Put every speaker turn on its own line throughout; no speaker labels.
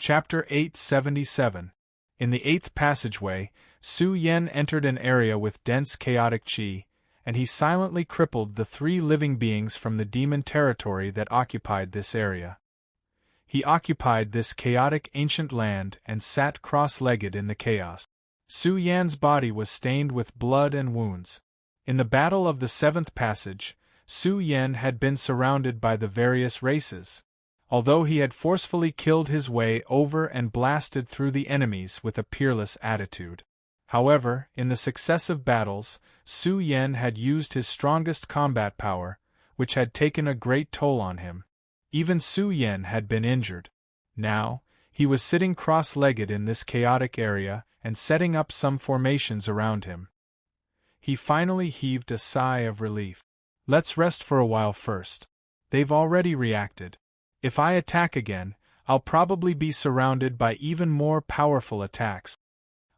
Chapter 877. In the 8th passageway, Su Yen entered an area with dense chaotic qi, and he silently crippled the 3 living beings from the demon territory that occupied this area. He occupied this chaotic ancient land and sat cross-legged in the chaos. Su Yan's body was stained with blood and wounds. In the battle of the 7th passage, Su Yen had been surrounded by the various races. Although he had forcefully killed his way over and blasted through the enemies with a peerless attitude. However, in the successive battles, Su Yen had used his strongest combat power, which had taken a great toll on him. Even Su Yen had been injured. Now, he was sitting cross-legged in this chaotic area and setting up some formations around him. He finally heaved a sigh of relief. Let's rest for a while first. They've already reacted. If I attack again, I'll probably be surrounded by even more powerful attacks.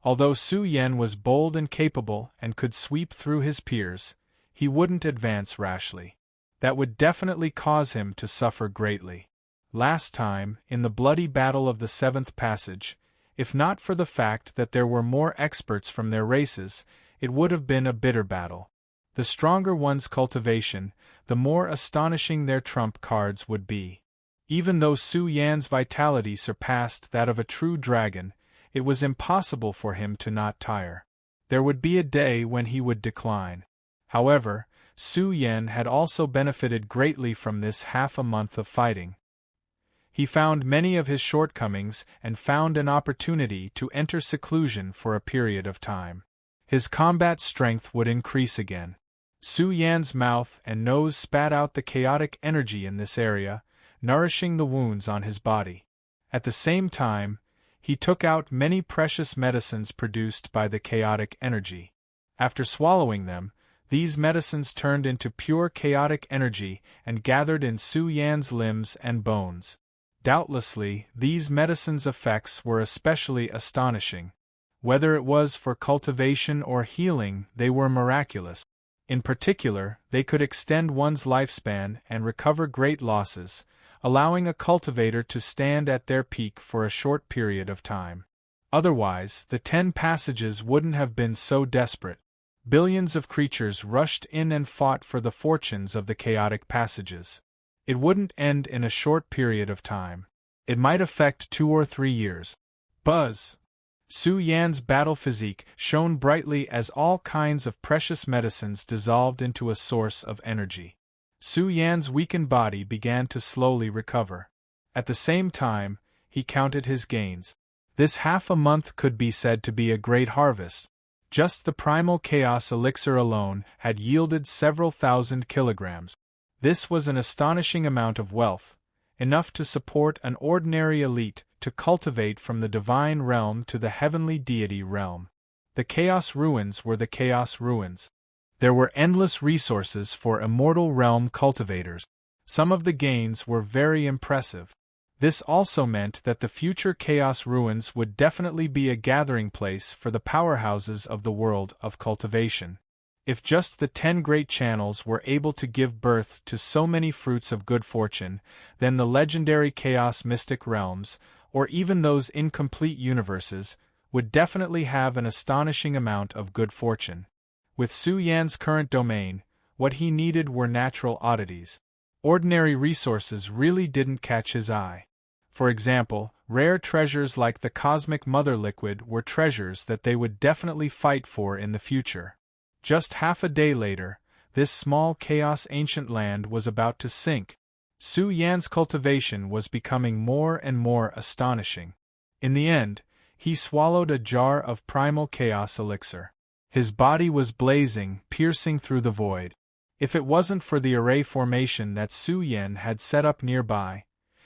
Although Su Yen was bold and capable and could sweep through his peers, he wouldn't advance rashly. That would definitely cause him to suffer greatly. Last time, in the bloody battle of the 7th passage, if not for the fact that there were more experts from their races, it would have been a bitter battle. The stronger one's cultivation, the more astonishing their trump cards would be. Even though Su Yan's vitality surpassed that of a true dragon, it was impossible for him to not tire. There would be a day when he would decline. However, Su Yen had also benefited greatly from this half a month of fighting. He found many of his shortcomings and found an opportunity to enter seclusion for a period of time. His combat strength would increase again. Su Yan's mouth and nose spat out the chaotic energy in this area, nourishing the wounds on his body. At the same time, he took out many precious medicines produced by the chaotic energy. After swallowing them, these medicines turned into pure chaotic energy and gathered in Su Yan's limbs and bones. Doubtlessly, these medicines' effects were especially astonishing. Whether it was for cultivation or healing, they were miraculous. In particular, they could extend one's lifespan and recover great losses, allowing a cultivator to stand at their peak for a short period of time. Otherwise, the 10 passages wouldn't have been so desperate. Billions of creatures rushed in and fought for the fortunes of the chaotic passages. It wouldn't end in a short period of time. It might affect 2 or 3 years. Buzz! Su Yan's battle physique shone brightly as all kinds of precious medicines dissolved into a source of energy. Su Yan's weakened body began to slowly recover. At the same time, he counted his gains. This half a month could be said to be a great harvest. Just the primal chaos elixir alone had yielded several thousand kilograms. This was an astonishing amount of wealth, enough to support an ordinary elite to cultivate from the divine realm to the heavenly deity realm. The chaos ruins were the chaos ruins. There were endless resources for immortal realm cultivators. Some of the gains were very impressive. This also meant that the future chaos ruins would definitely be a gathering place for the powerhouses of the world of cultivation. If just the 10 great channels were able to give birth to so many fruits of good fortune, then the legendary chaos mystic realms, or even those incomplete universes, would definitely have an astonishing amount of good fortune. With Su Yan's current domain, what he needed were natural oddities. Ordinary resources really didn't catch his eye. For example, rare treasures like the cosmic mother liquid were treasures that they would definitely fight for in the future. Just half a day later, this small chaos ancient land was about to sink. Su Yan's cultivation was becoming more and more astonishing. In the end, he swallowed a jar of primal chaos elixir. His body was blazing, piercing through the void. If it wasn't for the array formation that Su Yen had set up nearby,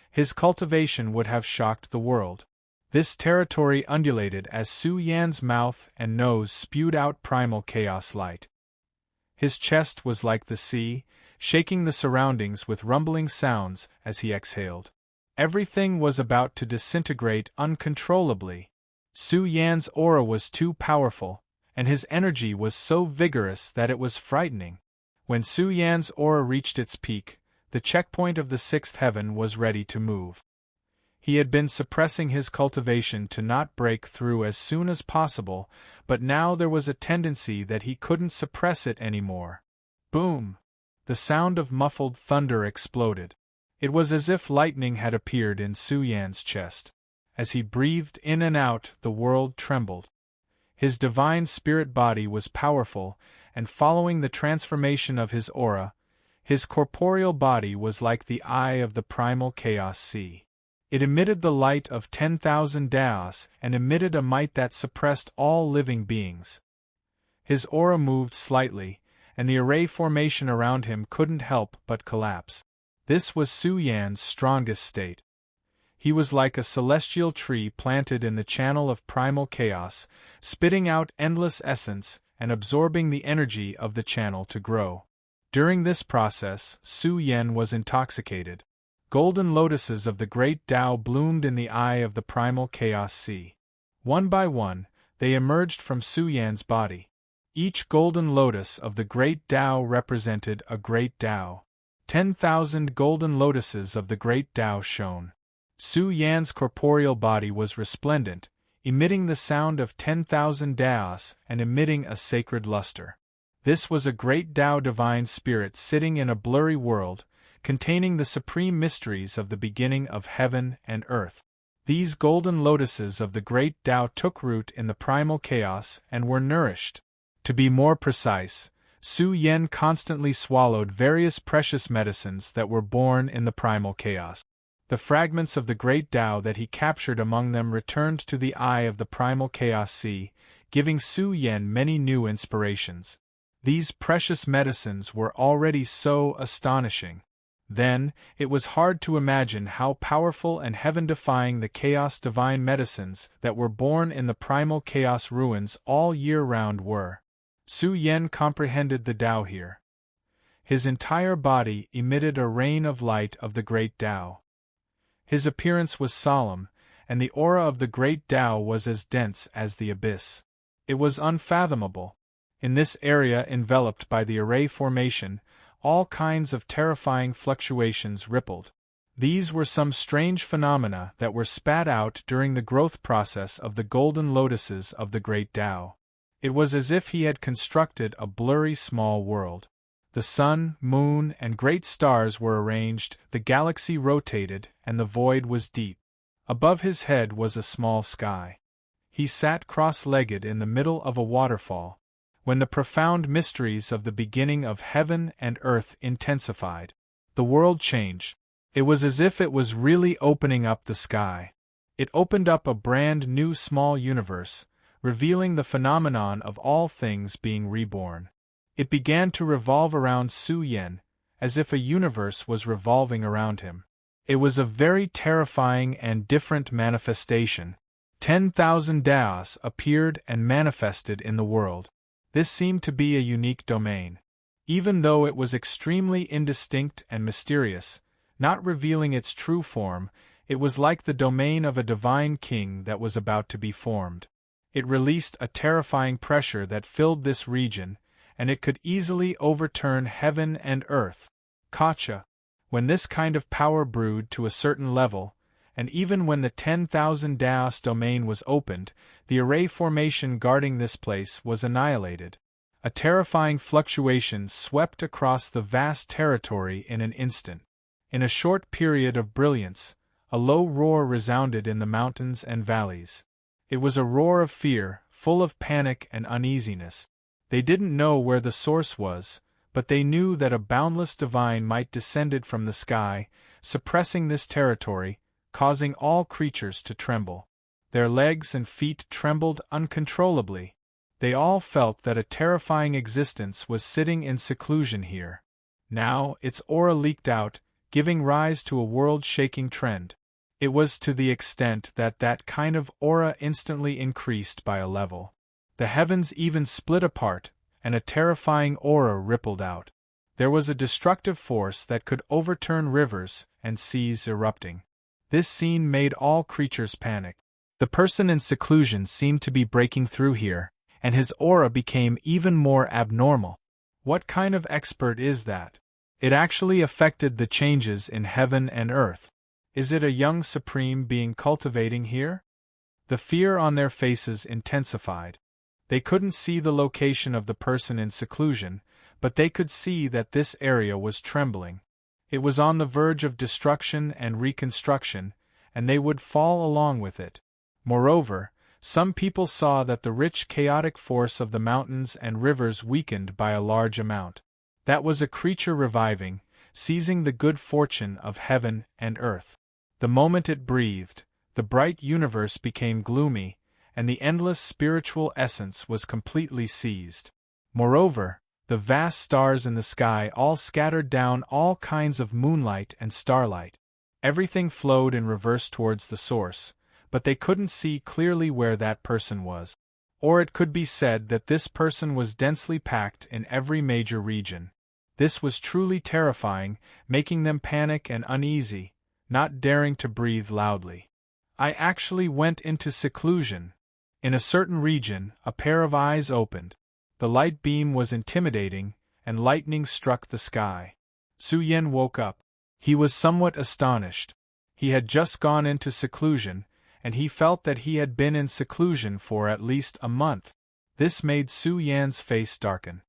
his cultivation would have shocked the world. This territory undulated as Su Yan's mouth and nose spewed out primal chaos light. His chest was like the sea, shaking the surroundings with rumbling sounds as he exhaled. Everything was about to disintegrate uncontrollably. Su Yan's aura was too powerful, and his energy was so vigorous that it was frightening. When Su Yan's aura reached its peak, the checkpoint of the 6th heaven was ready to move. He had been suppressing his cultivation to not break through as soon as possible, but now there was a tendency that he couldn't suppress it anymore. Boom! The sound of muffled thunder exploded. It was as if lightning had appeared in Su Yan's chest. As he breathed in and out, the world trembled. His divine spirit body was powerful, and following the transformation of his aura, his corporeal body was like the eye of the primal chaos sea. It emitted the light of 10,000 daos and emitted a might that suppressed all living beings. His aura moved slightly, and the array formation around him couldn't help but collapse. This was Su Yan's strongest state. He was like a celestial tree planted in the channel of primal chaos, spitting out endless essence and absorbing the energy of the channel to grow. During this process, Su Yan was intoxicated. Golden lotuses of the great Tao bloomed in the eye of the primal chaos sea. One by one, they emerged from Su Yan's body. Each golden lotus of the great Tao represented a great Tao. 10,000 golden lotuses of the great Tao shone. Su Yan's corporeal body was resplendent, emitting the sound of 10,000 Taos and emitting a sacred luster. This was a great Tao divine spirit sitting in a blurry world, containing the supreme mysteries of the beginning of heaven and earth. These golden lotuses of the great Tao took root in the primal chaos and were nourished. To be more precise, Su Yan constantly swallowed various precious medicines that were born in the primal chaos. The fragments of the great Tao that he captured among them returned to the eye of the primal chaos sea, giving Su Yan many new inspirations. These precious medicines were already so astonishing. Then, it was hard to imagine how powerful and heaven-defying the chaos divine medicines that were born in the primal chaos ruins all year round were. Su Yan comprehended the Tao here. His entire body emitted a rain of light of the great Tao. His appearance was solemn, and the aura of the great Tao was as dense as the abyss. It was unfathomable. In this area enveloped by the array formation, all kinds of terrifying fluctuations rippled. These were some strange phenomena that were spat out during the growth process of the golden lotuses of the great Tao. It was as if he had constructed a blurry small world. The sun, moon, and great stars were arranged, the galaxy rotated, and the void was deep. Above his head was a small sky. He sat cross-legged in the middle of a waterfall, when the profound mysteries of the beginning of heaven and earth intensified. The world changed. It was as if it was really opening up the sky. It opened up a brand new small universe, revealing the phenomenon of all things being reborn. It began to revolve around Su Yan, as if a universe was revolving around him. It was a very terrifying and different manifestation. 10,000 Taos appeared and manifested in the world. This seemed to be a unique domain. Even though it was extremely indistinct and mysterious, not revealing its true form, it was like the domain of a divine king that was about to be formed. It released a terrifying pressure that filled this region, and it could easily overturn heaven and earth. Kacha. When this kind of power brewed to a certain level, and even when the 10,000 Daos domain was opened, the array formation guarding this place was annihilated. A terrifying fluctuation swept across the vast territory in an instant. In a short period of brilliance, a low roar resounded in the mountains and valleys. It was a roar of fear, full of panic and uneasiness. They didn't know where the source was, but they knew that a boundless divine might descended from the sky, suppressing this territory, causing all creatures to tremble. Their legs and feet trembled uncontrollably. They all felt that a terrifying existence was sitting in seclusion here. Now, its aura leaked out, giving rise to a world-shaking trend. It was to the extent that that kind of aura instantly increased by a level. The heavens even split apart, and a terrifying aura rippled out. There was a destructive force that could overturn rivers and seas erupting. This scene made all creatures panic. The person in seclusion seemed to be breaking through here, and his aura became even more abnormal. What kind of expert is that? It actually affected the changes in heaven and earth. Is it a young supreme being cultivating here? The fear on their faces intensified. They couldn't see the location of the person in seclusion, but they could see that this area was trembling. It was on the verge of destruction and reconstruction, and they would fall along with it. Moreover, some people saw that the rich chaotic force of the mountains and rivers weakened by a large amount. That was a creature reviving, seizing the good fortune of heaven and earth. The moment it breathed, the bright universe became gloomy, and the endless spiritual essence was completely seized. Moreover, the vast stars in the sky all scattered down all kinds of moonlight and starlight. Everything flowed in reverse towards the source, but they couldn't see clearly where that person was. Or it could be said that this person was densely packed in every major region. This was truly terrifying, making them panic and uneasy, not daring to breathe loudly. I actually went into seclusion. In a certain region, a pair of eyes opened. The light beam was intimidating, and lightning struck the sky. Su Yen woke up. He was somewhat astonished. He had just gone into seclusion, and he felt that he had been in seclusion for at least a month. This made Su Yan's face darken.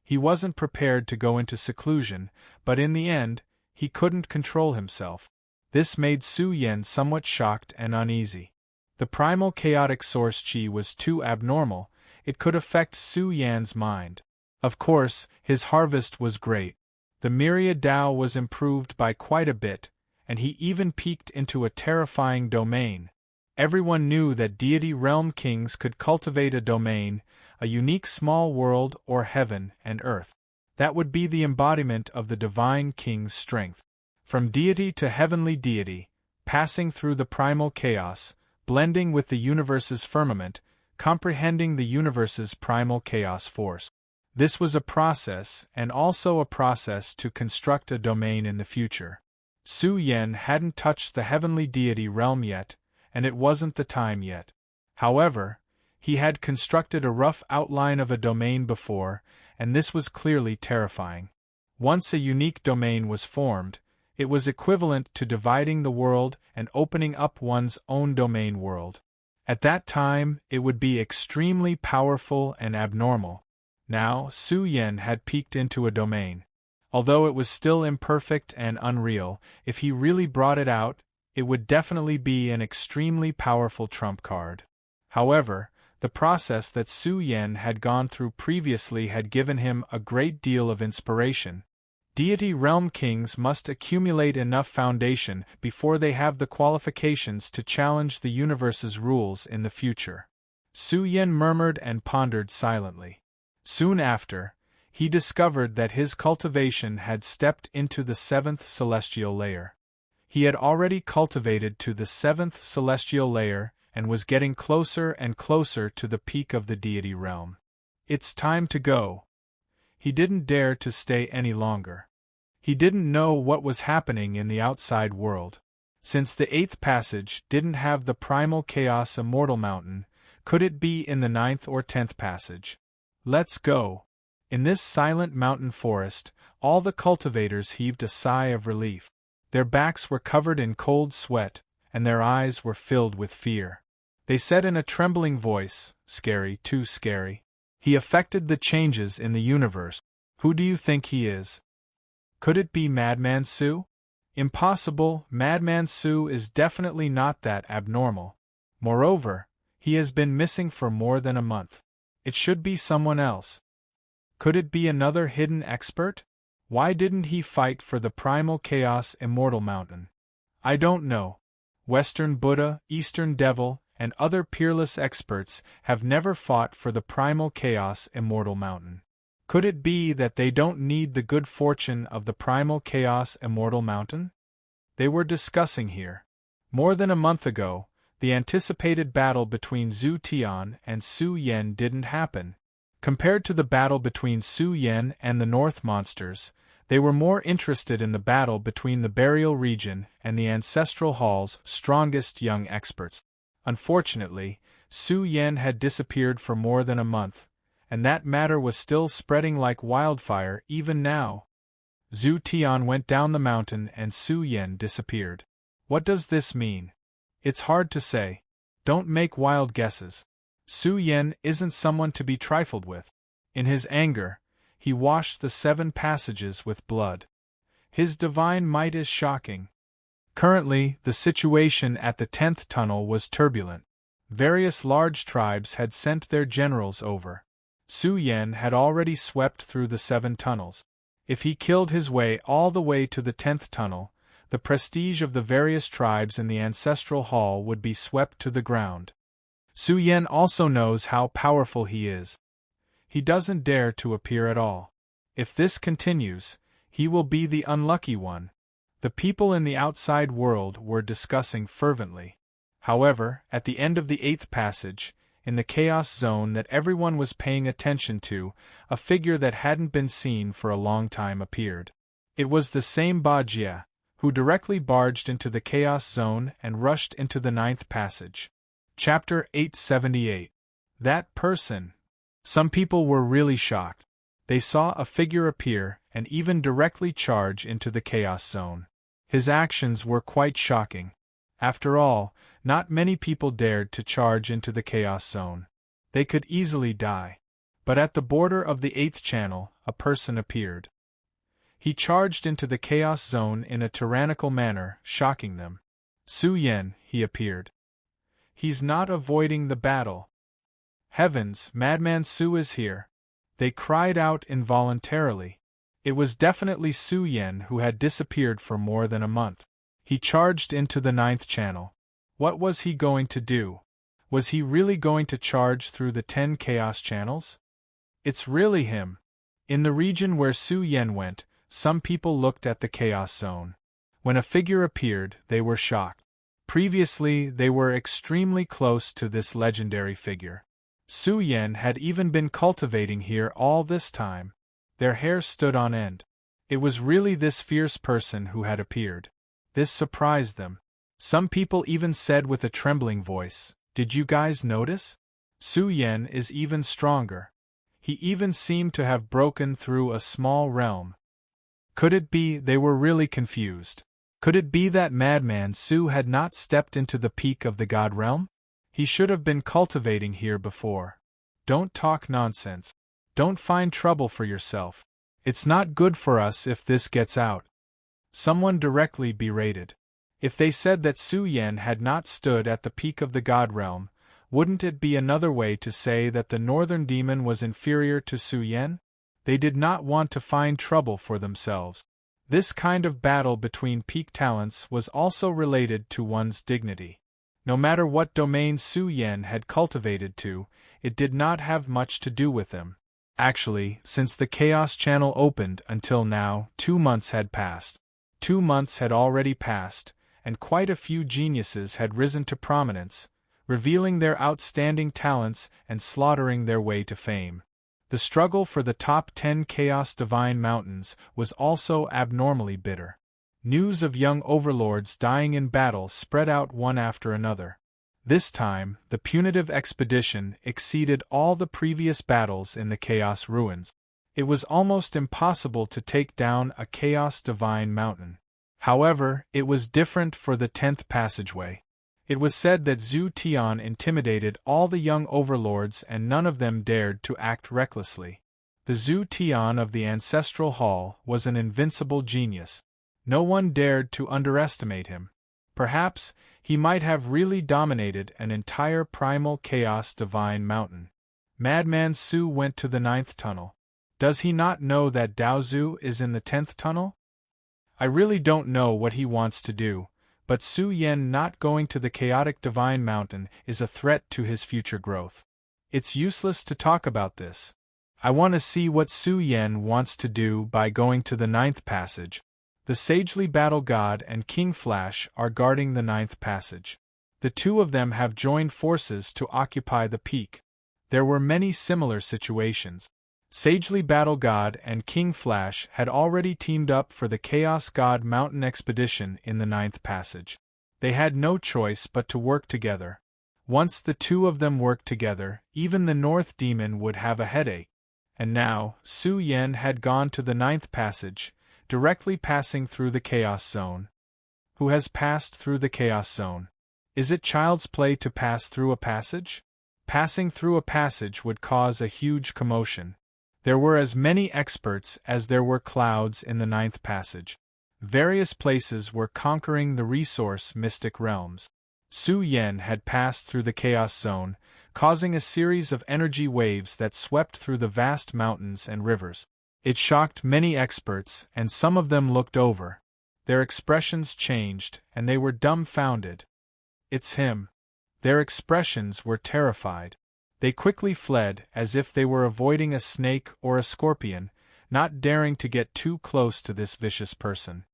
He wasn't prepared to go into seclusion, but in the end, he couldn't control himself. This made Su Yen somewhat shocked and uneasy. The primal chaotic source chi was too abnormal, it could affect Su Yan's mind. Of course, his harvest was great. The myriad Dao was improved by quite a bit, and he even peeked into a terrifying domain. Everyone knew that deity realm kings could cultivate a domain, a unique small world or heaven and earth. That would be the embodiment of the divine king's strength. From deity to heavenly deity, passing through the primal chaos, blending with the universe's firmament, comprehending the universe's primal chaos force. This was a process, and also a process to construct a domain in the future. Su Yen hadn't touched the heavenly deity realm yet, and it wasn't the time yet. However, he had constructed a rough outline of a domain before, and this was clearly terrifying. Once a unique domain was formed, it was equivalent to dividing the world and opening up one's own domain world. At that time, it would be extremely powerful and abnormal. Now, Su Yen had peeked into a domain. Although it was still imperfect and unreal, if he really brought it out, it would definitely be an extremely powerful trump card. However, the process that Su Yen had gone through previously had given him a great deal of inspiration. Deity realm kings must accumulate enough foundation before they have the qualifications to challenge the universe's rules in the future. Su Yen murmured and pondered silently. Soon after, he discovered that his cultivation had stepped into the 7th celestial layer. He had already cultivated to the 7th celestial layer and was getting closer and closer to the peak of the deity realm. It's time to go. He didn't dare to stay any longer. He didn't know what was happening in the outside world. Since the 8th passage didn't have the primal chaos immortal mountain, could it be in the 9th or 10th passage? Let's go. In this silent mountain forest, all the cultivators heaved a sigh of relief. Their backs were covered in cold sweat, and their eyes were filled with fear. They said in a trembling voice, "Scary, too scary. He affected the changes in the universe. Who do you think he is? Could it be Madman Su? Impossible, Madman Su is definitely not that abnormal. Moreover, he has been missing for more than a month. It should be someone else. Could it be another hidden expert? Why didn't he fight for the primal chaos immortal mountain? I don't know. Western Buddha, Eastern Devil, and other peerless experts have never fought for the primal chaos immortal mountain. Could it be that they don't need the good fortune of the primal chaos immortal mountain? They were discussing here. More than a month ago, the anticipated battle between Zhu Tian and Su Yen didn't happen. Compared to the battle between Su Yen and the North monsters, they were more interested in the battle between the burial region and the ancestral hall's strongest young experts. Unfortunately, Su Yen had disappeared for more than a month, and that matter was still spreading like wildfire even now. Zhu Tian went down the mountain and Su Yen disappeared. What does this mean? It's hard to say. Don't make wild guesses. Su Yen isn't someone to be trifled with. In his anger, he washed the 7 passages with blood. His divine might is shocking. Currently, the situation at the 10th tunnel was turbulent. Various large tribes had sent their generals over. Su Yen had already swept through the 7 tunnels. If he killed his way all the way to the 10th tunnel, the prestige of the various tribes in the ancestral hall would be swept to the ground. Su Yen also knows how powerful he is. He doesn't dare to appear at all. If this continues, he will be the unlucky one. The people in the outside world were discussing fervently. However, at the end of the 8th passage, in the chaos zone that everyone was paying attention to, a figure that hadn't been seen for a long time appeared. It was the same Ba Jia, who directly barged into the chaos zone and rushed into the 9th passage. Chapter 878. That person. Some people were really shocked. They saw a figure appear and even directly charge into the chaos zone. His actions were quite shocking. After all, not many people dared to charge into the chaos zone. They could easily die. But at the border of the 8th channel, a person appeared. He charged into the chaos zone in a tyrannical manner, shocking them. Su Yen, he appeared. He's not avoiding the battle. Heavens, Madman Su is here. They cried out involuntarily. It was definitely Su Yen who had disappeared for more than a month. He charged into the 9th channel. What was he going to do? Was he really going to charge through the 10 chaos channels? It's really him. In the region where Su Yen went, some people looked at the chaos zone. When a figure appeared, they were shocked. Previously, they were extremely close to this legendary figure. Su Yen had even been cultivating here all this time. Their hair stood on end. It was really this fierce person who had appeared. This surprised them. Some people even said with a trembling voice, "Did you guys notice? Su Yen is even stronger. He even seemed to have broken through a small realm." Could it be they were really confused? Could it be that Madman Su had not stepped into the peak of the God realm? He should have been cultivating here before. Don't talk nonsense. Don't find trouble for yourself. It's not good for us if this gets out. Someone directly berated. If they said that Su Yen had not stood at the peak of the God realm, wouldn't it be another way to say that the northern demon was inferior to Su Yen? They did not want to find trouble for themselves. This kind of battle between peak talents was also related to one's dignity. No matter what domain Su Yen had cultivated to, it did not have much to do with them. Actually, since the Chaos Channel opened until now, 2 months had passed. 2 months had already passed, and quite a few geniuses had risen to prominence, revealing their outstanding talents and slaughtering their way to fame. The struggle for the top 10 Chaos Divine Mountains was also abnormally bitter. News of young overlords dying in battle spread out one after another. This time, the punitive expedition exceeded all the previous battles in the Chaos Ruins. It was almost impossible to take down a Chaos Divine Mountain. However, it was different for the 10th passageway. It was said that Zhu Tian intimidated all the young overlords and none of them dared to act recklessly. The Zhu Tian of the Ancestral Hall was an invincible genius. No one dared to underestimate him. Perhaps, he might have really dominated an entire primal Chaos Divine Mountain. Madman Su went to the 9th tunnel. Does he not know that Daozu is in the 10th tunnel? I really don't know what he wants to do, but Su Yen not going to the Chaotic Divine Mountain is a threat to his future growth. It's useless to talk about this. I want to see what Su Yen wants to do by going to the 9th passage. The Sagely Battle God and King Flash are guarding the 9th passage. The two of them have joined forces to occupy the peak. There were many similar situations. Sagely Battle God and King Flash had already teamed up for the Chaos God Mountain expedition in the 9th passage. They had no choice but to work together. Once the two of them worked together, even the North Demon would have a headache. And now, Su Yen had gone to the 9th passage, directly passing through the Chaos Zone. Who has passed through the chaos zone? Is it child's play to pass through a passage? Passing through a passage would cause a huge commotion. There were as many experts as there were clouds in the ninth passage. Various places were conquering the resource mystic realms. Su Yen had passed through the chaos zone, causing a series of energy waves that swept through the vast mountains and rivers. It shocked many experts, and some of them looked over. Their expressions changed, and they were dumbfounded. It's him. Their expressions were terrified. They quickly fled as if they were avoiding a snake or a scorpion, not daring to get too close to this vicious person.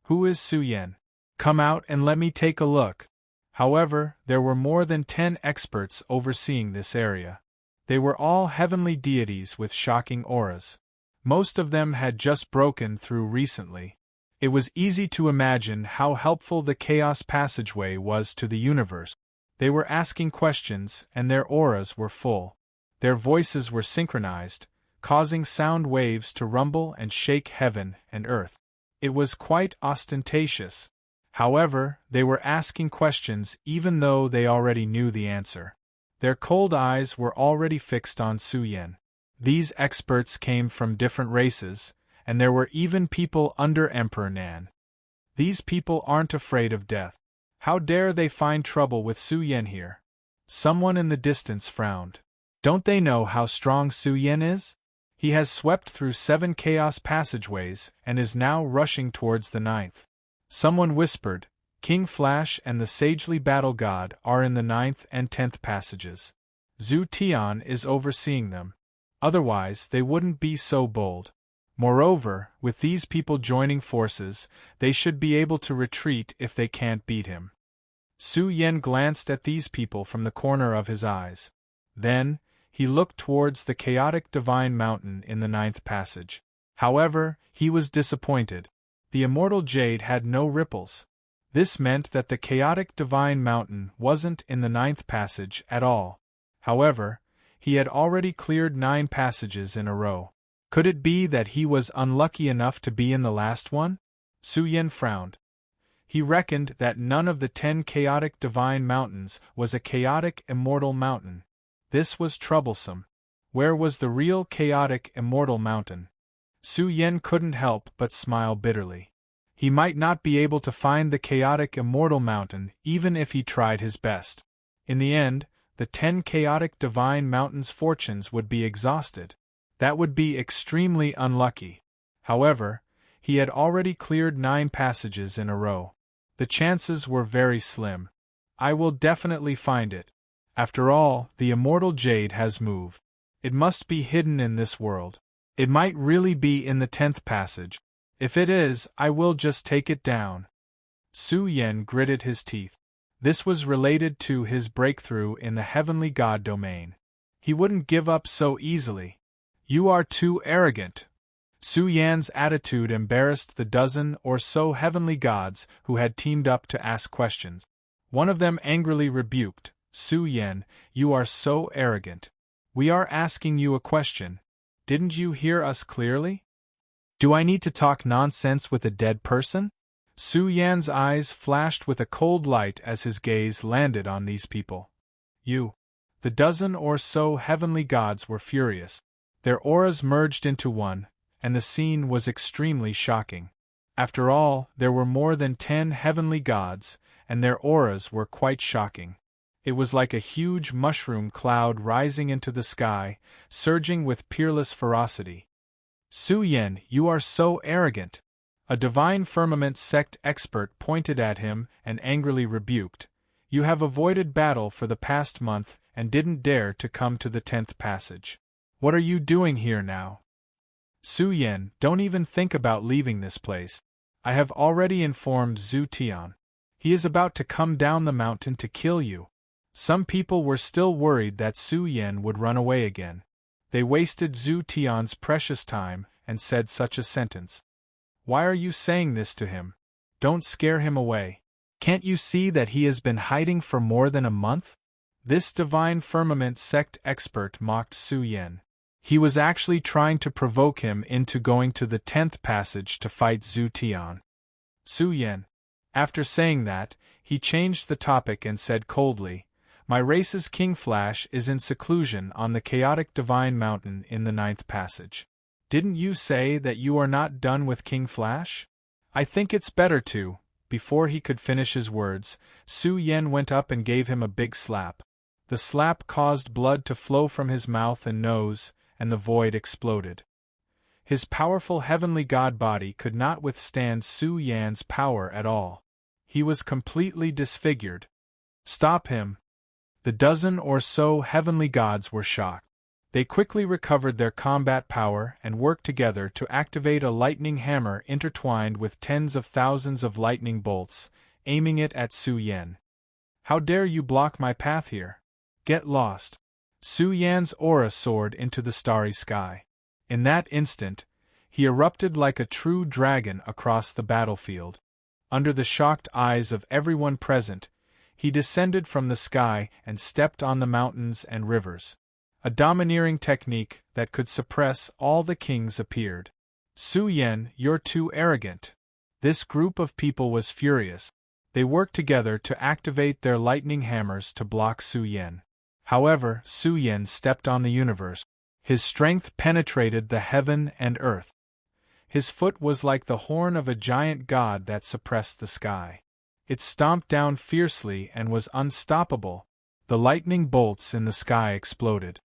Who is Su Yen? Come out and let me take a look. However, there were more than 10 experts overseeing this area. They were all heavenly deities with shocking auras. Most of them had just broken through recently. It was easy to imagine how helpful the Chaos Passageway was to the universe. They were asking questions, and their auras were full. Their voices were synchronized, causing sound waves to rumble and shake heaven and earth. It was quite ostentatious. However, they were asking questions even though they already knew the answer. Their cold eyes were already fixed on Su Yen. These experts came from different races, and there were even people under Emperor Nan. These people aren't afraid of death. How dare they find trouble with Su Yen here? Someone in the distance frowned. Don't they know how strong Su Yen is? He has swept through 7 chaos passageways and is now rushing towards the 9th. Someone whispered, King Flash and the sagely battle god are in the 9th and 10th passages. Zhu Tian is overseeing them. Otherwise, they wouldn't be so bold. Moreover, with these people joining forces, they should be able to retreat if they can't beat him. Su Yen glanced at these people from the corner of his eyes. Then, he looked towards the chaotic divine mountain in the 9th passage. However, he was disappointed. The immortal jade had no ripples. This meant that the chaotic divine mountain wasn't in the 9th passage at all. However, he had already cleared 9 passages in a row. Could it be that he was unlucky enough to be in the last one? Su Yen frowned. He reckoned that none of the 10 chaotic divine mountains was a chaotic immortal mountain. This was troublesome. Where was the real chaotic immortal mountain? Su Yen couldn't help but smile bitterly. He might not be able to find the chaotic immortal mountain even if he tried his best. In the end, the 10 chaotic divine mountains' fortunes would be exhausted. That would be extremely unlucky. However, he had already cleared 9 passages in a row. The chances were very slim. I will definitely find it. After all, the immortal jade has moved. It must be hidden in this world. It might really be in the 10th passage. If it is, I will just take it down. Su Yen gritted his teeth. This was related to his breakthrough in the heavenly god domain. He wouldn't give up so easily. You are too arrogant. Su Yan's attitude embarrassed the dozen or so heavenly gods who had teamed up to ask questions. One of them angrily rebuked, Su Yen, you are so arrogant. We are asking you a question. Didn't you hear us clearly? Do I need to talk nonsense with a dead person? Su Yan's eyes flashed with a cold light as his gaze landed on these people. You. The dozen or so heavenly gods were furious. Their auras merged into one, and the scene was extremely shocking. After all, there were more than 10 heavenly gods, and their auras were quite shocking. It was like a huge mushroom cloud rising into the sky, surging with peerless ferocity. Su Yen, you are so arrogant. A divine firmament sect expert pointed at him and angrily rebuked. You have avoided battle for the past month and didn't dare to come to the 10th passage. What are you doing here now? Su Yen, don't even think about leaving this place. I have already informed Zhu Tian. He is about to come down the mountain to kill you. Some people were still worried that Su Yen would run away again. They wasted Zhu Tian's precious time and said such a sentence. Why are you saying this to him? Don't scare him away. Can't you see that he has been hiding for more than a month? This divine firmament sect expert mocked Su Yen. He was actually trying to provoke him into going to the 10th passage to fight Zhu Tian. Su Yen. After saying that, he changed the topic and said coldly, "My race's King Flash is in seclusion on the chaotic divine mountain in the 9th passage. Didn't you say that you are not done with King Flash? I think it's better to." Before he could finish his words, Su Yen went up and gave him a big slap. The slap caused blood to flow from his mouth and nose, and the void exploded. His powerful heavenly god body could not withstand Su Yan's power at all. He was completely disfigured. "Stop him!" The dozen or so heavenly gods were shocked. They quickly recovered their combat power and worked together to activate a lightning hammer intertwined with tens of thousands of lightning bolts, aiming it at Su Yen. "How dare you block my path here? Get lost!" Su Yan's aura soared into the starry sky. In that instant, he erupted like a true dragon across the battlefield. Under the shocked eyes of everyone present, he descended from the sky and stepped on the mountains and rivers. A domineering technique that could suppress all the kings appeared. "Su Yen, you're too arrogant." This group of people was furious. They worked together to activate their lightning hammers to block Su Yen. However, Su Yen stepped on the universe. His strength penetrated the heaven and earth. His foot was like the horn of a giant god that suppressed the sky. It stomped down fiercely and was unstoppable. The lightning bolts in the sky exploded.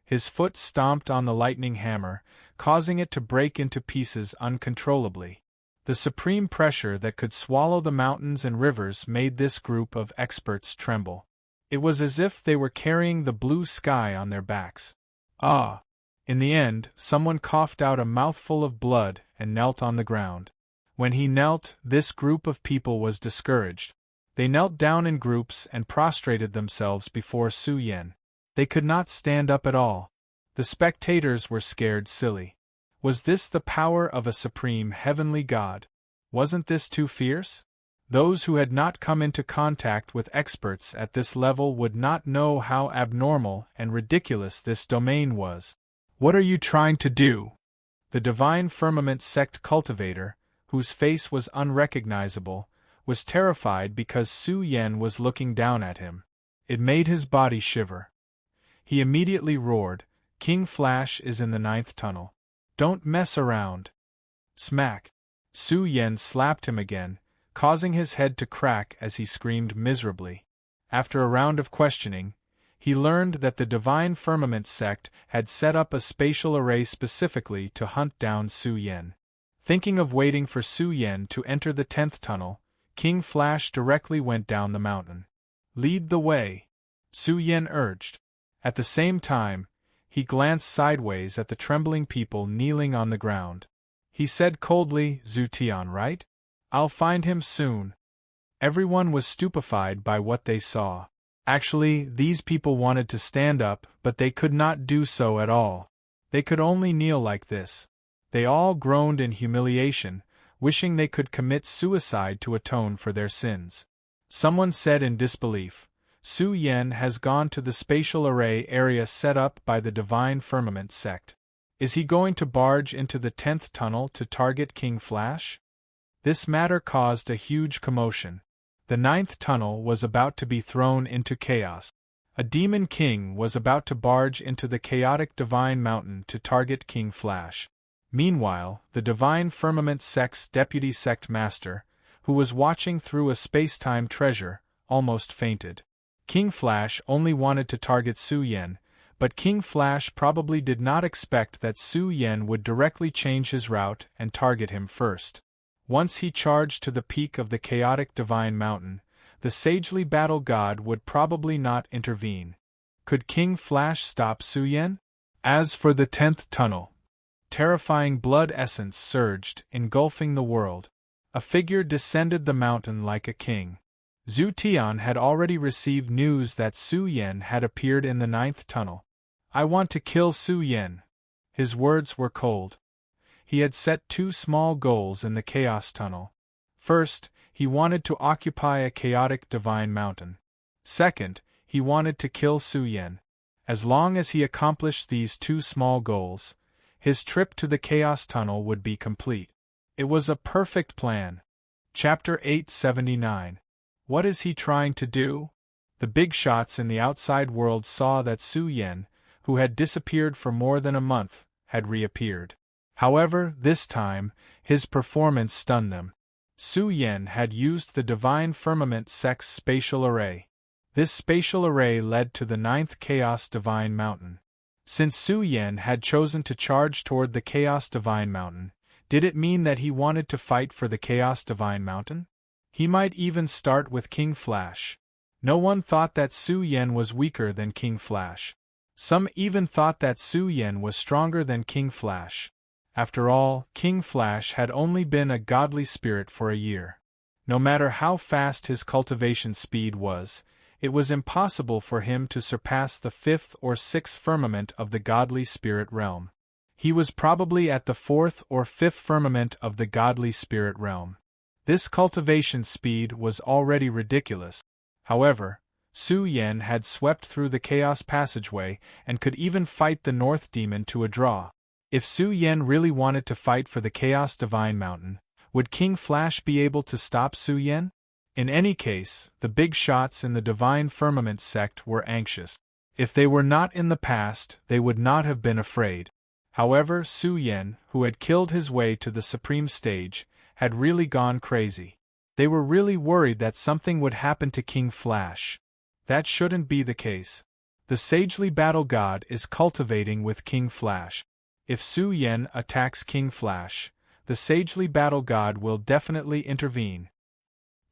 His foot stomped on the lightning hammer, causing it to break into pieces uncontrollably. The supreme pressure that could swallow the mountains and rivers made this group of experts tremble. It was as if they were carrying the blue sky on their backs. Ah! In the end, someone coughed out a mouthful of blood and knelt on the ground. When he knelt, this group of people was discouraged. They knelt down in groups and prostrated themselves before Su Yen. They could not stand up at all. The spectators were scared silly. Was this the power of a supreme heavenly god? Wasn't this too fierce? Those who had not come into contact with experts at this level would not know how abnormal and ridiculous this domain was. "What are you trying to do?" The Divine Firmament sect cultivator, whose face was unrecognizable, was terrified because Su Yen was looking down at him. It made his body shiver. He immediately roared, "King Flash is in the 9th tunnel. Don't mess around." Smack! Su Yen slapped him again, causing his head to crack as he screamed miserably. After a round of questioning, he learned that the Divine Firmament sect had set up a spatial array specifically to hunt down Su Yen. Thinking of waiting for Su Yen to enter the 10th tunnel, King Flash directly went down the mountain. "Lead the way," Su Yen urged. At the same time, he glanced sideways at the trembling people kneeling on the ground. He said coldly, "Zhu Tian, right? I'll find him soon." Everyone was stupefied by what they saw. Actually, these people wanted to stand up, but they could not do so at all. They could only kneel like this. They all groaned in humiliation, wishing they could commit suicide to atone for their sins. Someone said in disbelief, "Su Yen has gone to the spatial array area set up by the Divine Firmament sect. Is he going to barge into the 10th tunnel to target King Flash?" This matter caused a huge commotion. The 9th tunnel was about to be thrown into chaos. A demon king was about to barge into the chaotic Divine Mountain to target King Flash. Meanwhile, the Divine Firmament sect's deputy sect master, who was watching through a space-time treasure, almost fainted. King Flash only wanted to target Su Yen, but King Flash probably did not expect that Su Yen would directly change his route and target him first. Once he charged to the peak of the chaotic Divine Mountain, the sagely battle god would probably not intervene. Could King Flash stop Su Yen? As for the 10th tunnel, terrifying blood essence surged, engulfing the world. A figure descended the mountain like a king. Zhu Tian had already received news that Su Yen had appeared in the 9th tunnel. "I want to kill Su Yen." His words were cold. He had set two small goals in the Chaos Tunnel. First, he wanted to occupy a chaotic Divine Mountain. Second, he wanted to kill Su Yen. As long as he accomplished these two small goals, his trip to the Chaos Tunnel would be complete. It was a perfect plan. Chapter 879. What is he trying to do? The big shots in the outside world saw that Su Yen, who had disappeared for more than a month, had reappeared. However, this time, his performance stunned them. Su Yen had used the Divine Firmament Sect's spatial array. This spatial array led to the 9th Chaos Divine Mountain. Since Su Yen had chosen to charge toward the Chaos Divine Mountain, did it mean that he wanted to fight for the Chaos Divine Mountain? He might even start with King Flash. No one thought that Su Yen was weaker than King Flash. Some even thought that Su Yen was stronger than King Flash. After all, King Flash had only been a godly spirit for a year. No matter how fast his cultivation speed was, it was impossible for him to surpass the 5th or 6th firmament of the godly spirit realm. He was probably at the 4th or 5th firmament of the godly spirit realm. This cultivation speed was already ridiculous. However, Su Yen had swept through the Chaos Passageway and could even fight the North Demon to a draw. If Su Yen really wanted to fight for the Chaos Divine Mountain, would King Flash be able to stop Su Yen? In any case, the big shots in the Divine Firmament sect were anxious. If they were not in the past, they would not have been afraid. However, Su Yen, who had killed his way to the Supreme Stage, had really gone crazy. They were really worried that something would happen to King Flash. That shouldn't be the case. The Sagely Battle God is cultivating with King Flash. If Su Yen attacks King Flash, the Sagely Battle God will definitely intervene.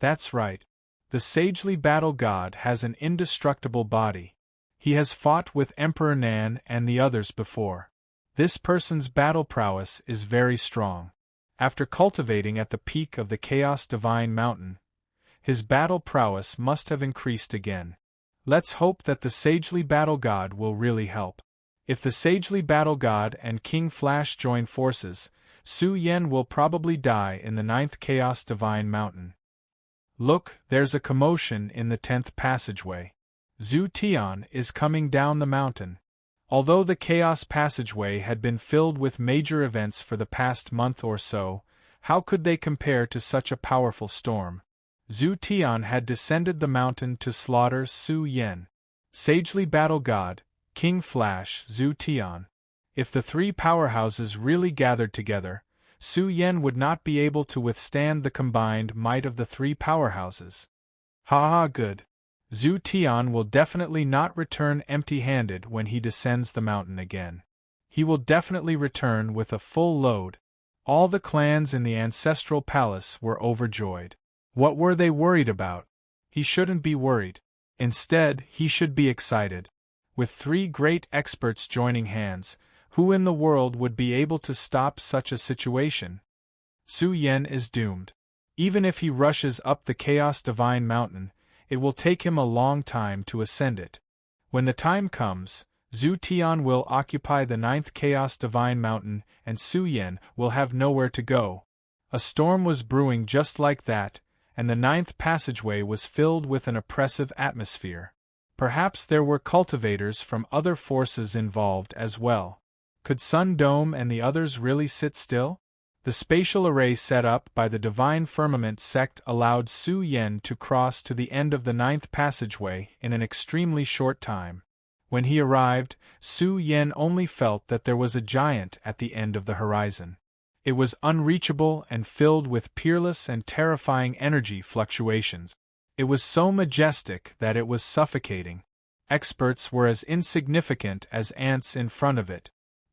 That's right. The Sagely Battle God has an indestructible body. He has fought with Emperor Nan and the others before. This person's battle prowess is very strong. After cultivating at the peak of the Chaos Divine Mountain, his battle prowess must have increased again. Let's hope that the Sagely Battle God will really help. If the Sagely Battle God and King Flash join forces, Su Yen will probably die in the 9th Chaos Divine Mountain. Look, there's a commotion in the 10th passageway. Zhu Tian is coming down the mountain. Although the Chaos Passageway had been filled with major events for the past month or so, how could they compare to such a powerful storm? Zhu Tian had descended the mountain to slaughter Su Yen. Sagely Battle God, King Flash, Zhu Tian. If the three powerhouses really gathered together, Su Yen would not be able to withstand the combined might of the three powerhouses. Ha, good. Zhu Tian will definitely not return empty-handed when he descends the mountain again. He will definitely return with a full load. All the clans in the Ancestral Palace were overjoyed. What were they worried about? He shouldn't be worried. Instead, he should be excited. With three great experts joining hands, who in the world would be able to stop such a situation? Su Yen is doomed. Even if he rushes up the Chaos Divine Mountain, it will take him a long time to ascend it. When the time comes, Zhu Tian will occupy the 9th Chaos Divine Mountain and Su Yen will have nowhere to go. A storm was brewing just like that, and the 9th passageway was filled with an oppressive atmosphere. Perhaps there were cultivators from other forces involved as well. Could Sun Dome and the others really sit still? The spatial array set up by the Divine Firmament sect allowed Su Yen to cross to the end of the 9th passageway in an extremely short time. When he arrived, Su Yen only felt that there was a giant at the end of the horizon. It was unreachable and filled with peerless and terrifying energy fluctuations. It was so majestic that it was suffocating. Experts were as insignificant as ants in front of it.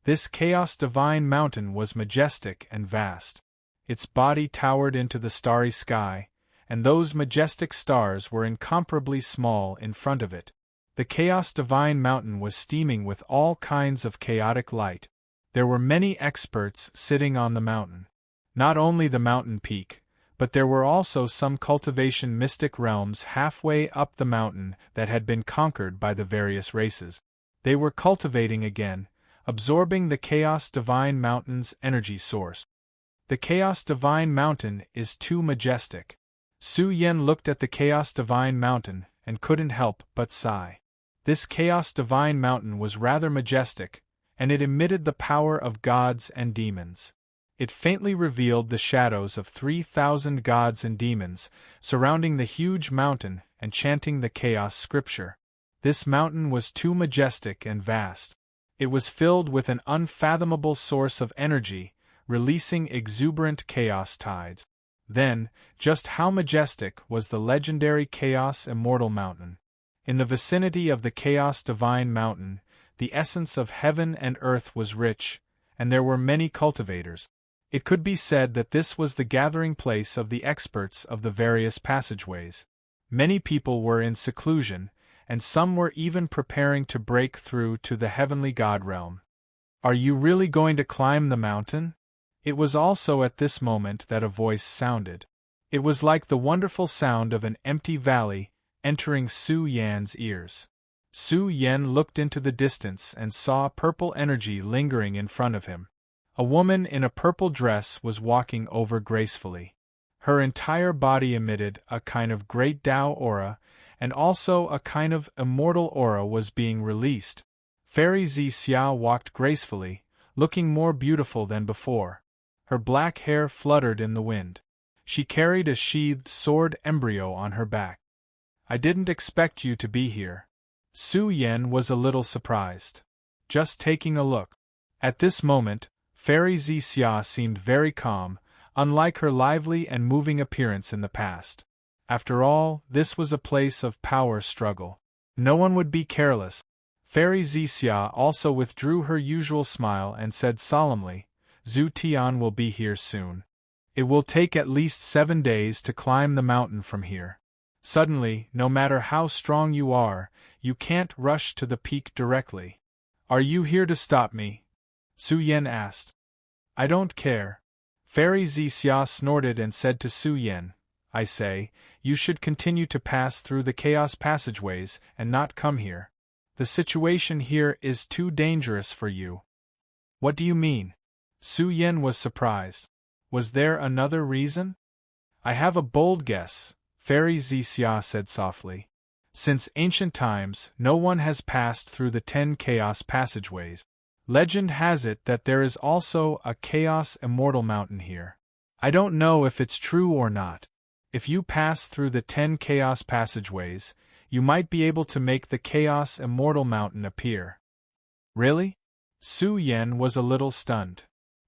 This Chaos Divine Mountain was majestic and vast. Its body towered into the starry sky, and those majestic stars were incomparably small in front of it. The Chaos Divine Mountain was steaming with all kinds of chaotic light. There were many experts sitting on the mountain. Not only the mountain peak, but there were also some cultivation mystic realms halfway up the mountain that had been conquered by the various races. They were cultivating again, absorbing the Chaos Divine Mountain's energy source. The Chaos Divine Mountain is too majestic. Su Yen looked at the Chaos Divine Mountain and couldn't help but sigh. This Chaos Divine Mountain was rather majestic, and it emitted the power of gods and demons. It faintly revealed the shadows of 3,000 gods and demons, surrounding the huge mountain and chanting the chaos scripture. This mountain was too majestic and vast. It was filled with an unfathomable source of energy, releasing exuberant chaos tides. Then, just how majestic was the legendary Chaos Immortal Mountain? In the vicinity of the Chaos Divine Mountain, the essence of heaven and earth was rich, and there were many cultivators. It could be said that this was the gathering place of the experts of the various passageways. Many people were in seclusion, and some were even preparing to break through to the heavenly god realm. "Are you really going to climb the mountain?" It was also at this moment that a voice sounded. It was like the wonderful sound of an empty valley entering Su Yan's ears. Su Yan looked into the distance and saw purple energy lingering in front of him. A woman in a purple dress was walking over gracefully. Her entire body emitted a kind of great Tao aura, and also a kind of immortal aura was being released. Fairy Xia walked gracefully, looking more beautiful than before. Her black hair fluttered in the wind. She carried a sheathed sword embryo on her back. "I didn't expect you to be here." Su Yan was a little surprised. "Just taking a look." At this moment, Fairy Xia seemed very calm, unlike her lively and moving appearance in the past. After all, this was a place of power struggle. No one would be careless. Fairy Xia also withdrew her usual smile and said solemnly, "Zhu Tian will be here soon. It will take at least 7 days to climb the mountain from here. Suddenly, no matter how strong you are, you can't rush to the peak directly." "Are you here to stop me?" Su Yan asked. "I don't care." Fairy Xia snorted and said to Su Yan, "I say, you should continue to pass through the chaos passageways and not come here. The situation here is too dangerous for you." "What do you mean?" Su Yan was surprised. Was there another reason? "I have a bold guess," Fairy Xia said softly. "Since ancient times, no one has passed through the 10 chaos passageways. Legend has it that there is also a Chaos Immortal Mountain here. I don't know if it's true or not. If you pass through the 10 chaos passageways, you might be able to make the Chaos Immortal Mountain appear." "Really?" Su Yan was a little stunned.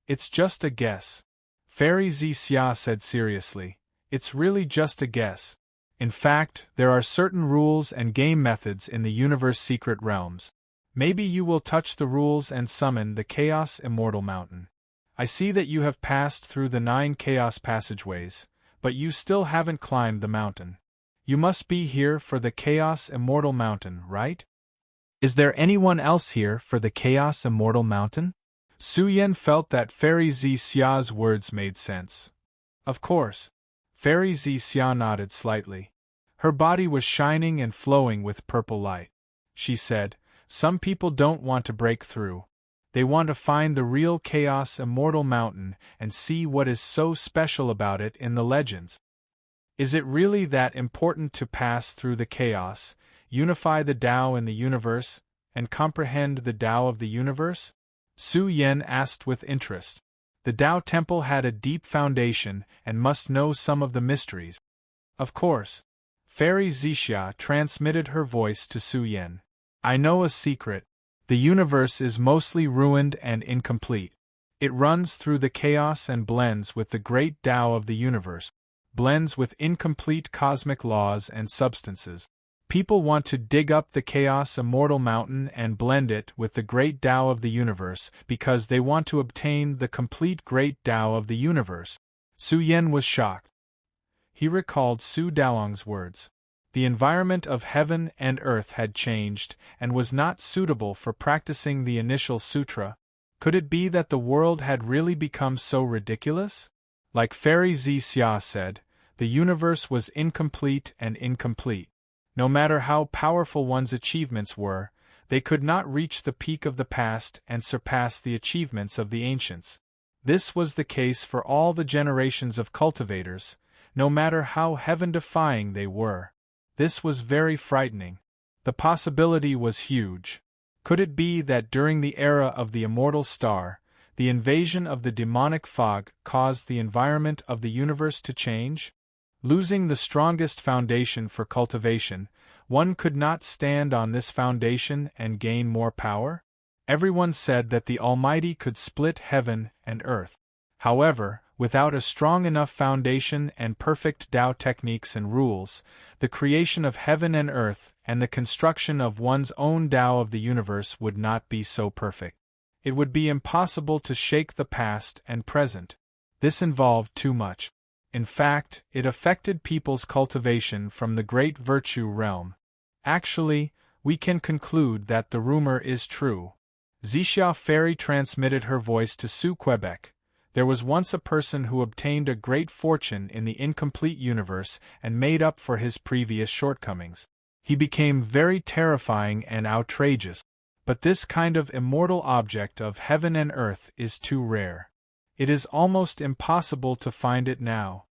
"It's just a guess," Fairy Xia said seriously. "It's really just a guess. In fact, there are certain rules and game methods in the universe secret realms. Maybe you will touch the rules and summon the Chaos Immortal Mountain. I see that you have passed through the 9 chaos passageways, but you still haven't climbed the mountain. You must be here for the Chaos Immortal Mountain, right? Is there anyone else here for the Chaos Immortal Mountain?" Su Yan felt that Fairy Xia's words made sense. "Of course." Fairy Xia nodded slightly. Her body was shining and flowing with purple light. She said, "Some people don't want to break through. They want to find the real Chaos Immortal Mountain and see what is so special about it in the legends. Is it really that important to pass through the chaos, unify the Tao in the universe, and comprehend the Tao of the universe?" Su Yan asked with interest. The Tao Temple had a deep foundation and must know some of the mysteries. "Of course." Fairy Xia transmitted her voice to Su Yan. "I know a secret. The universe is mostly ruined and incomplete. It runs through the chaos and blends with the great Tao of the universe, blends with incomplete cosmic laws and substances. People want to dig up the Chaos Immortal Mountain and blend it with the great Tao of the universe because they want to obtain the complete great Tao of the universe." Su Yan was shocked. He recalled Su Daolong's words. The environment of heaven and earth had changed and was not suitable for practicing the initial sutra. Could it be that the world had really become so ridiculous? Like Fairy Xia said, the universe was incomplete and incomplete. No matter how powerful one's achievements were, they could not reach the peak of the past and surpass the achievements of the ancients. This was the case for all the generations of cultivators, no matter how heaven-defying they were. This was very frightening. The possibility was huge. Could it be that during the era of the immortal star, the invasion of the demonic fog caused the environment of the universe to change? Losing the strongest foundation for cultivation, one could not stand on this foundation and gain more power? Everyone said that the Almighty could split heaven and earth. However, without a strong enough foundation and perfect Tao techniques and rules, the creation of heaven and earth and the construction of one's own Tao of the universe would not be so perfect. It would be impossible to shake the past and present. This involved too much. In fact, it affected people's cultivation from the great virtue realm. Actually, we can conclude that the rumor is true. Xixia Fairy transmitted her voice to Su Quebec. There was once a person who obtained a great fortune in the incomplete universe and made up for his previous shortcomings. He became very terrifying and outrageous. But this kind of immortal object of heaven and earth is too rare. It is almost impossible to find it now.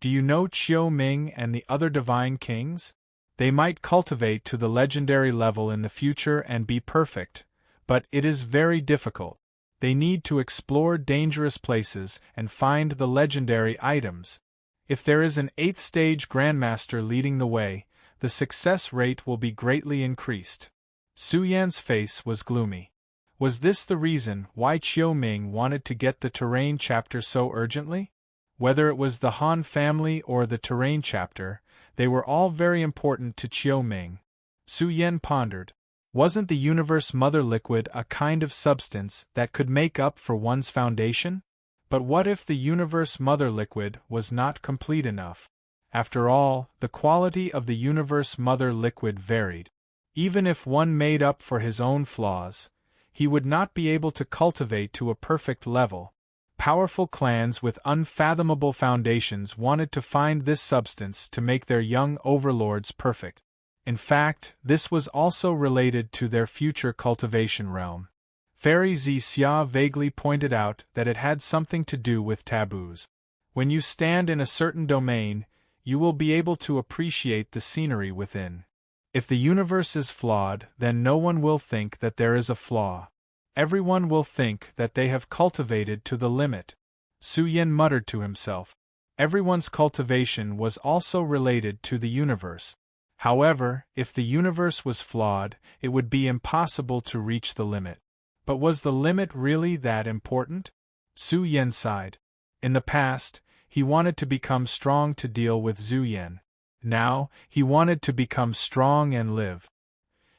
Do you know Qiu Ming and the other divine kings? They might cultivate to the legendary level in the future and be perfect, but it is very difficult. They need to explore dangerous places and find the legendary items. If there is an 8th stage Grandmaster leading the way, the success rate will be greatly increased. Su Yan's face was gloomy. Was this the reason why Qiu Ming wanted to get the terrain chapter so urgently? Whether it was the Han family or the terrain chapter, they were all very important to Qiu Ming. Su Yan pondered. Wasn't the universe mother liquid a kind of substance that could make up for one's foundation? But what if the universe mother liquid was not complete enough? After all, the quality of the universe mother liquid varied. Even if one made up for his own flaws, he would not be able to cultivate to a perfect level. Powerful clans with unfathomable foundations wanted to find this substance to make their young overlords perfect. In fact, this was also related to their future cultivation realm. Fairy Xixia vaguely pointed out that it had something to do with taboos. When you stand in a certain domain, you will be able to appreciate the scenery within. If the universe is flawed, then no one will think that there is a flaw. Everyone will think that they have cultivated to the limit. Su Yan muttered to himself. Everyone's cultivation was also related to the universe. However, if the universe was flawed, it would be impossible to reach the limit. But was the limit really that important? Su Yan sighed. In the past, he wanted to become strong to deal with Zhu Yan. Now, he wanted to become strong and live.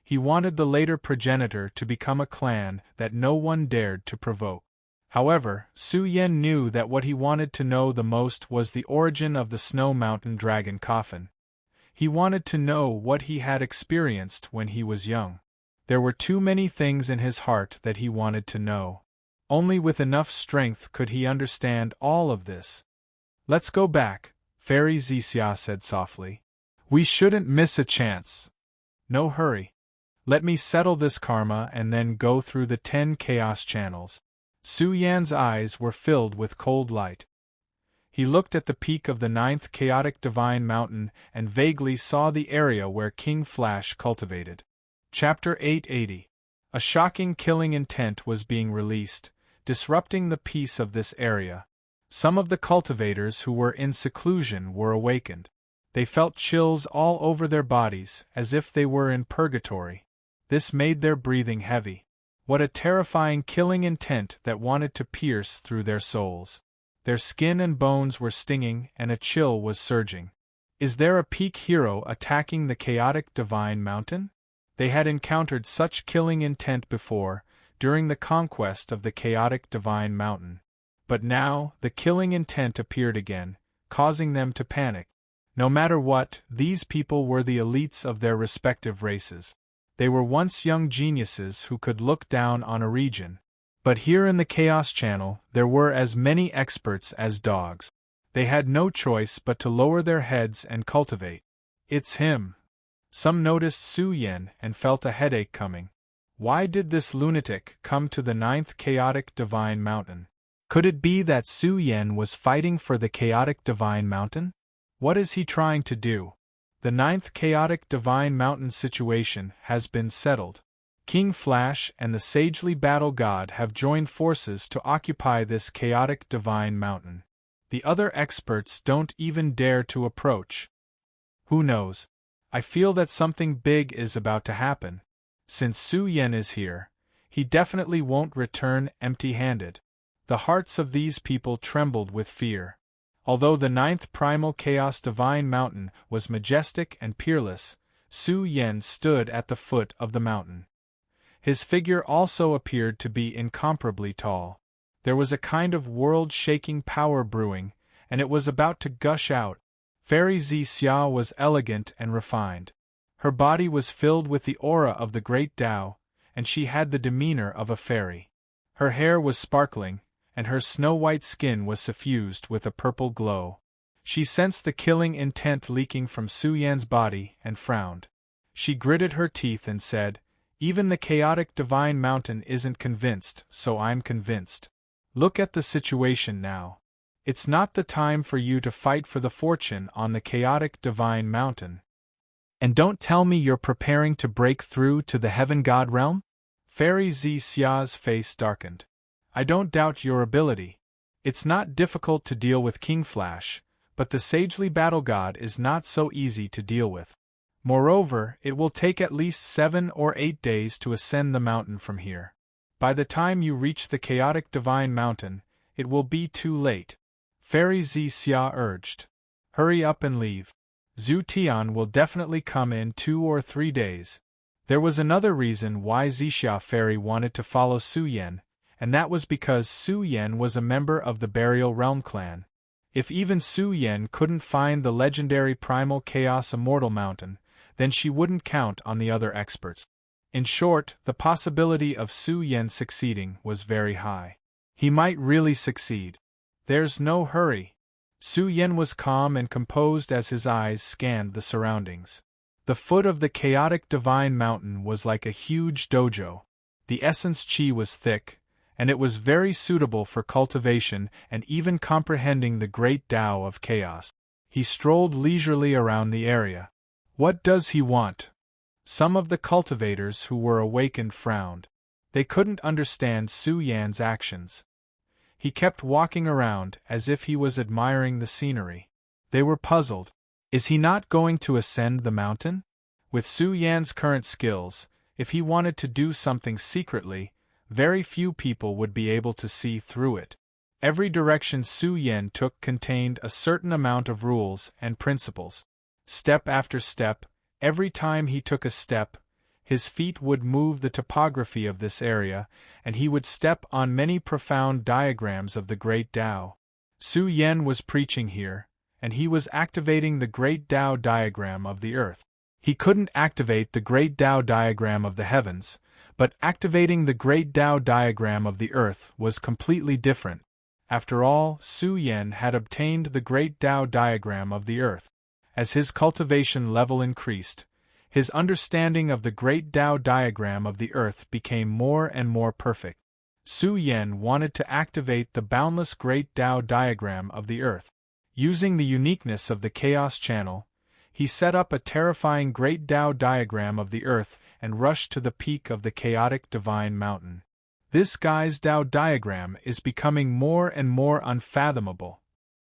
He wanted the later progenitor to become a clan that no one dared to provoke. However, Su Yan knew that what he wanted to know the most was the origin of the Snow Mountain Dragon coffin. He wanted to know what he had experienced when he was young. There were too many things in his heart that he wanted to know. Only with enough strength could he understand all of this. Let's go back, Fairy Xixia said softly. We shouldn't miss a chance. No hurry. Let me settle this karma and then go through the 10 chaos channels. Su Yan's eyes were filled with cold light. He looked at the peak of the 9th chaotic divine mountain and vaguely saw the area where King Flash cultivated. Chapter 880. A shocking killing intent was being released, disrupting the peace of this area. Some of the cultivators who were in seclusion were awakened. They felt chills all over their bodies, as if they were in purgatory. This made their breathing heavy. What a terrifying killing intent that wanted to pierce through their souls. Their skin and bones were stinging and a chill was surging. Is there a peak hero attacking the chaotic divine mountain? They had encountered such killing intent before, during the conquest of the chaotic divine mountain. But now, the killing intent appeared again, causing them to panic. No matter what, these people were the elites of their respective races. They were once young geniuses who could look down on a region. But here in the Chaos Channel, there were as many experts as dogs. They had no choice but to lower their heads and cultivate. It's him. Some noticed Su Yan and felt a headache coming. Why did this lunatic come to the 9th chaotic divine mountain? Could it be that Su Yan was fighting for the chaotic divine mountain? What is he trying to do? The 9th chaotic divine mountain situation has been settled. King Flash and the sagely battle god have joined forces to occupy this chaotic divine mountain. The other experts don't even dare to approach. Who knows? I feel that something big is about to happen. Since Su Yen is here, he definitely won't return empty-handed. The hearts of these people trembled with fear. Although the ninth primal chaos divine mountain was majestic and peerless, Su Yen stood at the foot of the mountain. His figure also appeared to be incomparably tall. There was a kind of world-shaking power brewing, and it was about to gush out. Fairy Xia was elegant and refined. Her body was filled with the aura of the great Tao, and she had the demeanor of a fairy. Her hair was sparkling, and her snow-white skin was suffused with a purple glow. She sensed the killing intent leaking from Su Yan's body and frowned. She gritted her teeth and said, "Even the chaotic divine mountain isn't convinced, so I'm convinced. Look at the situation now. It's not the time for you to fight for the fortune on the chaotic divine mountain. And don't tell me you're preparing to break through to the heaven god realm?" Fairy Xia's face darkened. "I don't doubt your ability. It's not difficult to deal with King Flash, but the sagely battle god is not so easy to deal with. Moreover, it will take at least 7 or 8 days to ascend the mountain from here. By the time you reach the chaotic divine mountain, it will be too late." Fairy Xia urged. "Hurry up and leave. Zhu Tian will definitely come in 2 or 3 days." There was another reason why Xia Fairy wanted to follow Su Yen, and that was because Su Yen was a member of the Burial Realm clan. If even Su Yen couldn't find the legendary primal chaos immortal mountain, then she wouldn't count on the other experts. In short, the possibility of Su Yen succeeding was very high. He might really succeed. There's no hurry. Su Yen was calm and composed as his eyes scanned the surroundings. The foot of the chaotic divine mountain was like a huge dojo. The essence chi was thick, and it was very suitable for cultivation and even comprehending the great Tao of chaos. He strolled leisurely around the area. What does he want? Some of the cultivators who were awakened frowned. They couldn't understand Su Yan's actions. He kept walking around as if he was admiring the scenery. They were puzzled. Is he not going to ascend the mountain? With Su Yan's current skills, if he wanted to do something secretly, very few people would be able to see through it. Every direction Su Yan took contained a certain amount of rules and principles. Step after step, every time he took a step, his feet would move the topography of this area, and he would step on many profound diagrams of the great Tao. Su Yen was preaching here, and he was activating the great Tao diagram of the earth. He couldn't activate the great Tao diagram of the heavens, but activating the great Tao diagram of the earth was completely different. After all, Su Yen had obtained the great Tao diagram of the earth. As his cultivation level increased, his understanding of the great Tao diagram of the earth became more and more perfect. Su Yen wanted to activate the boundless great Tao diagram of the earth. Using the uniqueness of the Chaos Channel, he set up a terrifying great Tao diagram of the earth and rushed to the peak of the chaotic divine mountain. This guy's Tao diagram is becoming more and more unfathomable.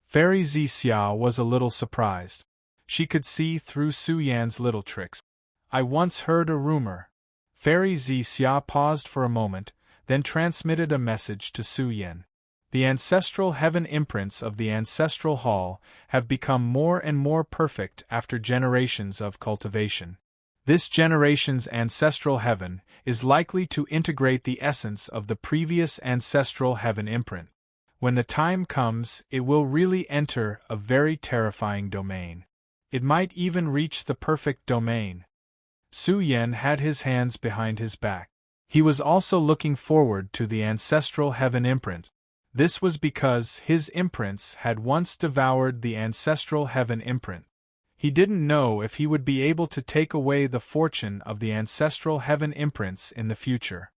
Fairy Xia was a little surprised. She could see through Su Yan's little tricks. "I once heard a rumor." Fairy Xia paused for a moment, then transmitted a message to Su Yen. "The ancestral heaven imprints of the ancestral hall have become more and more perfect after generations of cultivation. This generation's ancestral heaven is likely to integrate the essence of the previous ancestral heaven imprint. When the time comes, it will really enter a very terrifying domain. It might even reach the perfect domain." Su Yen had his hands behind his back. He was also looking forward to the ancestral heaven imprint. This was because his imprints had once devoured the ancestral heaven imprint. He didn't know if he would be able to take away the fortune of the ancestral heaven imprints in the future.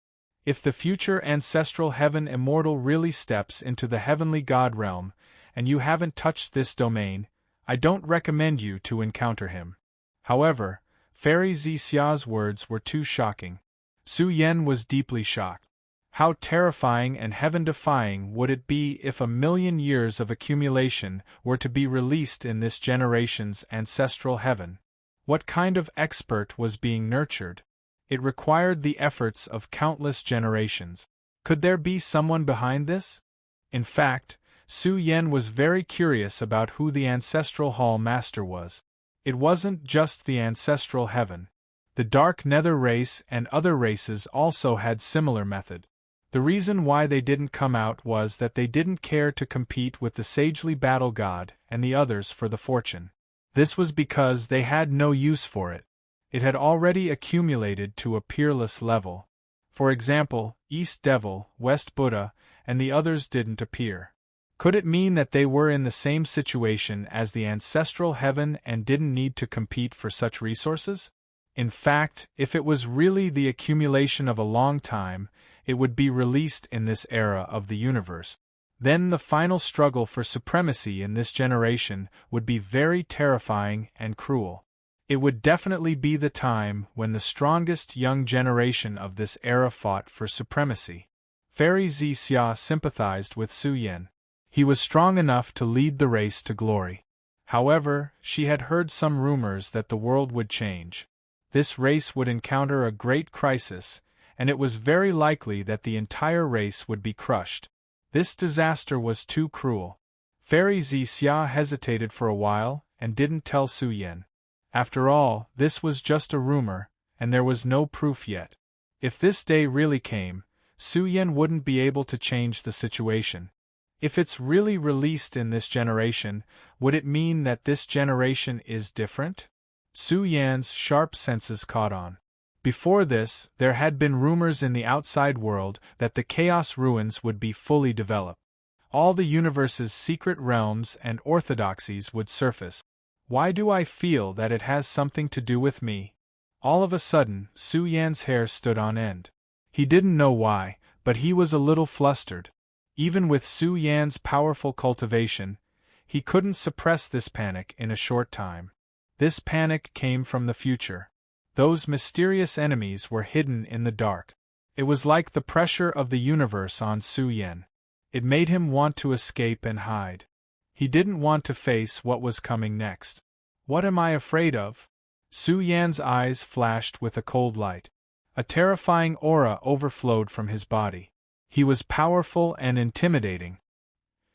If the future ancestral heaven immortal really steps into the heavenly god realm, and you haven't touched this domain, I don't recommend you to encounter him. However, Fairy Xia's words were too shocking. Su Yen was deeply shocked. How terrifying and heaven-defying would it be if 1,000,000 years of accumulation were to be released in this generation's ancestral heaven? What kind of expert was being nurtured? It required the efforts of countless generations. Could there be someone behind this? In fact, Su Yen was very curious about who the ancestral hall master was. It wasn't just the ancestral heaven. The Dark Nether race and other races also had similar method. The reason why they didn't come out was that they didn't care to compete with the sagely battle god and the others for the fortune. This was because they had no use for it. It had already accumulated to a peerless level. For example, East Devil, West Buddha, and the others didn't appear. Could it mean that they were in the same situation as the ancestral heaven and didn't need to compete for such resources? In fact, if it was really the accumulation of a long time, it would be released in this era of the universe. Then the final struggle for supremacy in this generation would be very terrifying and cruel. It would definitely be the time when the strongest young generation of this era fought for supremacy. Fairy Xia sympathized with Su Yen. He was strong enough to lead the race to glory. However, she had heard some rumors that the world would change. This race would encounter a great crisis, and it was very likely that the entire race would be crushed. This disaster was too cruel. Fairy Xia hesitated for a while and didn't tell Su Yen. After all, this was just a rumor, and there was no proof yet. If this day really came, Su Yen wouldn't be able to change the situation. If it's really released in this generation, would it mean that this generation is different? Su Yan's sharp senses caught on. Before this, there had been rumors in the outside world that the Chaos Ruins would be fully developed. All the universe's secret realms and orthodoxies would surface. Why do I feel that it has something to do with me? All of a sudden, Su Yan's hair stood on end. He didn't know why, but he was a little flustered. Even with Su Yan's powerful cultivation, he couldn't suppress this panic in a short time. This panic came from the future. Those mysterious enemies were hidden in the dark. It was like the pressure of the universe on Su Yen. It made him want to escape and hide. He didn't want to face what was coming next. What am I afraid of? Su Yan's eyes flashed with a cold light. A terrifying aura overflowed from his body. He was powerful and intimidating.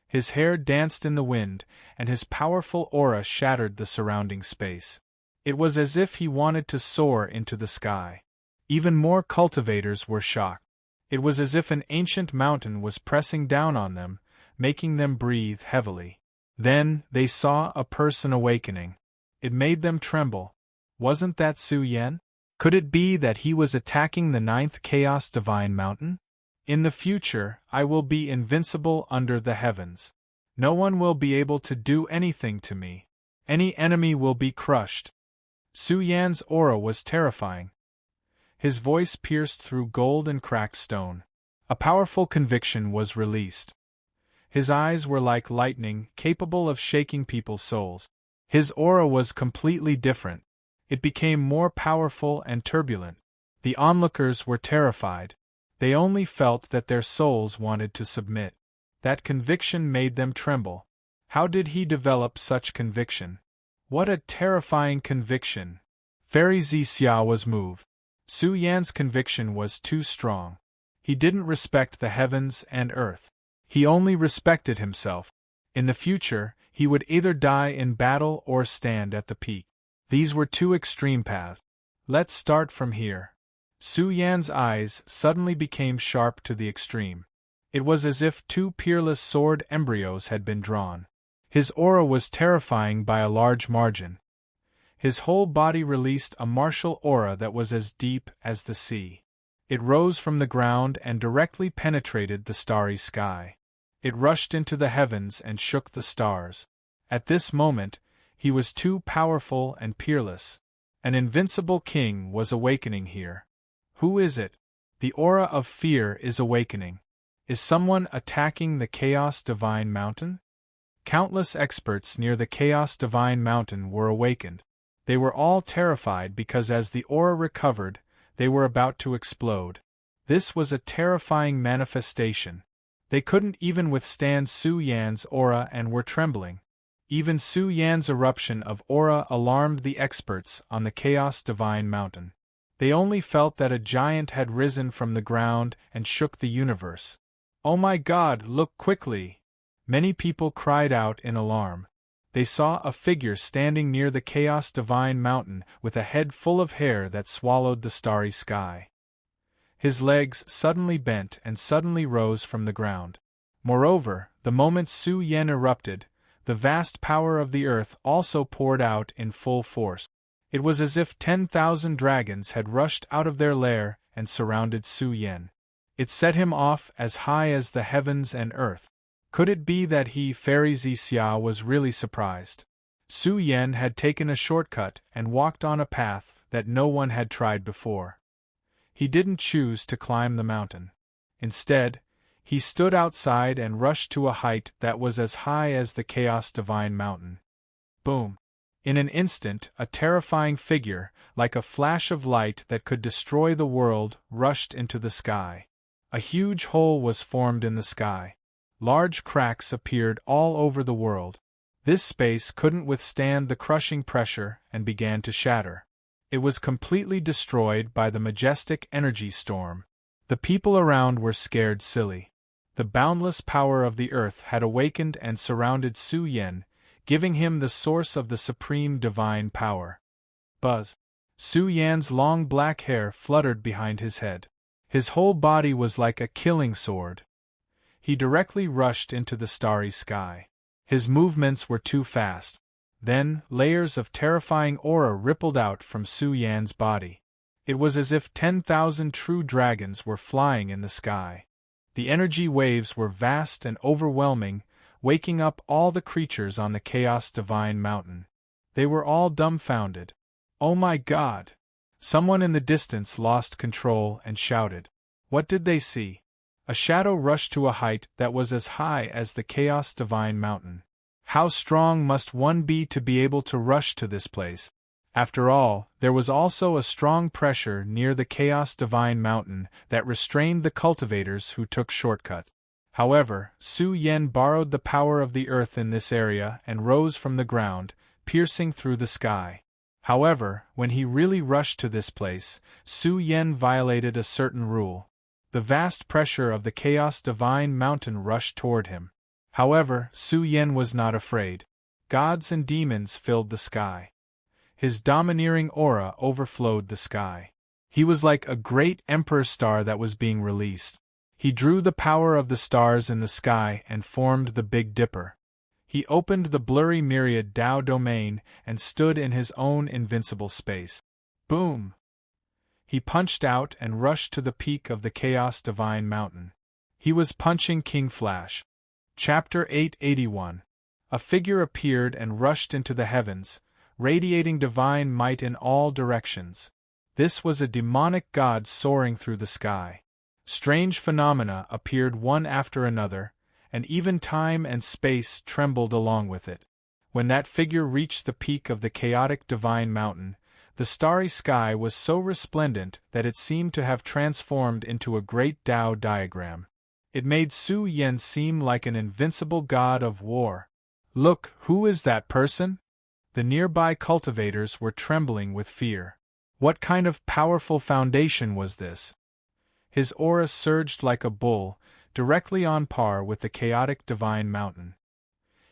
His hair danced in the wind, and his powerful aura shattered the surrounding space. It was as if he wanted to soar into the sky. Even more cultivators were shocked. It was as if an ancient mountain was pressing down on them, making them breathe heavily. Then, they saw a person awakening. It made them tremble. Wasn't that Su Yen? Could it be that he was attacking the 9th Chaos Divine Mountain? In the future, I will be invincible under the heavens. No one will be able to do anything to me. Any enemy will be crushed. Su Yan's aura was terrifying. His voice pierced through gold and cracked stone. A powerful conviction was released. His eyes were like lightning, capable of shaking people's souls. His aura was completely different. It became more powerful and turbulent. The onlookers were terrified. They only felt that their souls wanted to submit. That conviction made them tremble. How did he develop such conviction? What a terrifying conviction! Fairy Xia was moved. Su Yan's conviction was too strong. He didn't respect the heavens and earth. He only respected himself. In the future, he would either die in battle or stand at the peak. These were two extreme paths. Let's start from here. Su Yan's eyes suddenly became sharp to the extreme. It was as if two peerless sword embryos had been drawn. His aura was terrifying by a large margin. His whole body released a martial aura that was as deep as the sea. It rose from the ground and directly penetrated the starry sky. It rushed into the heavens and shook the stars. At this moment, he was too powerful and peerless. An invincible king was awakening here. Who is it? The aura of fear is awakening. Is someone attacking the Chaos Divine Mountain? Countless experts near the Chaos Divine Mountain were awakened. They were all terrified because as the aura recovered, They were about to explode. This was a terrifying manifestation. They couldn't even withstand Su Yan's aura and were trembling. Even Su Yan's eruption of aura alarmed the experts on the Chaos Divine Mountain. They only felt that a giant had risen from the ground and shook the universe. "Oh my God, look quickly!" Many people cried out in alarm. They saw a figure standing near the Chaos Divine Mountain with a head full of hair that swallowed the starry sky. His legs suddenly bent and suddenly rose from the ground. Moreover, the moment Su Yan erupted, the vast power of the earth also poured out in full force. It was as if 10,000 dragons had rushed out of their lair and surrounded Su Yan. It set him off as high as the heavens and earth. Could it be that he, Fairy Xia, was really surprised? Su Yan had taken a shortcut and walked on a path that no one had tried before. He didn't choose to climb the mountain. Instead, he stood outside and rushed to a height that was as high as the Chaos Divine Mountain. Boom! In an instant, a terrifying figure, like a flash of light that could destroy the world, rushed into the sky. A huge hole was formed in the sky. Large cracks appeared all over the world. This space couldn't withstand the crushing pressure and began to shatter. It was completely destroyed by the majestic energy storm. The people around were scared silly. The boundless power of the earth had awakened and surrounded Su Yan, giving him the source of the supreme divine power. Buzz! Su Yan's long black hair fluttered behind his head. His whole body was like a killing sword. He directly rushed into the starry sky. His movements were too fast. Then, layers of terrifying aura rippled out from Su Yan's body. It was as if 10,000 true dragons were flying in the sky. The energy waves were vast and overwhelming, waking up all the creatures on the Chaos Divine Mountain. They were all dumbfounded. "Oh my God!" Someone in the distance lost control and shouted. What did they see? A shadow rushed to a height that was as high as the Chaos Divine Mountain. How strong must one be to be able to rush to this place? After all, there was also a strong pressure near the Chaos Divine Mountain that restrained the cultivators who took shortcuts. However, Su Yan borrowed the power of the earth in this area and rose from the ground, piercing through the sky. However, when he really rushed to this place, Su Yan violated a certain rule. The vast pressure of the Chaos Divine Mountain rushed toward him. However, Su Yan was not afraid. Gods and demons filled the sky. His domineering aura overflowed the sky. He was like a great emperor star that was being released. He drew the power of the stars in the sky and formed the Big Dipper. He opened the blurry myriad Tao domain and stood in his own invincible space. Boom! He punched out and rushed to the peak of the Chaos Divine Mountain. He was punching King Flash. Chapter 881. A figure appeared and rushed into the heavens, radiating divine might in all directions. This was a demonic god soaring through the sky. Strange phenomena appeared one after another, and even time and space trembled along with it. When that figure reached the peak of the chaotic divine mountain, the starry sky was so resplendent that it seemed to have transformed into a great Tao diagram. It made Su Yan seem like an invincible god of war. "Look, who is that person?" The nearby cultivators were trembling with fear. What kind of powerful foundation was this? His aura surged like a bull, directly on par with the chaotic divine mountain.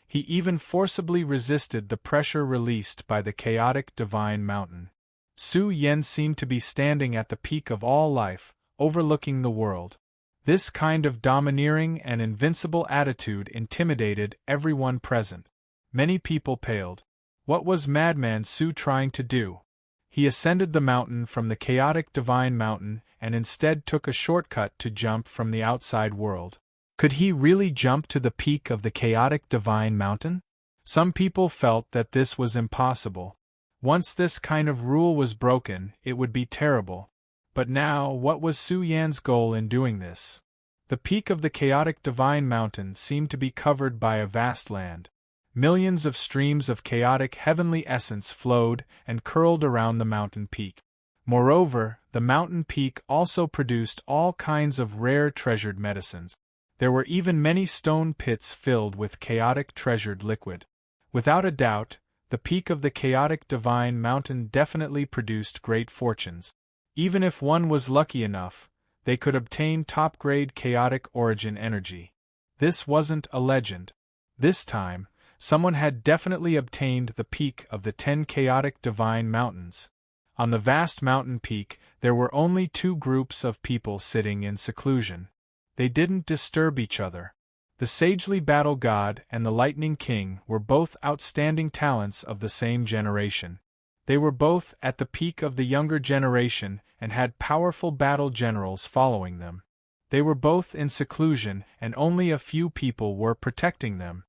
He even forcibly resisted the pressure released by the chaotic divine mountain. Su Yan seemed to be standing at the peak of all life, overlooking the world. This kind of domineering and invincible attitude intimidated everyone present. Many people paled. What was Madman Su trying to do? He ascended the mountain from the chaotic divine mountain and instead took a shortcut to jump from the outside world. Could he really jump to the peak of the chaotic divine mountain? Some people felt that this was impossible. Once this kind of rule was broken, it would be terrible. But now, what was Su Yan's goal in doing this? The peak of the chaotic divine mountain seemed to be covered by a vast land. Millions of streams of chaotic heavenly essence flowed and curled around the mountain peak. Moreover, The mountain peak also produced all kinds of rare treasured medicines. There were even many stone pits filled with chaotic treasured liquid. Without a doubt, the peak of the chaotic divine mountain definitely produced great fortunes. Even if one was lucky enough, they could obtain top-grade chaotic origin energy. This wasn't a legend. This time, someone had definitely obtained the peak of the 10 chaotic divine mountains. On the vast mountain peak, there were only two groups of people sitting in seclusion. They didn't disturb each other. The sagely battle god and the lightning king were both outstanding talents of the same generation. They were both at the peak of the younger generation and had powerful battle generals following them. They were both in seclusion and only a few people were protecting them.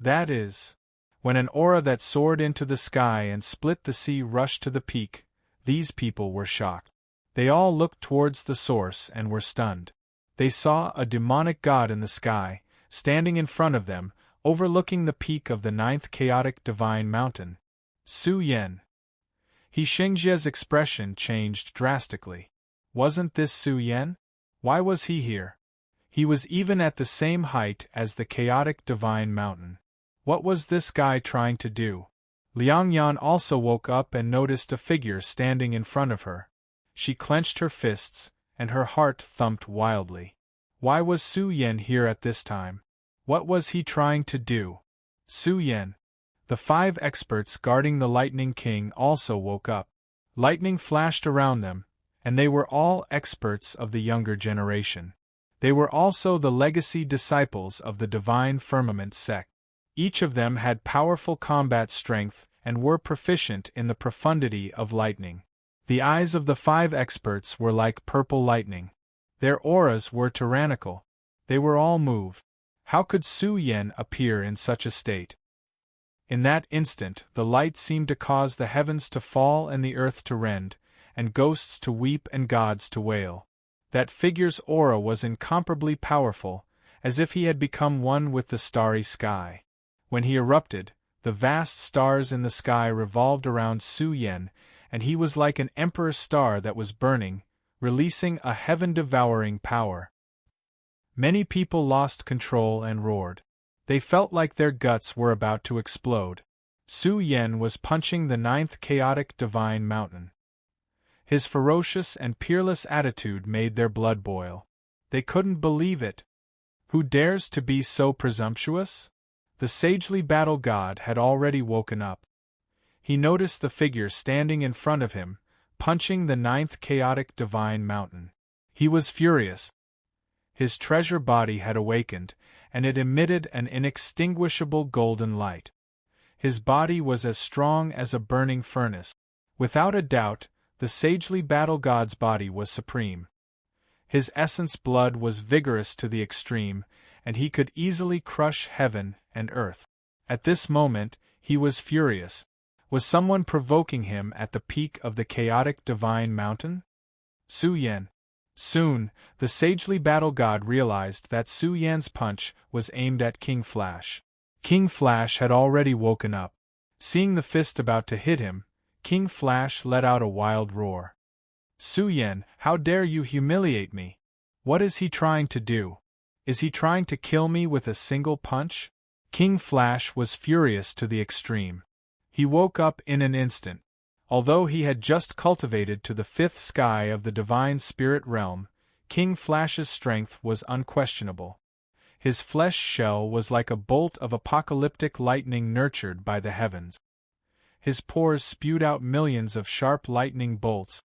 That is, when an aura that soared into the sky and split the sea rushed to the peak, these people were shocked. They all looked towards the source and were stunned. They saw a demonic god in the sky, standing in front of them, overlooking the peak of the 9th chaotic divine mountain. Su Yan. He Xingjia's expression changed drastically. Wasn't this Su Yan? Why was he here? He was even at the same height as the chaotic divine mountain. What was this guy trying to do? Liang Yan also woke up and noticed a figure standing in front of her. She clenched her fists, and her heart thumped wildly. Why was Su Yan here at this time? What was he trying to do? Su Yan. The 5 experts guarding the Lightning King also woke up. Lightning flashed around them, and they were all experts of the younger generation. They were also the legacy disciples of the Divine Firmament sect. Each of them had powerful combat strength and were proficient in the profundity of lightning. The eyes of the 5 experts were like purple lightning. Their auras were tyrannical. They were all moved. How could Su Yan appear in such a state? In that instant, the light seemed to cause the heavens to fall and the earth to rend, and ghosts to weep and gods to wail. That figure's aura was incomparably powerful, as if he had become one with the starry sky. When he erupted, the vast stars in the sky revolved around Su Yan, and he was like an emperor's star that was burning, releasing a heaven-devouring power. Many people lost control and roared. They felt like their guts were about to explode. Su Yan was punching the 9th chaotic divine mountain. His ferocious and peerless attitude made their blood boil. They couldn't believe it. Who dares to be so presumptuous? The sagely battle god had already woken up. He noticed the figure standing in front of him, punching the 9th chaotic divine mountain. He was furious. His treasure body had awakened, and it emitted an inextinguishable golden light. His body was as strong as a burning furnace. Without a doubt, the sagely battle god's body was supreme. His essence blood was vigorous to the extreme, and he could easily crush heaven and earth. At this moment, he was furious. Was someone provoking him at the peak of the chaotic divine mountain? Su Yan. Soon, the sagely battle god realized that Su Yan's punch was aimed at King Flash. King Flash had already woken up. Seeing the fist about to hit him, King Flash let out a wild roar. Su Yan, how dare you humiliate me? What is he trying to do? Is he trying to kill me with a single punch? King Flash was furious to the extreme. He woke up in an instant. Although he had just cultivated to the 5th sky of the divine spirit realm, King Flash's strength was unquestionable. His flesh shell was like a bolt of apocalyptic lightning nurtured by the heavens. His pores spewed out millions of sharp lightning bolts.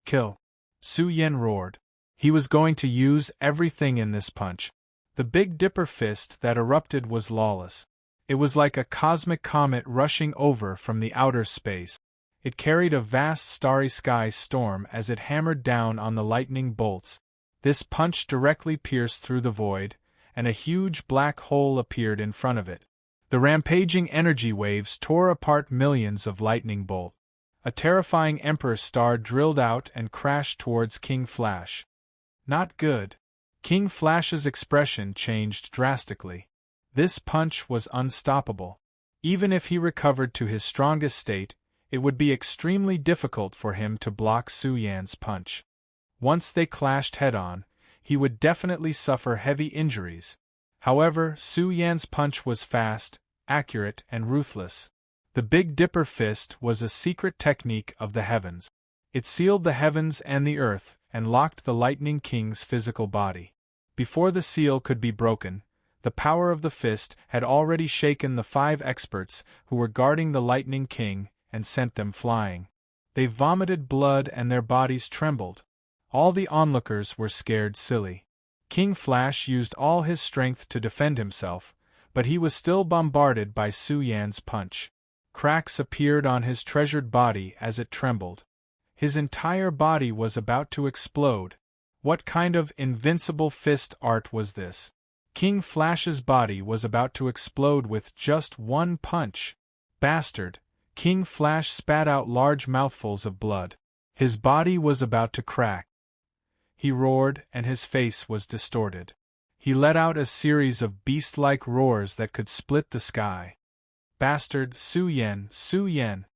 Kill! Su Yan roared. He was going to use everything in this punch. The Big Dipper fist that erupted was lawless. It was like a cosmic comet rushing over from the outer space. It carried a vast starry sky storm as it hammered down on the lightning bolts. This punch directly pierced through the void, and a huge black hole appeared in front of it. The rampaging energy waves tore apart millions of lightning bolts. A terrifying emperor star drilled out and crashed towards King Flash. Not good. King Flash's expression changed drastically. This punch was unstoppable. Even if he recovered to his strongest state, it would be extremely difficult for him to block Su Yan's punch. Once they clashed head-on, he would definitely suffer heavy injuries. However, Su Yan's punch was fast, accurate, and ruthless. The Big Dipper fist was a secret technique of the heavens. It sealed the heavens and the earth, and locked the Lightning King's physical body. Before the seal could be broken, the power of the fist had already shaken the 5 experts who were guarding the Lightning King and sent them flying. They vomited blood and their bodies trembled. All the onlookers were scared silly. King Flash used all his strength to defend himself, but he was still bombarded by Su Yan's punch. Cracks appeared on his treasured body as it trembled. His entire body was about to explode. What kind of invincible fist art was this? King Flash's body was about to explode with just one punch. Bastard! King Flash spat out large mouthfuls of blood. His body was about to crack. He roared, and his face was distorted. He let out a series of beast-like roars that could split the sky. Bastard, Su Yan, Su Yan!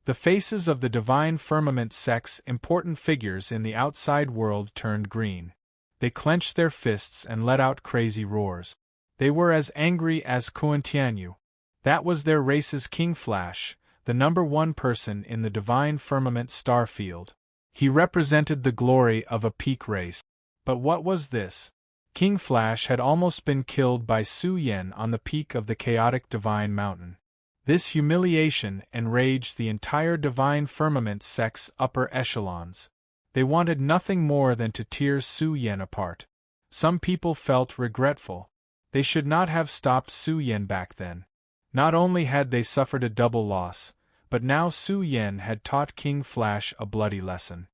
The faces of the Divine Firmament Sect's important figures in the outside world turned green. They clenched their fists and let out crazy roars. They were as angry as Kuan Tianyu. That was their race's King Flash, the #1 person in the Divine Firmament star field. He represented the glory of a peak race. But what was this? King Flash had almost been killed by Su Yan on the peak of the chaotic Divine Mountain. This humiliation enraged the entire Divine Firmament Sect's upper echelons. They wanted nothing more than to tear Su Yan apart. Some people felt regretful. They should not have stopped Su Yan back then. Not only had they suffered a double loss, but now Su Yan had taught King Flash a bloody lesson.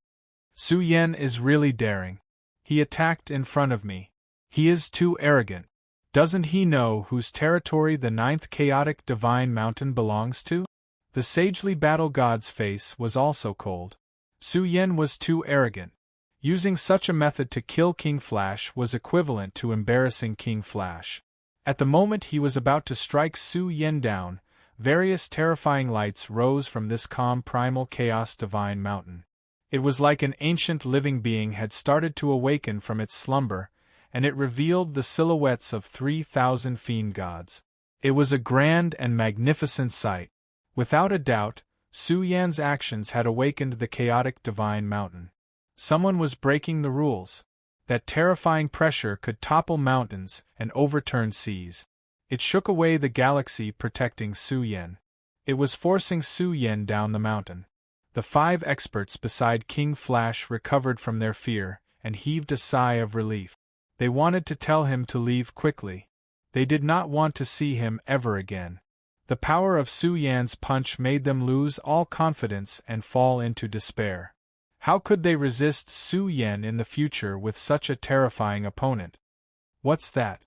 Su Yan is really daring. He attacked in front of me. He is too arrogant. Doesn't he know whose territory the 9th chaotic Divine Mountain belongs to? The sagely battle god's face was also cold. Su Yan was too arrogant. Using such a method to kill King Flash was equivalent to embarrassing King Flash. At the moment he was about to strike Su Yan down, various terrifying lights rose from this calm primal chaos Divine Mountain. It was like an ancient living being had started to awaken from its slumber, and it revealed the silhouettes of 3,000 fiend gods. It was a grand and magnificent sight. Without a doubt, Su Yan's actions had awakened the chaotic Divine Mountain. Someone was breaking the rules. That terrifying pressure could topple mountains and overturn seas. It shook away the galaxy protecting Su Yan. It was forcing Su Yan down the mountain. The 5 experts beside King Flash recovered from their fear and heaved a sigh of relief. They wanted to tell him to leave quickly. They did not want to see him ever again. The power of Su Yan's punch made them lose all confidence and fall into despair. How could they resist Su Yan in the future with such a terrifying opponent? What's that?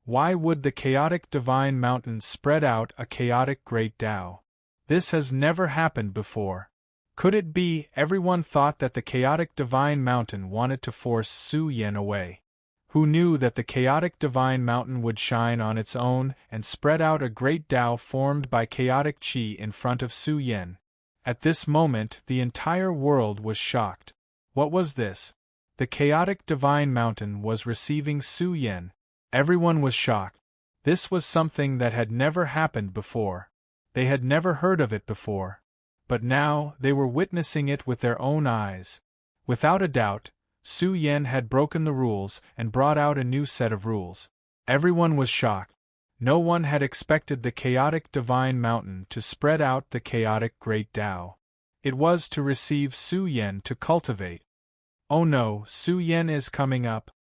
Why would the chaotic Divine Mountain spread out a chaotic Great Tao? This has never happened before. Could it be everyone thought that the chaotic Divine Mountain wanted to force Su Yan away? Who knew that the chaotic Divine Mountain would shine on its own and spread out a great Tao formed by chaotic Qi in front of Su Yan? At this moment the entire world was shocked. What was this? The chaotic Divine Mountain was receiving Su Yan. Everyone was shocked. This was something that had never happened before. They had never heard of it before. But now they were witnessing it with their own eyes. Without a doubt, Su Yan had broken the rules and brought out a new set of rules. Everyone was shocked. No one had expected the chaotic Divine Mountain to spread out the chaotic Great Tao. It was to receive Su Yan to cultivate. Oh no, Su Yan is coming up.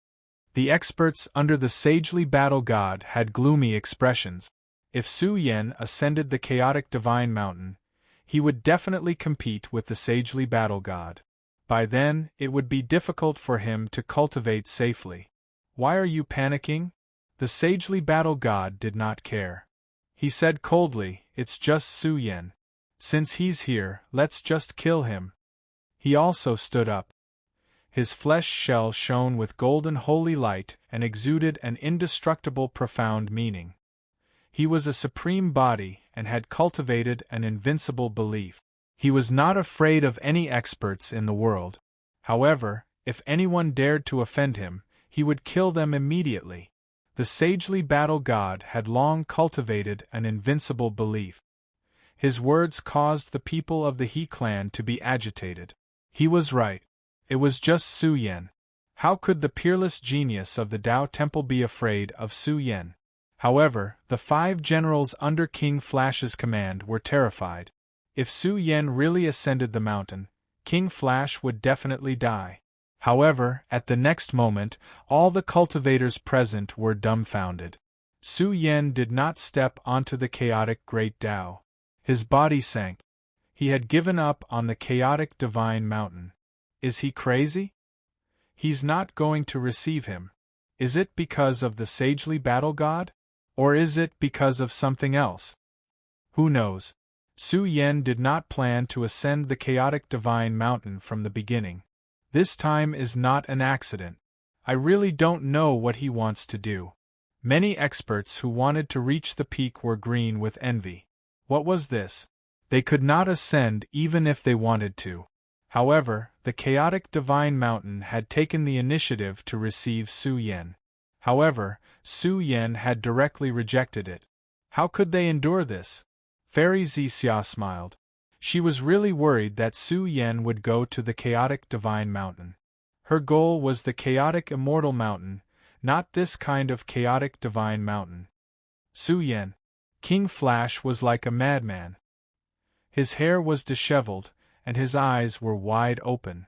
The experts under the sagely battle god had gloomy expressions. If Su Yan ascended the chaotic Divine Mountain, he would definitely compete with the sagely battle god. By then, it would be difficult for him to cultivate safely. Why are you panicking? The sagely battle god did not care. He said coldly, it's just Su Yan. Since he's here, let's just kill him. He also stood up. His flesh shell shone with golden holy light and exuded an indestructible profound meaning. He was a supreme body and had cultivated an invincible belief. He was not afraid of any experts in the world. However, If anyone dared to offend him, he would kill them immediately. The sagely battle god had long cultivated an invincible belief. His words caused the people of the He clan to be agitated. He was right. It was just Su Yan. How could the peerless genius of the Tao Temple be afraid of Su Yan? However, the 5 generals under King Flash's command were terrified. If Su Yan really ascended the mountain, King Flash would definitely die. However, at the next moment, all the cultivators present were dumbfounded. Su Yan did not step onto the chaotic Great Tao. His body sank. He had given up on the chaotic divine mountain. Is he crazy? He's not going to receive him. Is it because of the sagely battle god? Or is it because of something else? Who knows? Su Yan did not plan to ascend the chaotic divine mountain from the beginning. This time is not an accident. I really don't know what he wants to do. Many experts who wanted to reach the peak were green with envy. What was this? They could not ascend even if they wanted to. However, the chaotic divine mountain had taken the initiative to receive Su Yan. However, Su Yan had directly rejected it. How could they endure this? Fairy Zixia smiled. She was really worried that Su Yan would go to the chaotic divine mountain. Her goal was the chaotic immortal mountain, not this kind of chaotic divine mountain. Su Yan. King Flash was like a madman. His hair was disheveled, and his eyes were wide open.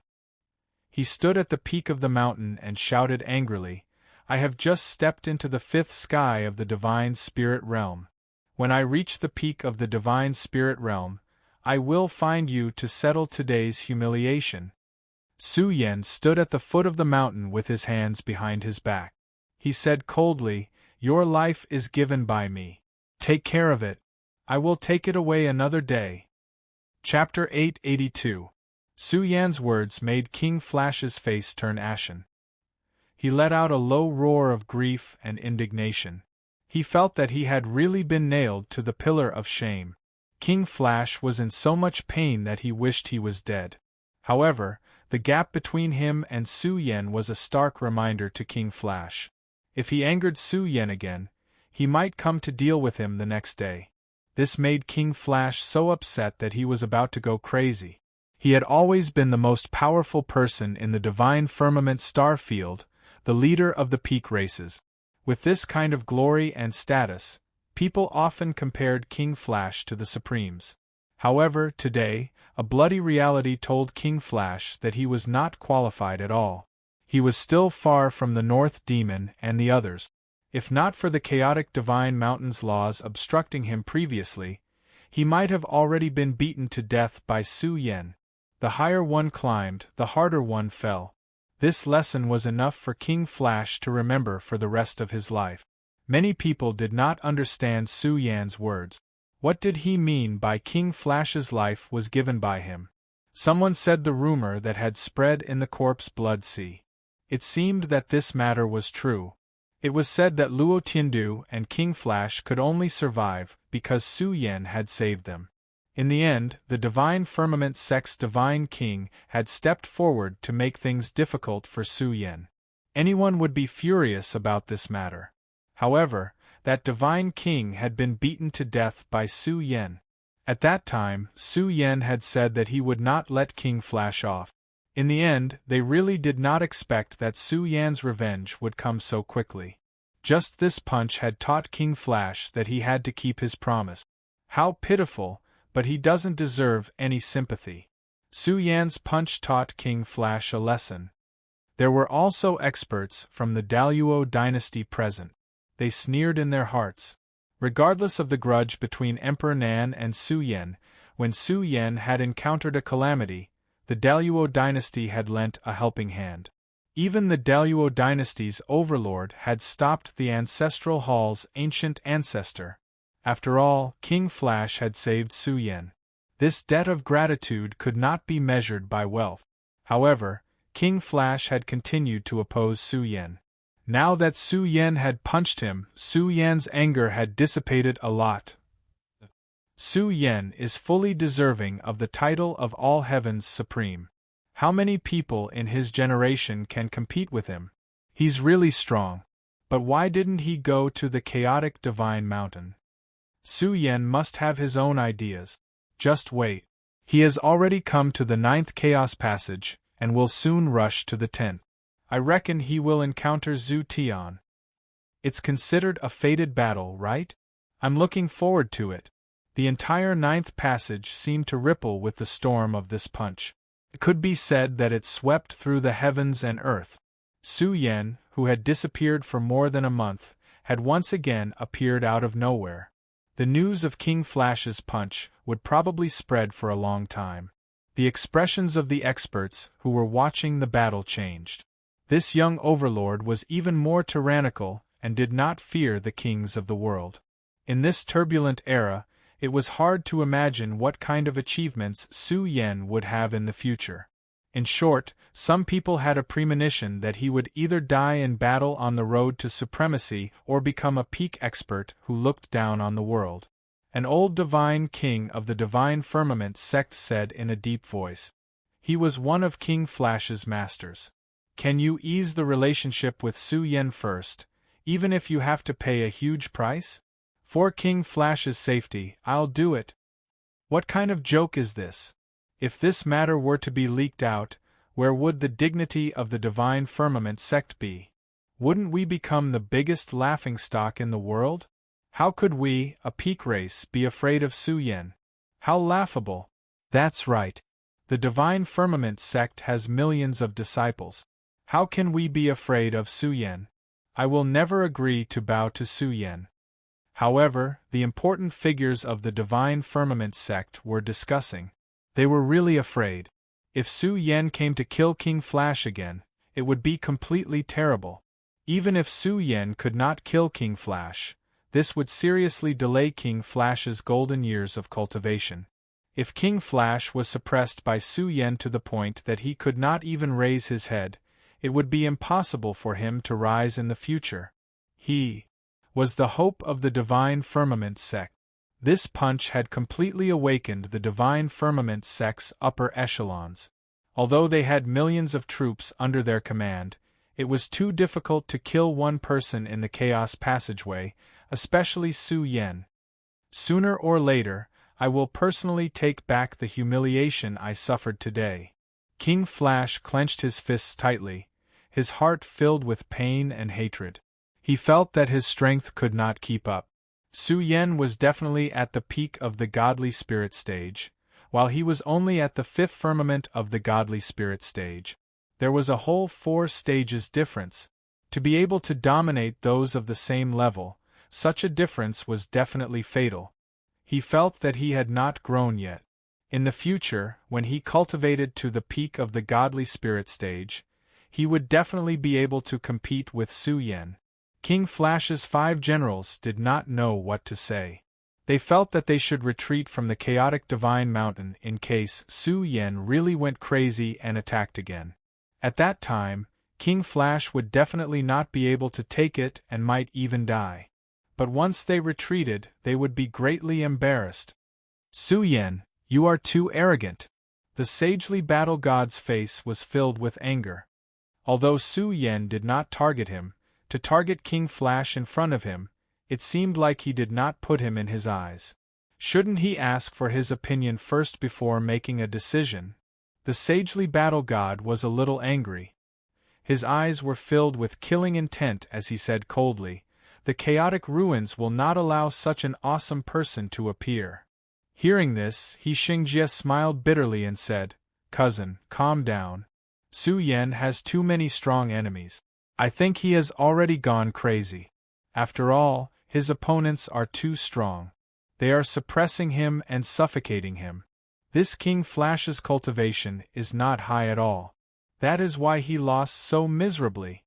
He stood at the peak of the mountain and shouted angrily, "I have just stepped into the 5th sky of the Divine Spirit Realm. When I reach the peak of the Divine Spirit Realm, I will find you to settle today's humiliation." Su Yan stood at the foot of the mountain with his hands behind his back. He said coldly, "Your life is given by me. Take care of it. I will take it away another day." Chapter 882. Su Yan's words made King Flash's face turn ashen. He let out a low roar of grief and indignation. He felt that he had really been nailed to the pillar of shame. King Flash was in so much pain that he wished he was dead. However, the gap between him and Su Yan was a stark reminder to King Flash. If he angered Su Yan again, he might come to deal with him the next day. This made King Flash so upset that he was about to go crazy. He had always been the most powerful person in the Divine Firmament star field, the leader of the peak races. With this kind of glory and status, people often compared King Flash to the Supremes. However, today, a bloody reality told King Flash that he was not qualified at all. He was still far from the North Demon and the others. If not for the chaotic divine mountain's laws obstructing him previously, he might have already been beaten to death by Su Yan. The higher one climbed, the harder one fell. This lesson was enough for King Flash to remember for the rest of his life. Many people did not understand Su Yan's words. What did he mean by King Flash's life was given by him? Someone said the rumor that had spread in the corpse blood sea. It seemed that this matter was true. It was said that Luo Tiandu and King Flash could only survive because Su Yan had saved them. In the end, the Divine Firmament Sect's Divine King had stepped forward to make things difficult for Su Yan. Anyone would be furious about this matter. However, that Divine King had been beaten to death by Su Yan. At that time, Su Yan had said that he would not let King Flash off. In the end, they really did not expect that Su Yan's revenge would come so quickly. Just this punch had taught King Flash that he had to keep his promise. How pitiful, but he doesn't deserve any sympathy. Su Yan's punch taught King Flash a lesson. There were also experts from the Daluo dynasty present. They sneered in their hearts. Regardless of the grudge between Emperor Nan and Su Yan, when Su Yan had encountered a calamity, the Daluo dynasty had lent a helping hand. Even the Daluo dynasty's overlord had stopped the ancestral hall's ancient ancestor. After all, King Flash had saved Su Yan. This debt of gratitude could not be measured by wealth. However, King Flash had continued to oppose Su Yan. Now that Su Yan had punched him, Su Yan's anger had dissipated a lot. Su Yan is fully deserving of the title of All Heaven's Supreme. How many people in his generation can compete with him? He's really strong. But why didn't he go to the chaotic divine mountain? Su Yen must have his own ideas. Just wait. He has already come to the 9th Chaos Passage, and will soon rush to the 10th. I reckon he will encounter Zhu Tian. It's considered a fated battle, right? I'm looking forward to it. The entire 9th passage seemed to ripple with the storm of this punch. It could be said that it swept through the heavens and earth. Su Yen, who had disappeared for more than a month, had once again appeared out of nowhere. The news of King Flash's punch would probably spread for a long time. The expressions of the experts who were watching the battle changed. This young overlord was even more tyrannical and did not fear the kings of the world. In this turbulent era, it was hard to imagine what kind of achievements Su Yen would have in the future. In short, some people had a premonition that he would either die in battle on the road to supremacy or become a peak expert who looked down on the world. An old divine king of the divine firmament sect said in a deep voice. He was one of King Flash's masters. Can you ease the relationship with Su Yen first, even if you have to pay a huge price? For King Flash's safety, I'll do it. What kind of joke is this? If this matter were to be leaked out, where would the dignity of the divine firmament sect be? Wouldn't we become the biggest laughingstock in the world? How could we, a peak race, be afraid of Su Yen? How laughable! That's right. The divine firmament sect has millions of disciples. How can we be afraid of Su Yen? I will never agree to bow to Su Yen. However, the important figures of the divine firmament sect were discussing. They were really afraid. If Su Yen came to kill King Flash again, it would be completely terrible. Even if Su Yen could not kill King Flash, this would seriously delay King Flash's golden years of cultivation. If King Flash was suppressed by Su Yen to the point that he could not even raise his head, it would be impossible for him to rise in the future. He was the hope of the divine firmament sect. This punch had completely awakened the divine firmament sect's upper echelons. Although they had millions of troops under their command, it was too difficult to kill one person in the Chaos Passageway, especially Su Yen. Sooner or later, I will personally take back the humiliation I suffered today. King Flash clenched his fists tightly, his heart filled with pain and hatred. He felt that his strength could not keep up. Su Yen was definitely at the peak of the godly spirit stage, while he was only at the 5th firmament of the godly spirit stage. There was a whole 4 stages difference. To be able to dominate those of the same level, such a difference was definitely fatal. He felt that he had not grown yet. In the future, when he cultivated to the peak of the godly spirit stage, he would definitely be able to compete with Su Yen. King Flash's 5 generals did not know what to say. They felt that they should retreat from the chaotic divine mountain in case Su Yen really went crazy and attacked again. At that time, King Flash would definitely not be able to take it and might even die. But once they retreated, they would be greatly embarrassed. Su Yen, you are too arrogant. The sagely battle god's face was filled with anger. Although Su Yen did not target him, to target King Flash in front of him, it seemed like he did not put him in his eyes. Shouldn't he ask for his opinion first before making a decision? The sagely battle god was a little angry. His eyes were filled with killing intent as he said coldly, "The chaotic ruins will not allow such an awesome person to appear." Hearing this, He Xingjie smiled bitterly and said, "Cousin, calm down. Su Yen has too many strong enemies. I think he has already gone crazy. After all, his opponents are too strong. They are suppressing him and suffocating him. This King Flash's cultivation is not high at all. That is why he lost so miserably."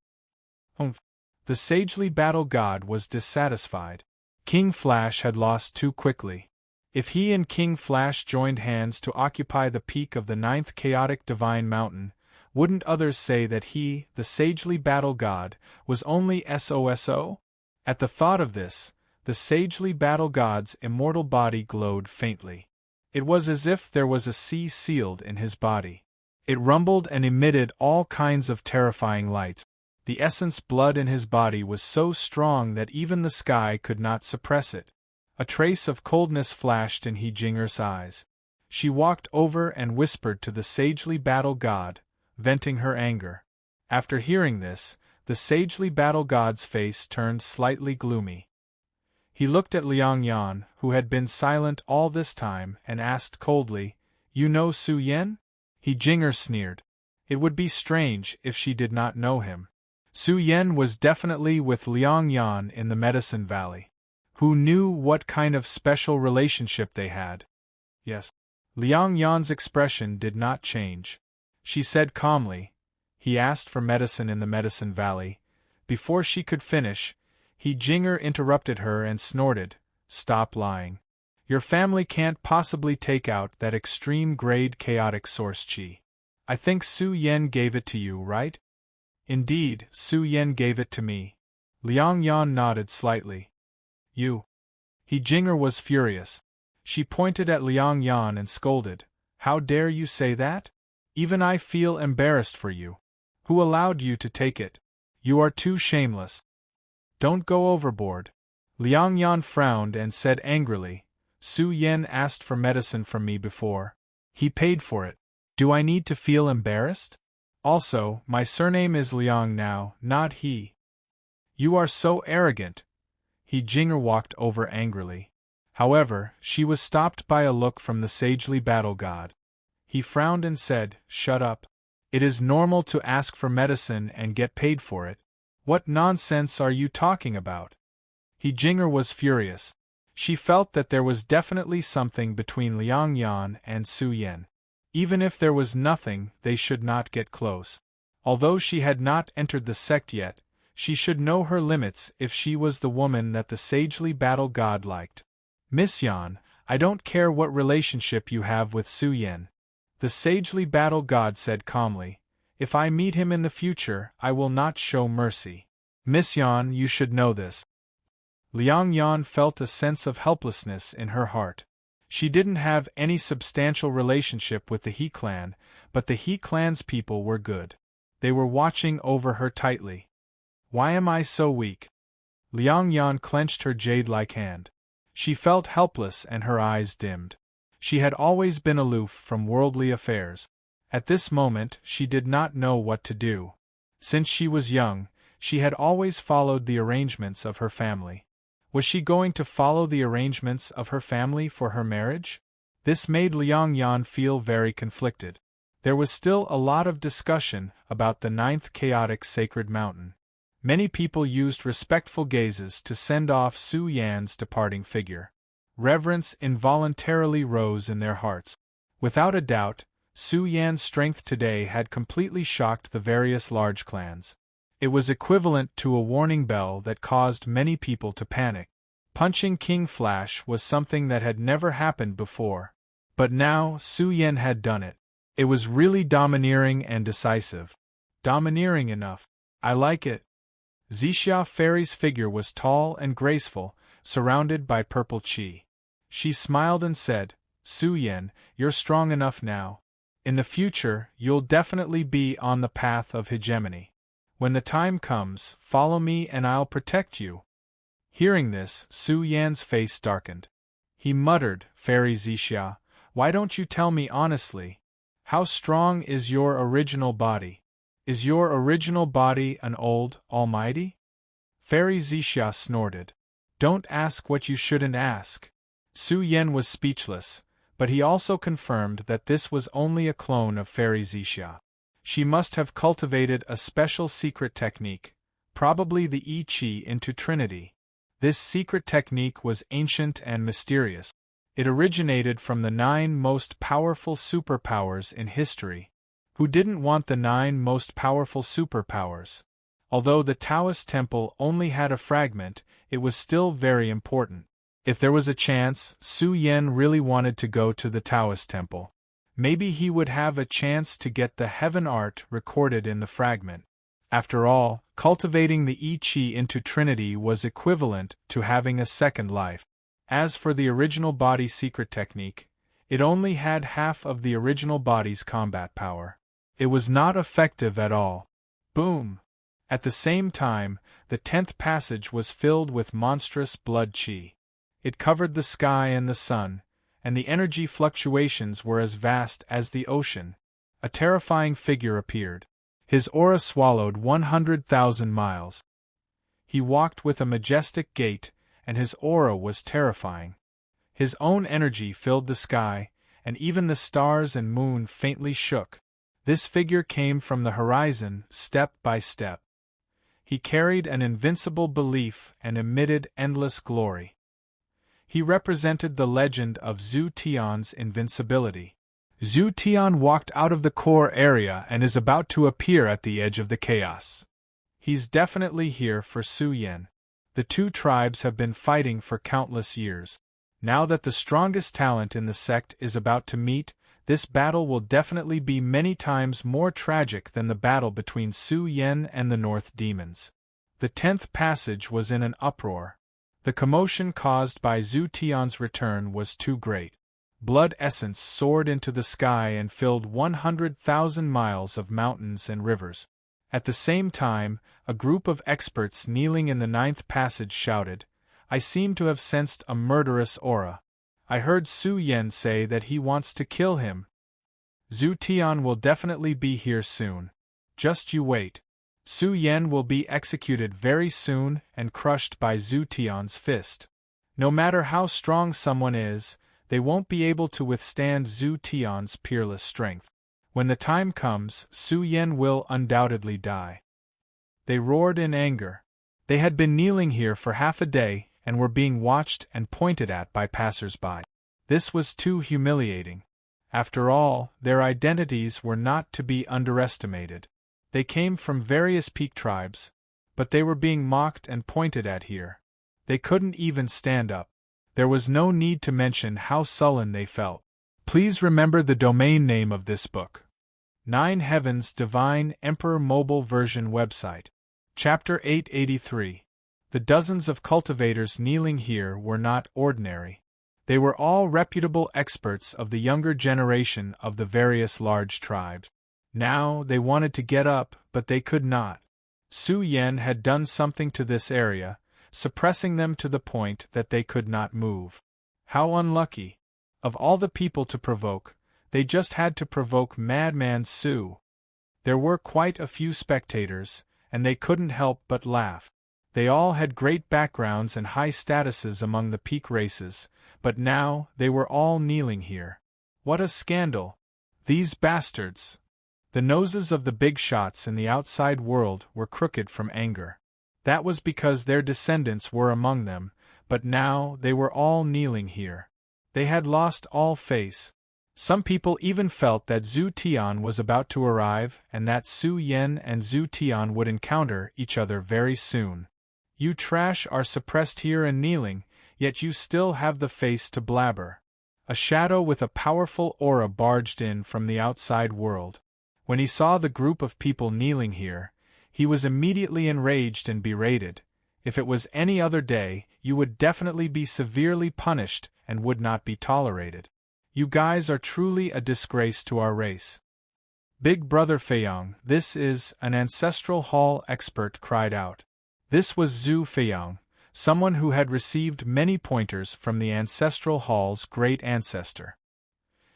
The sagely battle god was dissatisfied. King Flash had lost too quickly. If he and King Flash joined hands to occupy the peak of the 9th chaotic divine mountain, wouldn't others say that he, the sagely battle god, was only SOSO? At the thought of this, the sagely battle god's immortal body glowed faintly. It was as if there was a sea sealed in his body. It rumbled and emitted all kinds of terrifying lights. The essence blood in his body was so strong that even the sky could not suppress it. A trace of coldness flashed in He Jinger's eyes. She walked over and whispered to the sagely battle god, venting her anger. After hearing this, the sagely battle god's face turned slightly gloomy. He looked at Liang Yan, who had been silent all this time, and asked coldly, "You know Su Yan?" He Jinger sneered. It would be strange if she did not know him. Su Yan was definitely with Liang Yan in the Medicine Valley. Who knew what kind of special relationship they had? Yes. Liang Yan's expression did not change. She said calmly, "He asked for medicine in the Medicine Valley." Before she could finish, He Jinger interrupted her and snorted, "Stop lying. Your family can't possibly take out that extreme-grade chaotic source chi. I think Su Yan gave it to you, right?" "Indeed, Su Yan gave it to me." Liang Yan nodded slightly. "You." He Jinger was furious. She pointed at Liang Yan and scolded, "How dare you say that? Even I feel embarrassed for you. Who allowed you to take it? You are too shameless. Don't go overboard." Liang Yan frowned and said angrily, "Su Yan asked for medicine from me before. He paid for it. Do I need to feel embarrassed? Also, my surname is Liang now, not He." "You are so arrogant." He Jinger walked over angrily. However, she was stopped by a look from the sagely battle god. He frowned and said, "Shut up. It is normal to ask for medicine and get paid for it. What nonsense are you talking about?" He Jinger was furious. She felt that there was definitely something between Liang Yan and Su Yan. Even if there was nothing, they should not get close. Although she had not entered the sect yet, she should know her limits if she was the woman that the sagely battle god liked. "Miss Yan, I don't care what relationship you have with Su Yan," the sagely battle god said calmly. "If I meet him in the future, I will not show mercy. Miss Yan, you should know this." Liang Yan felt a sense of helplessness in her heart. She didn't have any substantial relationship with the He clan, but the He clan's people were good. They were watching over her tightly. "Why am I so weak?" Liang Yan clenched her jade-like hand. She felt helpless and her eyes dimmed. She had always been aloof from worldly affairs. At this moment, she did not know what to do. Since she was young, she had always followed the arrangements of her family. Was she going to follow the arrangements of her family for her marriage? This made Liang Yan feel very conflicted. There was still a lot of discussion about the ninth chaotic sacred mountain. Many people used respectful gazes to send off Su Yan's departing figure. Reverence involuntarily rose in their hearts. Without a doubt, Su Yan's strength today had completely shocked the various large clans. It was equivalent to a warning bell that caused many people to panic. Punching King Flash was something that had never happened before. But now Su Yan had done it. It was really domineering and decisive. Domineering enough. I like it. Zixia Fairy's figure was tall and graceful, surrounded by purple chi. She smiled and said, "Su Yan, you're strong enough now. In the future, you'll definitely be on the path of hegemony. When the time comes, follow me and I'll protect you." Hearing this, Su Yan's face darkened. He muttered, "Fairy Zixia, why don't you tell me honestly? How strong is your original body? Is your original body an old almighty?" Fairy Zixia snorted. "Don't ask what you shouldn't ask." Su Yan was speechless, but he also confirmed that this was only a clone of Fairy Zixia. She must have cultivated a special secret technique, probably the I Chi into Trinity. This secret technique was ancient and mysterious. It originated from the 9 most powerful superpowers in history. Who didn't want the 9 most powerful superpowers? Although the Taoist temple only had a fragment, it was still very important. If there was a chance, Su Yan really wanted to go to the Taoist temple. Maybe he would have a chance to get the heaven art recorded in the fragment. After all, cultivating the I Chi into Trinity was equivalent to having a second life. As for the original body secret technique, it only had half of the original body's combat power. It was not effective at all. Boom! At the same time, the 10th passage was filled with monstrous blood chi. It covered the sky and the sun, and the energy fluctuations were as vast as the ocean. A terrifying figure appeared. His aura swallowed 100,000 miles. He walked with a majestic gait, and his aura was terrifying. His own energy filled the sky, and even the stars and moon faintly shook. This figure came from the horizon, step by step. He carried an invincible belief and emitted endless glory. He represented the legend of Zhu Tian's invincibility. Zhu Tian walked out of the core area and is about to appear at the edge of the chaos. He's definitely here for Su Yan. The two tribes have been fighting for countless years. Now that the strongest talent in the sect is about to meet, this battle will definitely be many times more tragic than the battle between Su Yan and the North Demons. The 10th passage was in an uproar. The commotion caused by Zhu Tian's return was too great. Blood essence soared into the sky and filled 100,000 miles of mountains and rivers. At the same time, a group of experts kneeling in the 9th passage shouted, "I seem to have sensed a murderous aura. I heard Su Yan say that he wants to kill him. Zhu Tian will definitely be here soon. Just you wait. Su Yan will be executed very soon and crushed by Zhu Tian's fist. No matter how strong someone is, they won't be able to withstand Zhu Tian's peerless strength. When the time comes, Su Yan will undoubtedly die." They roared in anger. They had been kneeling here for half a day and were being watched and pointed at by passers-by. This was too humiliating. After all, their identities were not to be underestimated. They came from various peak tribes, but they were being mocked and pointed at here. They couldn't even stand up. There was no need to mention how sullen they felt. Please remember the domain name of this book. 9 Heavens Divine Emperor Mobile Version Website. Chapter 883. The dozens of cultivators kneeling here were not ordinary. They were all reputable experts of the younger generation of the various large tribes. Now they wanted to get up, but they could not. Su Yan had done something to this area, suppressing them to the point that they could not move. How unlucky! Of all the people to provoke, they just had to provoke Madman Su. There were quite a few spectators, and they couldn't help but laugh. They all had great backgrounds and high statuses among the peak races, but now they were all kneeling here. What a scandal! These bastards! The noses of the big shots in the outside world were crooked from anger. That was because their descendants were among them, but now they were all kneeling here. They had lost all face. Some people even felt that Zhu Tian was about to arrive and that Su Yan and Zhu Tian would encounter each other very soon. You trash are suppressed here and kneeling, yet you still have the face to blabber. A shadow with a powerful aura barged in from the outside world. When he saw the group of people kneeling here, he was immediately enraged and berated. If it was any other day, you would definitely be severely punished and would not be tolerated. You guys are truly a disgrace to our race. Big Brother Feiyang, this is an ancestral hall expert, cried out. This was Zhu Feiyang, someone who had received many pointers from the ancestral hall's great ancestor.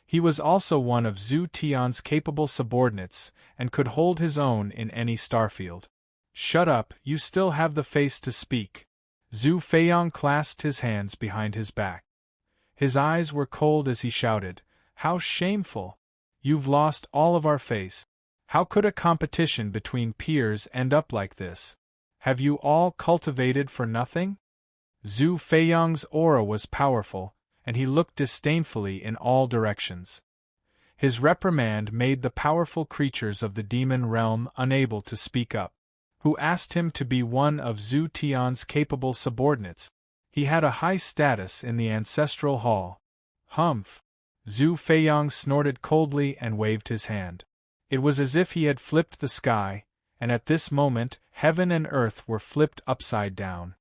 He was also one of Zhu Tian's capable subordinates and could hold his own in any starfield. Shut up, you still have the face to speak. Zhu Feiyang clasped his hands behind his back. His eyes were cold as he shouted, "How shameful! You've lost all of our face. How could a competition between peers end up like this? Have you all cultivated for nothing?" Zhu Feiyang's aura was powerful, and he looked disdainfully in all directions. His reprimand made the powerful creatures of the demon realm unable to speak up. Who asked him to be one of Zhu Tian's capable subordinates? He had a high status in the ancestral hall. Humph! Zhu Feiyang snorted coldly and waved his hand. It was as if he had flipped the sky, and at this moment, heaven and earth were flipped upside down.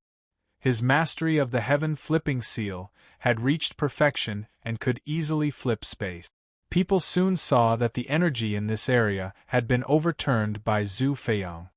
His mastery of the heaven flipping seal had reached perfection and could easily flip space. People soon saw that the energy in this area had been overturned by Zhu Feiyang.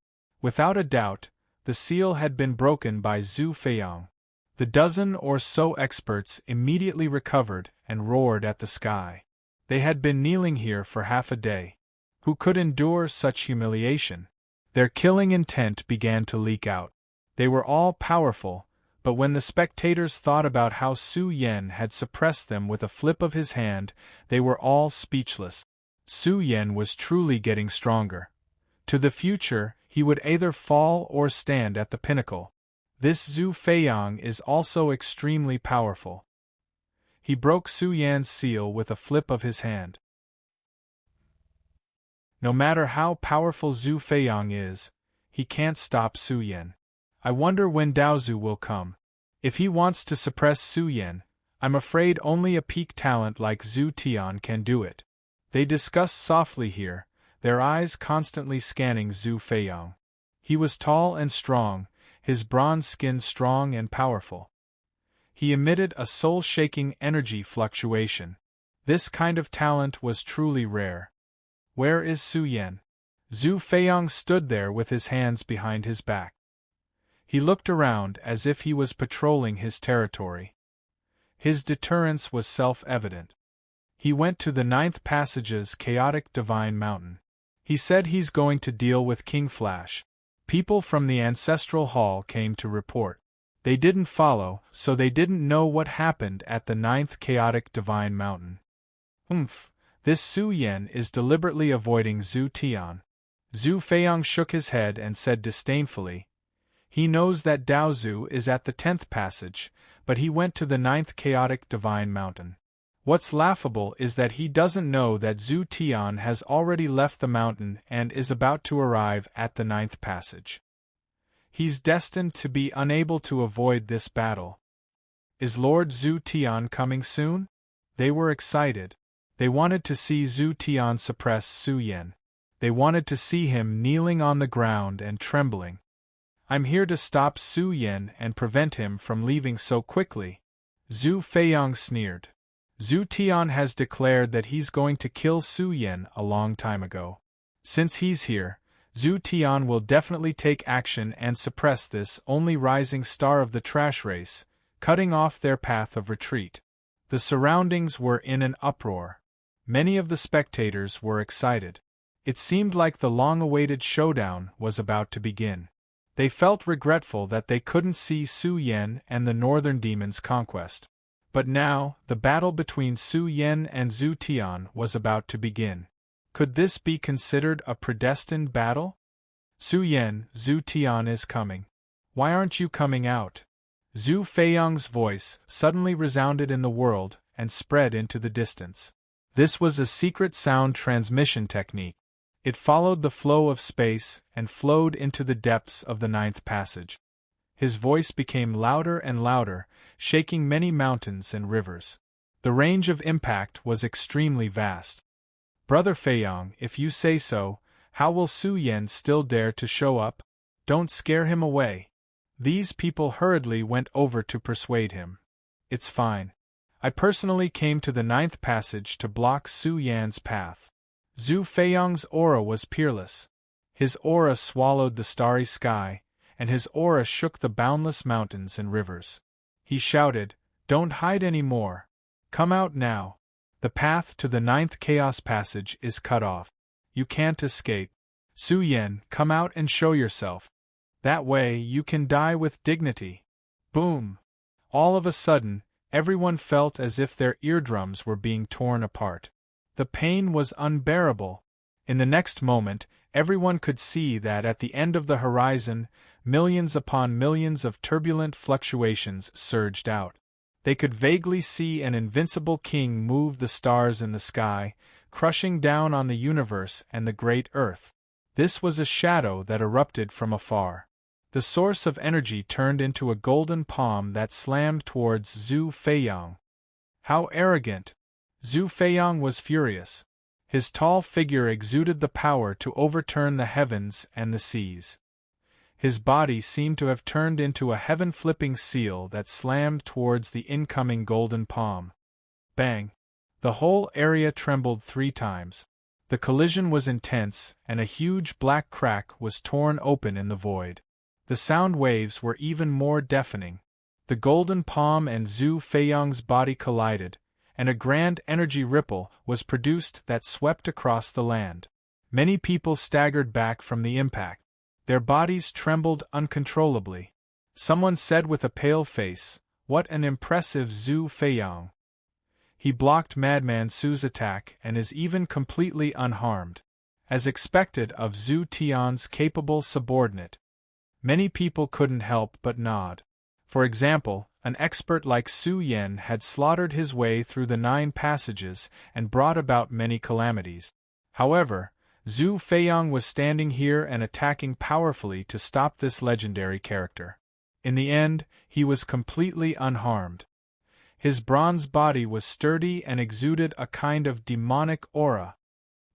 Without a doubt, the seal had been broken by Zhu Feiyang. The dozen or so experts immediately recovered and roared at the sky. They had been kneeling here for half a day. Who could endure such humiliation? Their killing intent began to leak out. They were all powerful, but when the spectators thought about how Su Yan had suppressed them with a flip of his hand, they were all speechless. Su Yan was truly getting stronger. To the future, he would either fall or stand at the pinnacle. This Zhu Feiyang is also extremely powerful. He broke Su Yan's seal with a flip of his hand. No matter how powerful Zhu Feiyang is, he can't stop Su Yan. I wonder when Daozu will come. If he wants to suppress Su Yan, I'm afraid only a peak talent like Zhu Tian can do it. They discussed softly here, their eyes constantly scanning Zhu Feiyang. He was tall and strong, his bronze skin strong and powerful. He emitted a soul-shaking energy fluctuation. This kind of talent was truly rare. Where is Su Yan? Zhu Feiyang stood there with his hands behind his back. He looked around as if he was patrolling his territory. His deterrence was self-evident. He went to the 9th Passage's chaotic divine mountain. He said he's going to deal with King Flash. People from the Ancestral Hall came to report. They didn't follow, so they didn't know what happened at the 9th chaotic divine mountain. This Su Yan is deliberately avoiding Zhu Tian. Zhu Feiyang shook his head and said disdainfully, he knows that Daozu is at the 10th passage, but he went to the 9th chaotic divine mountain. What's laughable is that he doesn't know that Zhu Tian has already left the mountain and is about to arrive at the 9th passage. He's destined to be unable to avoid this battle. Is Lord Zhu Tian coming soon? They were excited. They wanted to see Zhu Tian suppress Su Yan. They wanted to see him kneeling on the ground and trembling. I'm here to stop Su Yan and prevent him from leaving so quickly. Zhu Feiyang sneered. Zhu Tian has declared that he's going to kill Su Yan a long time ago. Since he's here, Zhu Tian will definitely take action and suppress this only rising star of the trash race, cutting off their path of retreat. The surroundings were in an uproar. Many of the spectators were excited. It seemed like the long-awaited showdown was about to begin. They felt regretful that they couldn't see Su Yan and the Northern Demon's conquest. But now, the battle between Su Yan and Zhu Tian was about to begin. Could this be considered a predestined battle? Su Yan, Zhu Tian is coming. Why aren't you coming out? Zhu Feiyang's voice suddenly resounded in the world and spread into the distance. This was a secret sound transmission technique. It followed the flow of space and flowed into the depths of the 9th passage. His voice became louder and louder, shaking many mountains and rivers. The range of impact was extremely vast. Brother Feiyang, if you say so, how will Su Yan still dare to show up? Don't scare him away. These people hurriedly went over to persuade him. It's fine. I personally came to the 9th passage to block Su Yan's path. Zhu Feiyang's aura was peerless. His aura swallowed the starry sky, and his aura shook the boundless mountains and rivers. He shouted, "Don't hide any more. Come out now. The path to the 9th chaos passage is cut off. You can't escape. Su Yan, come out and show yourself. That way you can die with dignity." Boom! All of a sudden, everyone felt as if their eardrums were being torn apart. The pain was unbearable. In the next moment, everyone could see that at the end of the horizon, millions upon millions of turbulent fluctuations surged out. They could vaguely see an invincible king move the stars in the sky, crushing down on the universe and the great earth. This was a shadow that erupted from afar. The source of energy turned into a golden palm that slammed towards Zhu Feiyang. How arrogant! Zhu Feiyang was furious. His tall figure exuded the power to overturn the heavens and the seas. His body seemed to have turned into a heaven-flipping seal that slammed towards the incoming golden palm. Bang! The whole area trembled 3 times. The collision was intense, and a huge black crack was torn open in the void. The sound waves were even more deafening. The golden palm and Zhu Feiyang's body collided, and a grand energy ripple was produced that swept across the land. Many people staggered back from the impact. Their bodies trembled uncontrollably. Someone said with a pale face, "What an impressive Zhu Feiyang! He blocked Madman Su's attack and is even completely unharmed." As expected of Zhu Tian's capable subordinate, many people couldn't help but nod. For example, an expert like Su Yan had slaughtered his way through the 9 passages and brought about many calamities. However, Zhu Feiyang was standing here and attacking powerfully to stop this legendary character. In the end, he was completely unharmed. His bronze body was sturdy and exuded a kind of demonic aura.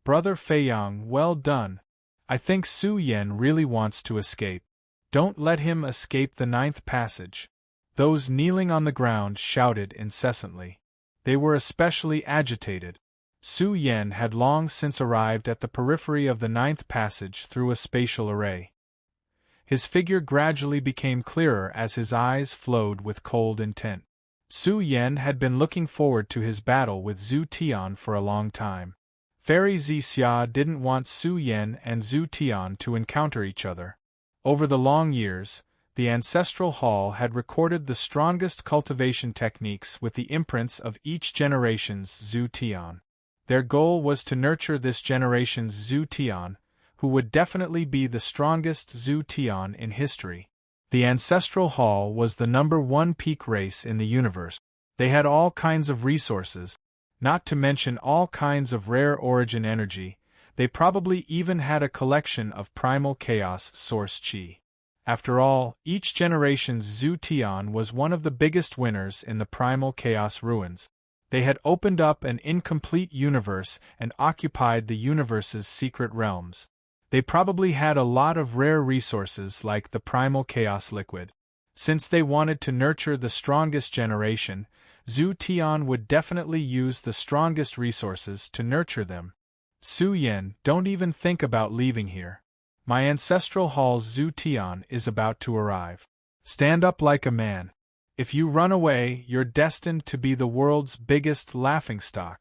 "Brother Feiyang, well done. I think Su Yan really wants to escape. Don't let him escape the 9th passage." Those kneeling on the ground shouted incessantly. They were especially agitated. Su Yan had long since arrived at the periphery of the 9th passage through a spatial array. His figure gradually became clearer as his eyes flowed with cold intent. Su Yan had been looking forward to his battle with Zhu Tian for a long time. Fairy Zixia didn't want Su Yan and Zhu Tian to encounter each other. Over the long years, the Ancestral Hall had recorded the strongest cultivation techniques with the imprints of each generation's Zhu Tian. Their goal was to nurture this generation's Zhu Tian, who would definitely be the strongest Zhu Tian in history. The Ancestral Hall was the #1 peak race in the universe. They had all kinds of resources, not to mention all kinds of rare origin energy. They probably even had a collection of primal chaos source chi. After all, each generation's Zhu Tian was one of the biggest winners in the primal chaos ruins. They had opened up an incomplete universe and occupied the universe's secret realms. They probably had a lot of rare resources like the primal chaos liquid. Since they wanted to nurture the strongest generation, Zhu Tian would definitely use the strongest resources to nurture them. "Su Yan, don't even think about leaving here. My Ancestral Hall's Zhu Tian is about to arrive. Stand up like a man. If you run away, you're destined to be the world's biggest laughingstock."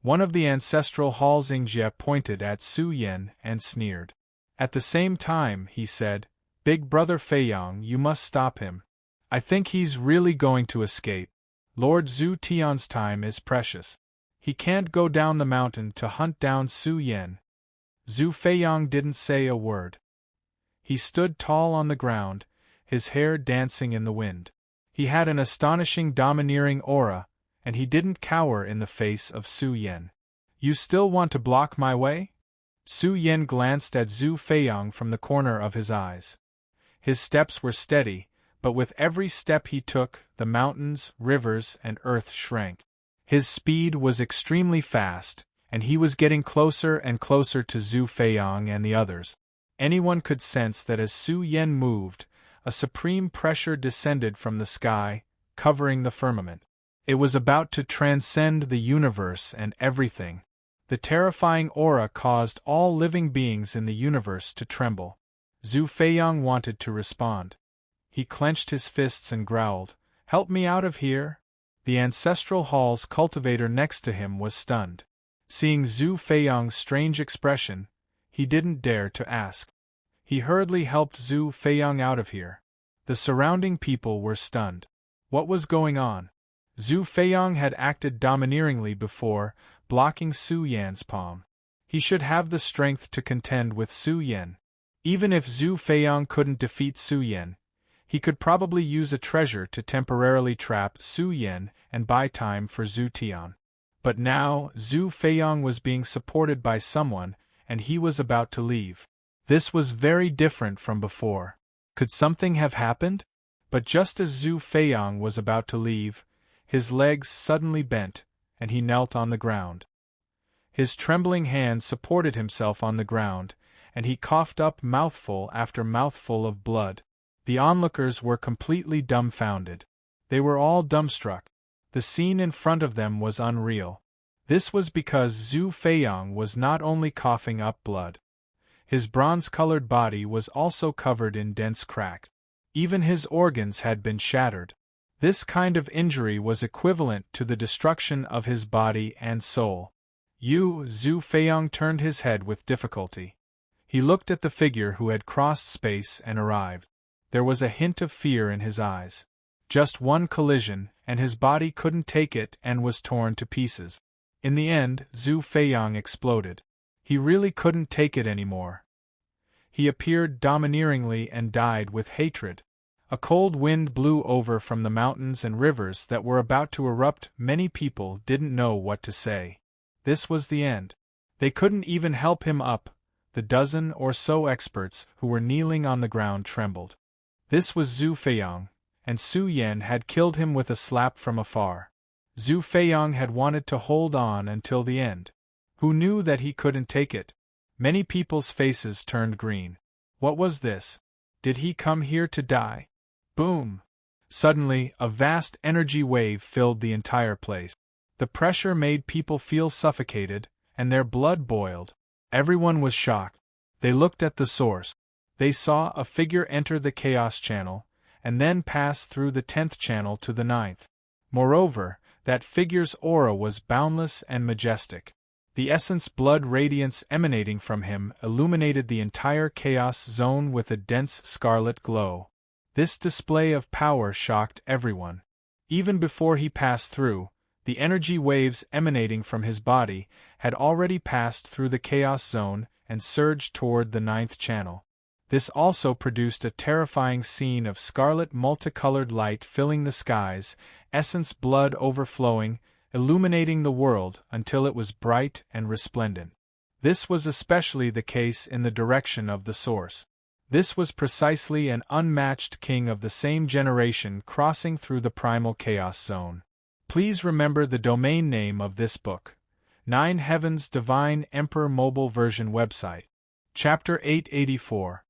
One of the Ancestral Hall's Ingjie pointed at Su Yan and sneered. At the same time, he said, "Big Brother Feiyang, you must stop him. I think he's really going to escape. Lord Zhu Tian's time is precious. He can't go down the mountain to hunt down Su Yan." Zhu Feiyang didn't say a word. He stood tall on the ground, his hair dancing in the wind. He had an astonishing domineering aura, and he didn't cower in the face of Su Yan. "You still want to block my way?" Su Yan glanced at Zhu Feiyang from the corner of his eyes. His steps were steady, but with every step he took, the mountains, rivers, and earth shrank. His speed was extremely fast, and he was getting closer and closer to Zhu Feiyang and the others. Anyone could sense that as Su Yan moved, a supreme pressure descended from the sky, covering the firmament. It was about to transcend the universe and everything. The terrifying aura caused all living beings in the universe to tremble. Zhu Feiyang wanted to respond. He clenched his fists and growled, "Help me out of here!" The Ancestral Hall's cultivator next to him was stunned. Seeing Zhu Feiyang's strange expression, he didn't dare to ask. He hurriedly helped Zhu Feiyang out of here. The surrounding people were stunned. What was going on? Zhu Feiyang had acted domineeringly before, blocking Su Yan's palm. He should have the strength to contend with Su Yan. Even if Zhu Feiyang couldn't defeat Su Yan, he could probably use a treasure to temporarily trap Su Yan and buy time for Zhu Tian. But now, Zhu Feiyang was being supported by someone, and he was about to leave. This was very different from before. Could something have happened? But just as Zhu Feiyang was about to leave, his legs suddenly bent, and he knelt on the ground. His trembling hand supported himself on the ground, and he coughed up mouthful after mouthful of blood. The onlookers were completely dumbfounded. They were all dumbstruck. The scene in front of them was unreal. This was because Zhu Feiyang was not only coughing up blood. His bronze-colored body was also covered in dense crack. Even his organs had been shattered. This kind of injury was equivalent to the destruction of his body and soul. Zhu Feiyang turned his head with difficulty. He looked at the figure who had crossed space and arrived. There was a hint of fear in his eyes. Just one collision, and his body couldn't take it and was torn to pieces. In the end, Zhu Feiyang exploded. He really couldn't take it anymore. He appeared domineeringly and died with hatred. A cold wind blew over from the mountains and rivers that were about to erupt. Many people didn't know what to say. This was the end. They couldn't even help him up. The dozen or so experts who were kneeling on the ground trembled. This was Zhu Feiyang, and Su Yan had killed him with a slap from afar. Zhu Feiyang had wanted to hold on until the end. Who knew that he couldn't take it? Many people's faces turned green. What was this? Did he come here to die? Boom! Suddenly, a vast energy wave filled the entire place. The pressure made people feel suffocated, and their blood boiled. Everyone was shocked. They looked at the source. They saw a figure enter the Chaos Channel, and then pass through the 10th channel to the 9th. Moreover, that figure's aura was boundless and majestic. The essence blood radiance emanating from him illuminated the entire chaos zone with a dense scarlet glow. This display of power shocked everyone. Even before he passed through, the energy waves emanating from his body had already passed through the chaos zone and surged toward the 9th channel. This also produced a terrifying scene of scarlet multicolored light filling the skies, essence blood overflowing, illuminating the world until it was bright and resplendent. This was especially the case in the direction of the source. This was precisely an unmatched king of the same generation crossing through the primal chaos zone. Please remember the domain name of this book. 9 Heavens Divine Emperor Mobile Version Website. Chapter 884.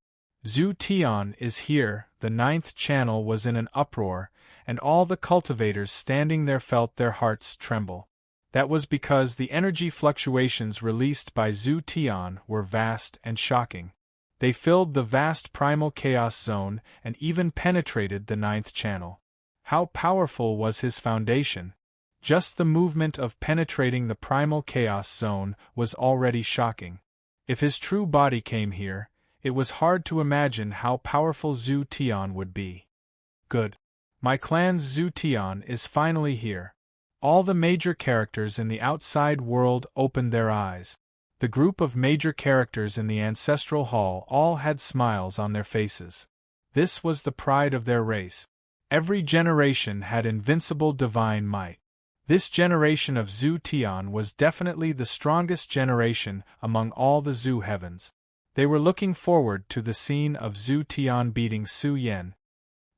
Zhu Tian is here. The 9th channel was in an uproar, and all the cultivators standing there felt their hearts tremble. That was because the energy fluctuations released by Zhu Tian were vast and shocking. They filled the vast primal chaos zone and even penetrated the 9th channel. How powerful was his foundation? Just the movement of penetrating the primal chaos zone was already shocking. If his true body came here, it was hard to imagine how powerful Zhu Tian would be. Good. My clan's Zhu Tian is finally here. All the major characters in the outside world opened their eyes. The group of major characters in the ancestral hall all had smiles on their faces. This was the pride of their race. Every generation had invincible divine might. This generation of Zhu Tian was definitely the strongest generation among all the Zhu heavens. They were looking forward to the scene of Zhu Tian beating Su Yan.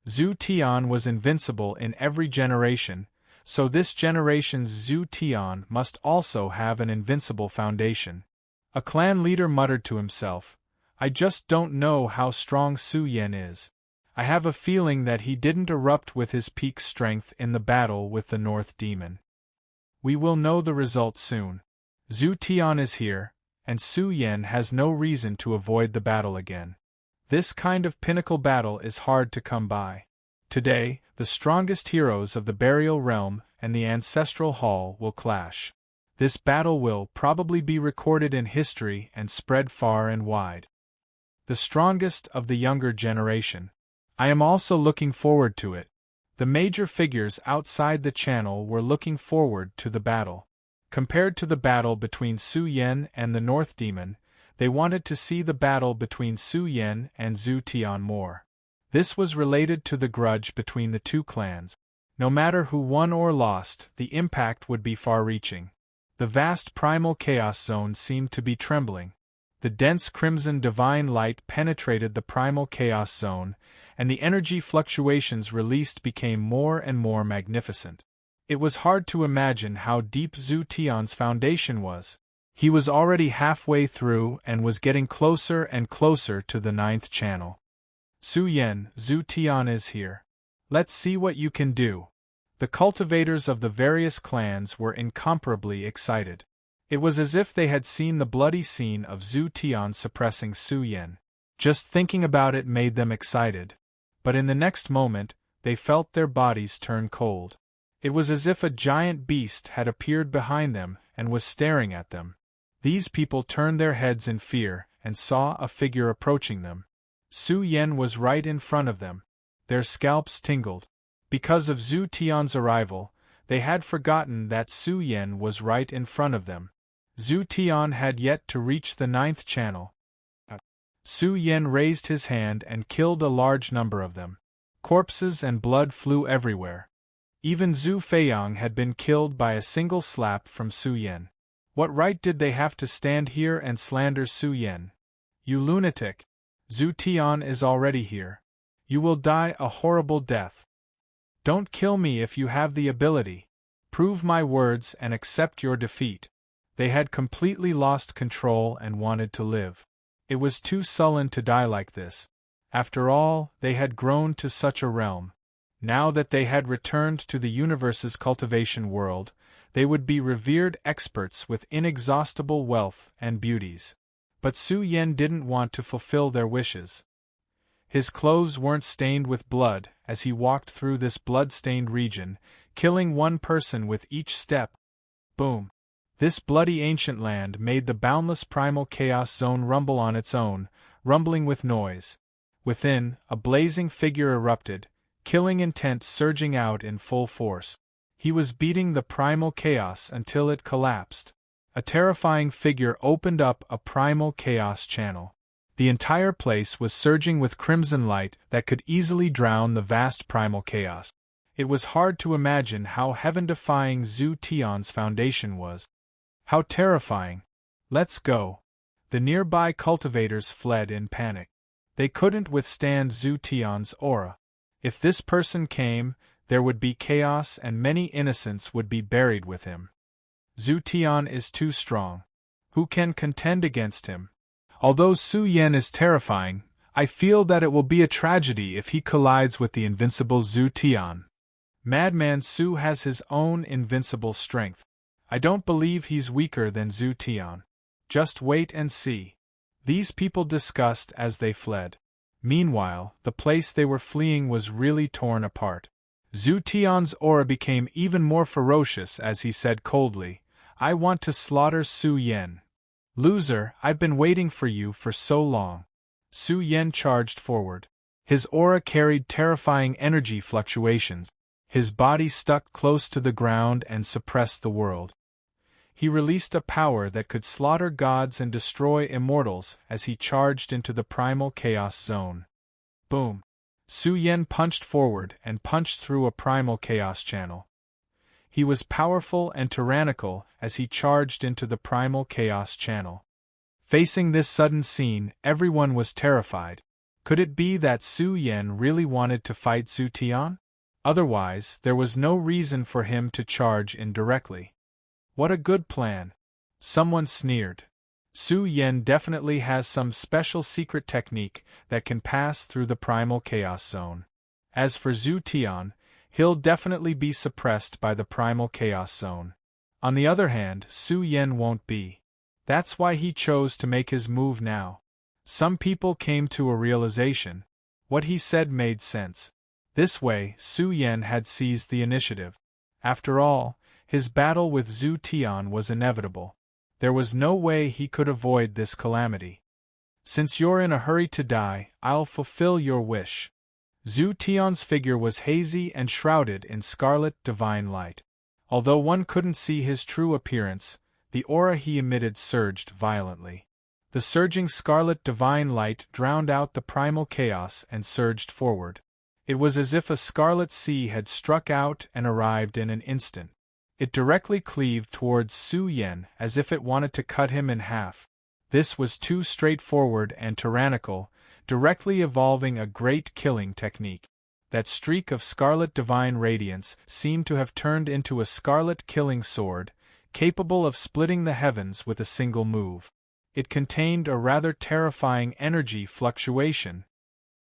Zhu Tian was invincible in every generation, so this generation's Zhu Tian must also have an invincible foundation. A clan leader muttered to himself, I just don't know how strong Su Yan is. I have a feeling that he didn't erupt with his peak strength in the battle with the North Demon. We will know the result soon. Zhu Tian is here, and Su Yan has no reason to avoid the battle again. This kind of pinnacle battle is hard to come by. Today, the strongest heroes of the burial realm and the ancestral hall will clash. This battle will probably be recorded in history and spread far and wide. The strongest of the younger generation. I am also looking forward to it. The major figures outside the channel were looking forward to the battle. Compared to the battle between Su Yan and the North Demon, they wanted to see the battle between Su Yan and Zhu Tian more. This was related to the grudge between the two clans. No matter who won or lost, the impact would be far-reaching. The vast primal chaos zone seemed to be trembling. The dense crimson divine light penetrated the primal chaos zone, and the energy fluctuations released became more and more magnificent. It was hard to imagine how deep Zhu Tian's foundation was. He was already halfway through and was getting closer and closer to the 9th channel. Su Yan, Zhu Tian is here. Let's see what you can do. The cultivators of the various clans were incomparably excited. It was as if they had seen the bloody scene of Zhu Tian suppressing Su Yan. Just thinking about it made them excited. But in the next moment, they felt their bodies turn cold. It was as if a giant beast had appeared behind them and was staring at them. These people turned their heads in fear and saw a figure approaching them. Su Yan was right in front of them. Their scalps tingled. Because of Zhu Tian's arrival, they had forgotten that Su Yan was right in front of them. Zhu Tian had yet to reach the 9th channel. Su Yan raised his hand and killed a large number of them. Corpses and blood flew everywhere. Even Zhu Feiyang had been killed by a single slap from Su Yan. What right did they have to stand here and slander Su Yan? You lunatic! Zhu Tian is already here. You will die a horrible death. Don't kill me if you have the ability. Prove my words and accept your defeat. They had completely lost control and wanted to live. It was too sullen to die like this. After all, they had grown to such a realm. Now that they had returned to the universe's cultivation world, they would be revered experts with inexhaustible wealth and beauties. But Su Yan didn't want to fulfill their wishes. His clothes weren't stained with blood as he walked through this blood-stained region, killing one person with each step. Boom! This bloody ancient land made the boundless primal chaos zone rumble on its own, rumbling with noise. Within, a blazing figure erupted, killing intent surging out in full force. He was beating the primal chaos until it collapsed. A terrifying figure opened up a primal chaos channel. The entire place was surging with crimson light that could easily drown the vast primal chaos. It was hard to imagine how heaven-defying Zhu Tian's foundation was. How terrifying! Let's go! The nearby cultivators fled in panic. They couldn't withstand Zhu Tian's aura. If this person came, there would be chaos and many innocents would be buried with him. Zhu Tian is too strong. Who can contend against him? Although Su Yan is terrifying, I feel that it will be a tragedy if he collides with the invincible Zhu Tian. Madman Su has his own invincible strength. I don't believe he's weaker than Zhu Tian. Just wait and see. These people discussed as they fled. Meanwhile, the place they were fleeing was really torn apart. Zhu Tian's aura became even more ferocious as he said coldly, "I want to slaughter Su Yan. Loser, I've been waiting for you for so long." Su Yan charged forward. His aura carried terrifying energy fluctuations. His body stuck close to the ground and suppressed the world. He released a power that could slaughter gods and destroy immortals as he charged into the primal chaos zone. Boom! Su Yan punched forward and punched through a primal chaos channel. He was powerful and tyrannical as he charged into the primal chaos channel. Facing this sudden scene, everyone was terrified. Could it be that Su Yan really wanted to fight Zhu Tian? Otherwise, there was no reason for him to charge indirectly. What a good plan! Someone sneered. Su Yan definitely has some special secret technique that can pass through the primal chaos zone. As for Zhu Tian, he'll definitely be suppressed by the primal chaos zone. On the other hand, Su Yan won't be. That's why he chose to make his move now. Some people came to a realization. What he said made sense. This way, Su Yan had seized the initiative. After all, his battle with Zhu Tian was inevitable. There was no way he could avoid this calamity. Since you're in a hurry to die, I'll fulfill your wish. Zhu Tian's figure was hazy and shrouded in scarlet divine light. Although one couldn't see his true appearance, the aura he emitted surged violently. The surging scarlet divine light drowned out the primal chaos and surged forward. It was as if a scarlet sea had struck out and arrived in an instant. It directly cleaved towards Su Yan as if it wanted to cut him in half. This was too straightforward and tyrannical, directly evolving a great killing technique. That streak of scarlet divine radiance seemed to have turned into a scarlet killing sword, capable of splitting the heavens with a single move. It contained a rather terrifying energy fluctuation.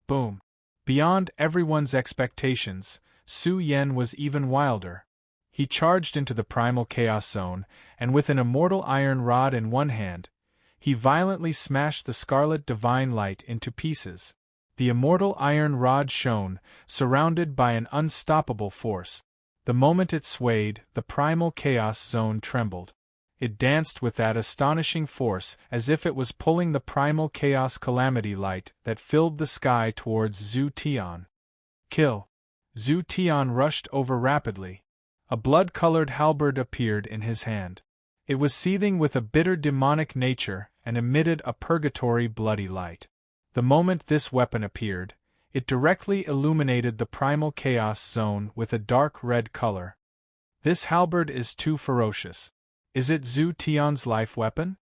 Boom! Beyond everyone's expectations, Su Yen was even wilder. He charged into the primal chaos zone, and with an immortal iron rod in one hand, he violently smashed the scarlet divine light into pieces. The immortal iron rod shone, surrounded by an unstoppable force. The moment it swayed, the primal chaos zone trembled. It danced with that astonishing force as if it was pulling the primal chaos calamity light that filled the sky towards Zhu Tian. Kill! Zhu Tian rushed over rapidly. A blood-colored halberd appeared in his hand. It was seething with a bitter demonic nature and emitted a purgatory bloody light. The moment this weapon appeared, it directly illuminated the primal chaos zone with a dark red color. This halberd is too ferocious. Is it Zhu Tian's life weapon?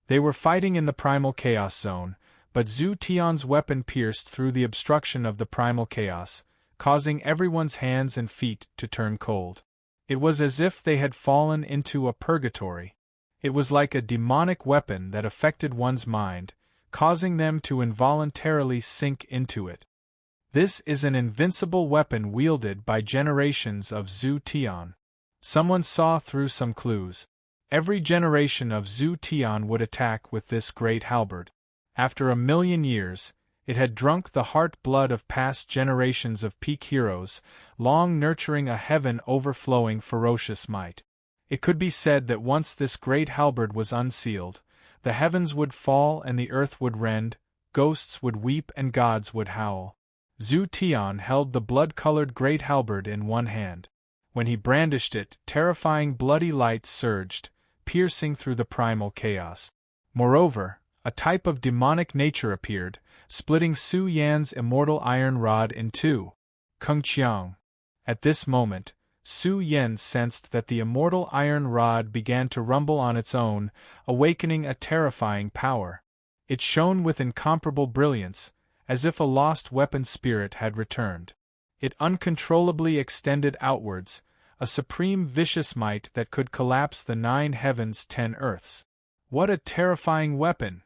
They were fighting in the primal chaos zone, but Zhu Tian's weapon pierced through the obstruction of the primal chaos, causing everyone's hands and feet to turn cold. It was as if they had fallen into a purgatory. It was like a demonic weapon that affected one's mind, causing them to involuntarily sink into it. This is an invincible weapon wielded by generations of Zhu Tian. Someone saw through some clues. Every generation of Zhu Tian would attack with this great halberd. After 1,000,000 years, it had drunk the heart-blood of past generations of peak heroes, long nurturing a heaven overflowing ferocious might. It could be said that once this great halberd was unsealed, the heavens would fall and the earth would rend, ghosts would weep and gods would howl. Zhu Tian held the blood-colored great halberd in one hand. When he brandished it, terrifying bloody light surged, piercing through the primal chaos. Moreover, a type of demonic nature appeared, splitting Su Yan's immortal iron rod in two. Kung Qiang. At this moment, Su Yan sensed that the immortal iron rod began to rumble on its own, awakening a terrifying power. It shone with incomparable brilliance, as if a lost weapon spirit had returned. It uncontrollably extended outwards, a supreme vicious might that could collapse the 9 heavens 10 earths. What a terrifying weapon!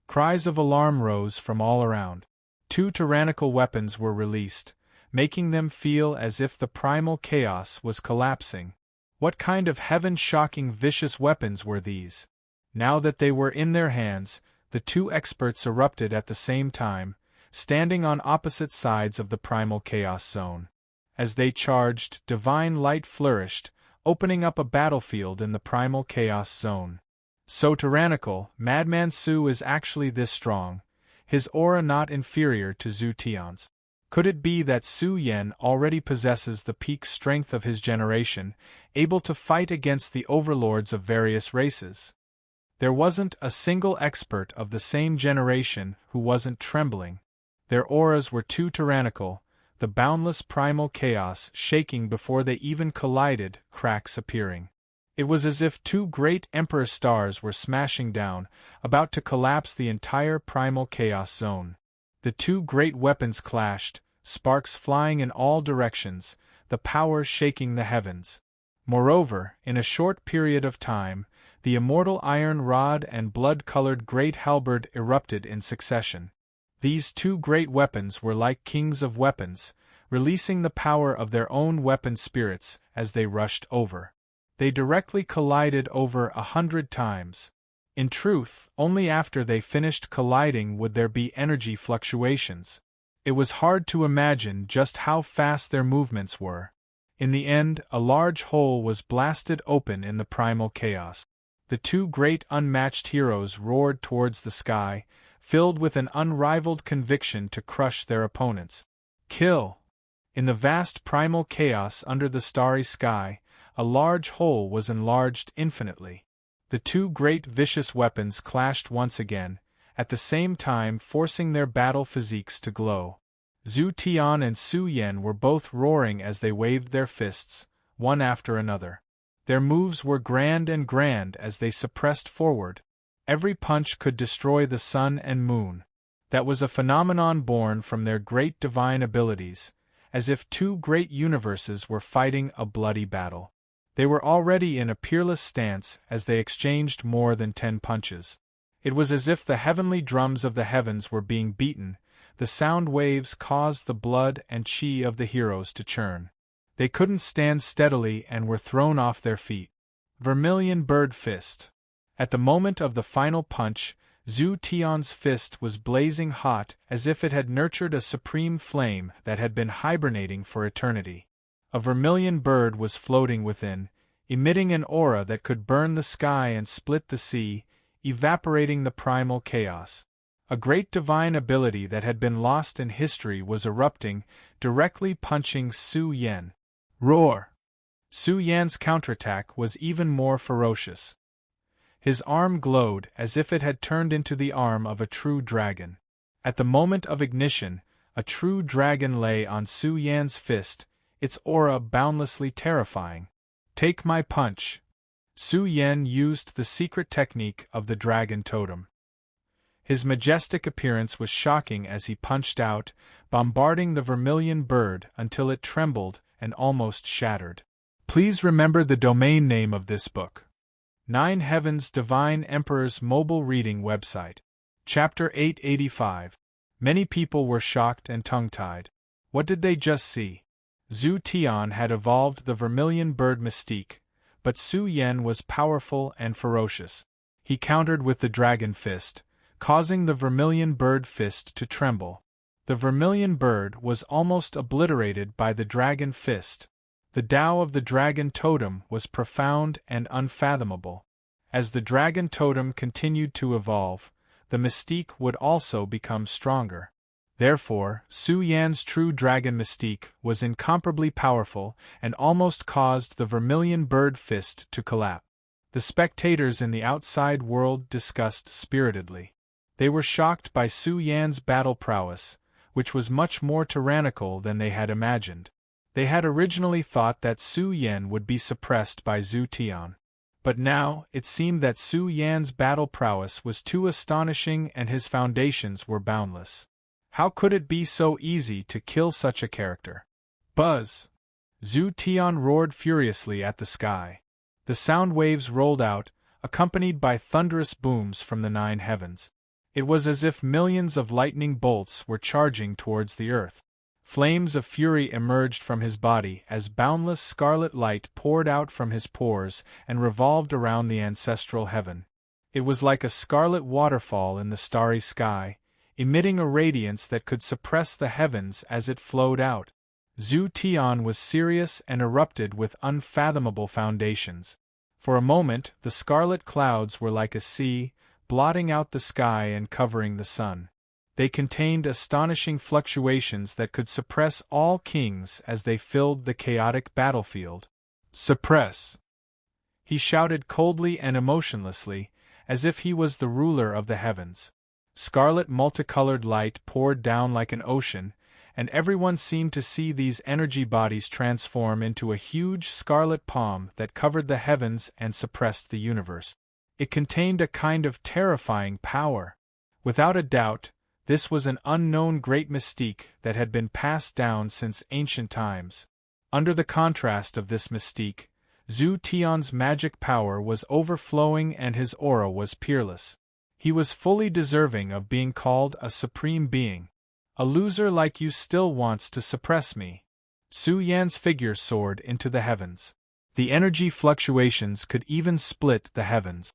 Cries of alarm rose from all around. 2 tyrannical weapons were released, making them feel as if the primal chaos was collapsing. What kind of heaven-shocking vicious weapons were these? Now that they were in their hands, the 2 experts erupted at the same time, standing on opposite sides of the primal chaos zone. As they charged, divine light flourished, opening up a battlefield in the primal chaos zone. So tyrannical, Madman Su is actually this strong, his aura not inferior to Zhu Tian's. Could it be that Su Yan already possesses the peak strength of his generation, able to fight against the overlords of various races? There wasn't a single expert of the same generation who wasn't trembling. Their auras were too tyrannical, the boundless primal chaos shaking before they even collided, cracks appearing. It was as if 2 great emperor stars were smashing down, about to collapse the entire primal chaos zone. The 2 great weapons clashed, sparks flying in all directions, the power shaking the heavens. Moreover, in a short period of time, the immortal iron rod and blood-colored great halberd erupted in succession. These 2 great weapons were like kings of weapons, releasing the power of their own weapon spirits as they rushed over. They directly collided over 100 times. In truth, only after they finished colliding would there be energy fluctuations. It was hard to imagine just how fast their movements were. In the end, a large hole was blasted open in the primal chaos. The 2 great unmatched heroes roared towards the sky, filled with an unrivaled conviction to crush their opponents. Kill! In the vast primal chaos under the starry sky, a large hole was enlarged infinitely. The 2 great vicious weapons clashed once again, at the same time forcing their battle physiques to glow. Zhu Tian and Su Yan were both roaring as they waved their fists, one after another. Their moves were grand as they suppressed forward. Every punch could destroy the sun and moon. That was a phenomenon born from their great divine abilities, as if 2 great universes were fighting a bloody battle. They were already in a peerless stance as they exchanged more than 10 punches. It was as if the heavenly drums of the heavens were being beaten, the sound waves caused the blood and chi of the heroes to churn. They couldn't stand steadily and were thrown off their feet. Vermilion Bird Fist. At the moment of the final punch, Zhu Tian's fist was blazing hot as if it had nurtured a supreme flame that had been hibernating for eternity. A vermilion bird was floating within, emitting an aura that could burn the sky and split the sea, evaporating the primal chaos. A great divine ability that had been lost in history was erupting, directly punching Su Yan. Roar! Su Yan's counterattack was even more ferocious. His arm glowed as if it had turned into the arm of a true dragon. At the moment of ignition, a true dragon lay on Su Yan's fist, its aura boundlessly terrifying. Take my punch. Su Yan used the secret technique of the dragon totem. His majestic appearance was shocking as he punched out, bombarding the vermilion bird until it trembled and almost shattered. Please remember the domain name of this book. 9 Heavens Divine Emperor's mobile reading website. Chapter 885. Many people were shocked and tongue-tied. What did they just see? Zhu Tian had evolved the vermilion bird mystique, but Su Yan was powerful and ferocious. He countered with the dragon fist, causing the vermilion bird fist to tremble. The vermilion bird was almost obliterated by the dragon fist. The Tao of the dragon totem was profound and unfathomable. As the dragon totem continued to evolve, the mystique would also become stronger. Therefore, Su Yan's true dragon mystique was incomparably powerful and almost caused the vermilion bird fist to collapse. The spectators in the outside world discussed spiritedly. They were shocked by Su Yan's battle prowess, which was much more tyrannical than they had imagined. They had originally thought that Su Yan would be suppressed by Zhu Tian. But now, it seemed that Su Yan's battle prowess was too astonishing and his foundations were boundless. How could it be so easy to kill such a character? Buzz! Zhu Tian roared furiously at the sky. The sound waves rolled out, accompanied by thunderous booms from the 9 heavens. It was as if millions of lightning bolts were charging towards the earth. Flames of fury emerged from his body as boundless scarlet light poured out from his pores and revolved around the ancestral heaven. It was like a scarlet waterfall in the starry sky, emitting a radiance that could suppress the heavens as it flowed out. Zhu Tian was serious and erupted with unfathomable foundations. For a moment, the scarlet clouds were like a sea, blotting out the sky and covering the sun. They contained astonishing fluctuations that could suppress all kings as they filled the chaotic battlefield. Suppress! He shouted coldly and emotionlessly, as if he was the ruler of the heavens. Scarlet multicolored light poured down like an ocean, and everyone seemed to see these energy bodies transform into a huge scarlet palm that covered the heavens and suppressed the universe. It contained a kind of terrifying power. Without a doubt, this was an unknown great mystique that had been passed down since ancient times. Under the contrast of this mystique, Zhu Tian's magic power was overflowing and his aura was peerless. He was fully deserving of being called a supreme being. A loser like you still wants to suppress me. Su Yan's figure soared into the heavens. The energy fluctuations could even split the heavens.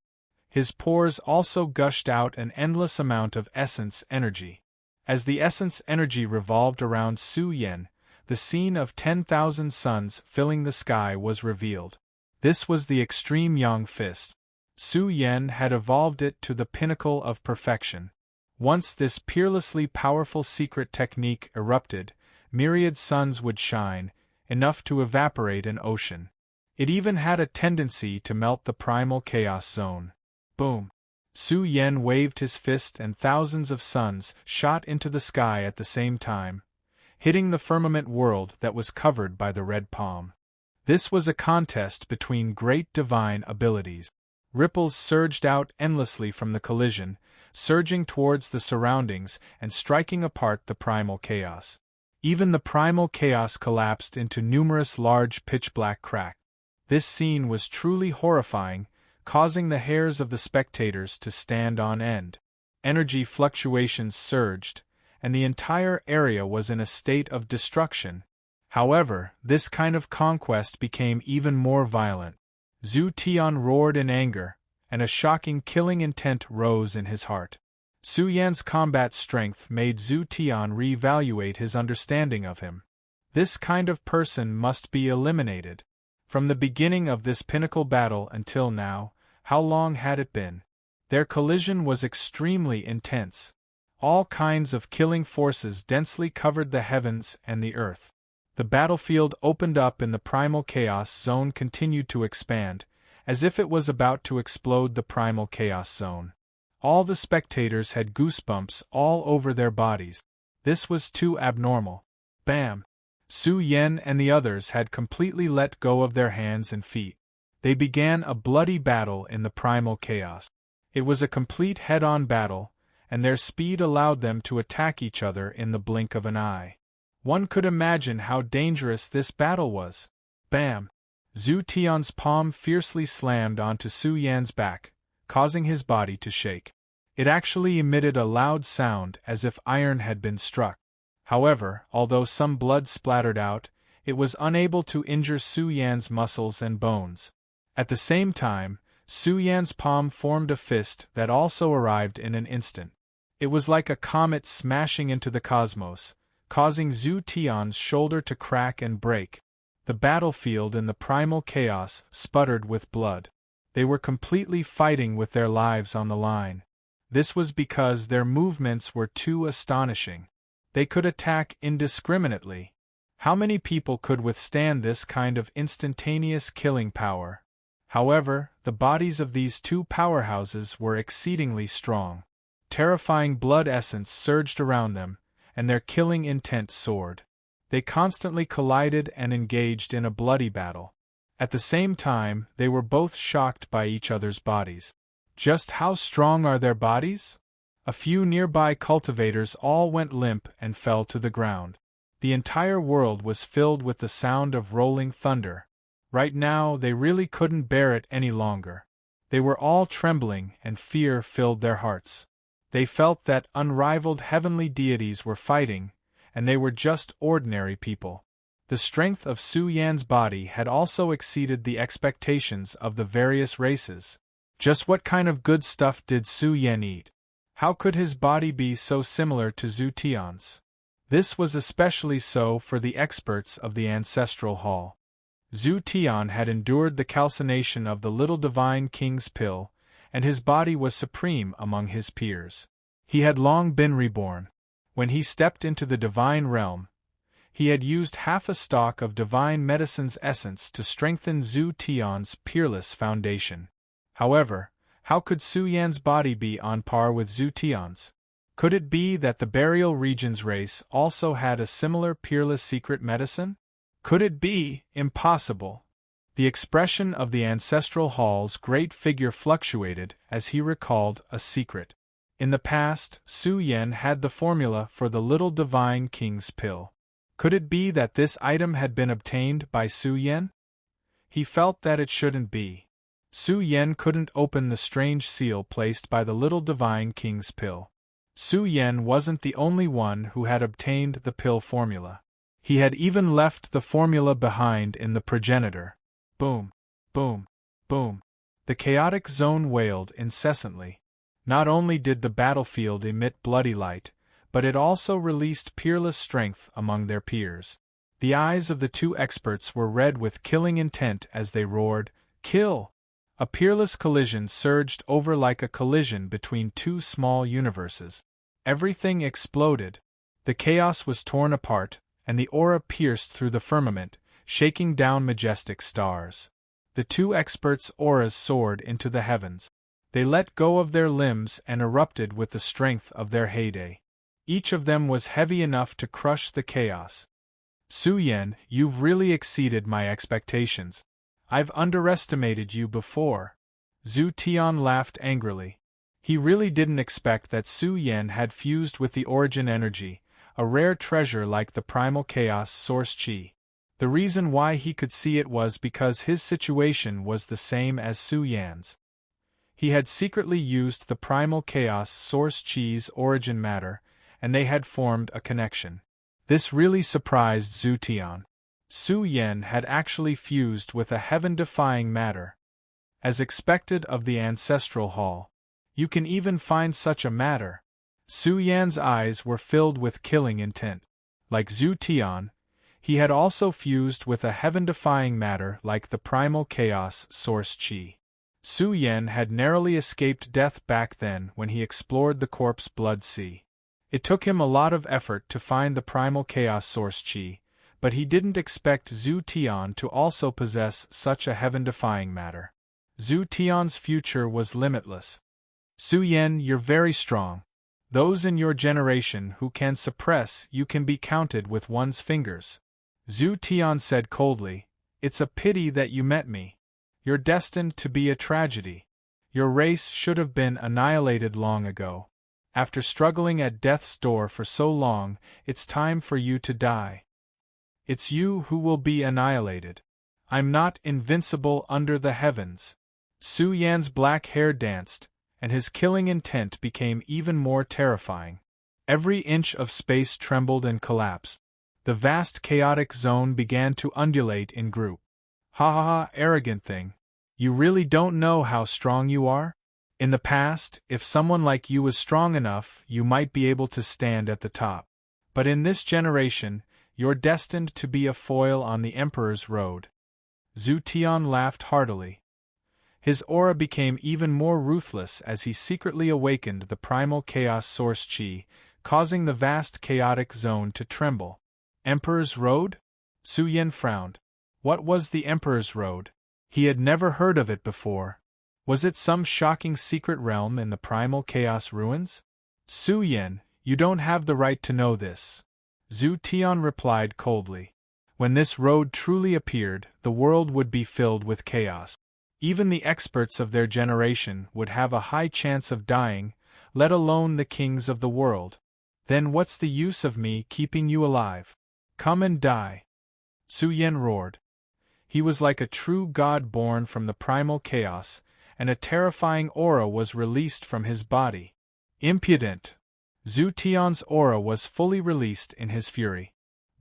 His pores also gushed out an endless amount of essence energy. As the essence energy revolved around Su Yan, the scene of 10,000 suns filling the sky was revealed. This was the extreme Yang Fist. Su Yan had evolved it to the pinnacle of perfection. Once this peerlessly powerful secret technique erupted, myriad suns would shine, enough to evaporate an ocean. It even had a tendency to melt the primal chaos zone. Boom! Su Yan waved his fist and thousands of suns shot into the sky at the same time, hitting the firmament world that was covered by the red palm. This was a contest between great divine abilities. Ripples surged out endlessly from the collision, surging towards the surroundings and striking apart the primal chaos. Even the primal chaos collapsed into numerous large pitch-black cracks. This scene was truly horrifying, causing the hairs of the spectators to stand on end. Energy fluctuations surged, and the entire area was in a state of destruction, However, this kind of conquest became even more violent. Zhu Tian roared in anger, and a shocking killing intent rose in his heart. Su Yan's combat strength made Zhu Tian re-evaluate his understanding of him. This kind of person must be eliminated. From the beginning of this pinnacle battle until now, how long had it been? Their collision was extremely intense. All kinds of killing forces densely covered the heavens and the earth. The battlefield opened up and the primal chaos zone continued to expand, as if it was about to explode. The primal chaos zone. All the spectators had goosebumps all over their bodies. This was too abnormal. Bam! Su Yan and the others had completely let go of their hands and feet. They began a bloody battle in the primal chaos. It was a complete head-on battle, and their speed allowed them to attack each other in the blink of an eye. One could imagine how dangerous this battle was. Bam! Zhu Tian's palm fiercely slammed onto Su Yan's back, causing his body to shake. It actually emitted a loud sound as if iron had been struck. However, although some blood splattered out, it was unable to injure Su Yan's muscles and bones. At the same time, Su Yan's palm formed a fist that also arrived in an instant. It was like a comet smashing into the cosmos, causing Zhu Tian's shoulder to crack and break. The battlefield in the primal chaos sputtered with blood. They were completely fighting with their lives on the line. This was because their movements were too astonishing. They could attack indiscriminately. How many people could withstand this kind of instantaneous killing power? However, the bodies of these two powerhouses were exceedingly strong. Terrifying blood essence surged around them, and their killing intent soared. They constantly collided and engaged in a bloody battle. At the same time, they were both shocked by each other's bodies. Just how strong are their bodies? A few nearby cultivators all went limp and fell to the ground. The entire world was filled with the sound of rolling thunder. Right now, they really couldn't bear it any longer. They were all trembling, and fear filled their hearts. They felt that unrivaled heavenly deities were fighting, and they were just ordinary people. The strength of Su Yan's body had also exceeded the expectations of the various races. Just what kind of good stuff did Su Yan eat? How could his body be so similar to Zhu Tian's? This was especially so for the experts of the Ancestral Hall. Zhu Tian had endured the calcination of the little divine king's pill, and his body was supreme among his peers. He had long been reborn. When he stepped into the divine realm, he had used half a stalk of divine medicine's essence to strengthen Zhu Tian's peerless foundation. However, how could Su Yan's body be on par with Zhu Tian's? Could it be that the burial region's race also had a similar peerless secret medicine? Could it be? Impossible. The expression of the Ancestral Hall's great figure fluctuated as he recalled a secret. In the past, Su Yan had the formula for the little divine king's pill. Could it be that this item had been obtained by Su Yan? He felt that it shouldn't be. Su Yan couldn't open the strange seal placed by the little divine king's pill. Su Yan wasn't the only one who had obtained the pill formula. He had even left the formula behind in the progenitor. Boom, boom, boom. The chaotic zone wailed incessantly. Not only did the battlefield emit bloody light, but it also released peerless strength among their peers. The eyes of the two experts were red with killing intent as they roared, "Kill!" A peerless collision surged over like a collision between two small universes. Everything exploded. The chaos was torn apart, and the aura pierced through the firmament, shaking down majestic stars. The two experts' auras soared into the heavens. They let go of their limbs and erupted with the strength of their heyday. Each of them was heavy enough to crush the chaos. Su Yan, you've really exceeded my expectations. I've underestimated you before. Zhu Tian laughed angrily. He really didn't expect that Su Yan had fused with the origin energy, a rare treasure like the primal chaos source chi. The reason why he could see it was because his situation was the same as Su Yan's. He had secretly used the primal chaos source chi's origin matter, and they had formed a connection. This really surprised Zhu Tian. Su Yen had actually fused with a heaven-defying matter. As expected of the ancestral hall. You can even find such a matter. Su Yan's eyes were filled with killing intent. Like Zhu Tian, he had also fused with a heaven-defying matter like the primal chaos source Qi. Su Yan had narrowly escaped death back then when he explored the corpse blood sea. It took him a lot of effort to find the primal chaos source Qi, but he didn't expect Zhu Tian to also possess such a heaven-defying matter. Zhu Tian's future was limitless. Su Yen, you're very strong. Those in your generation who can suppress you can be counted with one's fingers. Zhu Tian said coldly, it's a pity that you met me. You're destined to be a tragedy. Your race should have been annihilated long ago. After struggling at death's door for so long, it's time for you to die. It's you who will be annihilated. I'm not invincible under the heavens. Su Yan's black hair danced, and his killing intent became even more terrifying. Every inch of space trembled and collapsed. The vast chaotic zone began to undulate in group. Ha ha ha, arrogant thing. You really don't know how strong you are? In the past, if someone like you was strong enough, you might be able to stand at the top. But in this generation, you're destined to be a foil on the Emperor's road. Zhu Tian laughed heartily. His aura became even more ruthless as he secretly awakened the primal chaos source Qi, causing the vast chaotic zone to tremble. Emperor's Road? Su Yen frowned. What was the Emperor's Road? He had never heard of it before. Was it some shocking secret realm in the primal chaos ruins? Su Yen, you don't have the right to know this. Zhu Tian replied coldly. When this road truly appeared, the world would be filled with chaos. Even the experts of their generation would have a high chance of dying, let alone the kings of the world. Then what's the use of me keeping you alive? Come and die. Su Yen roared. He was like a true god born from the primal chaos, and a terrifying aura was released from his body. Impudent! Zhu Tian's aura was fully released in his fury.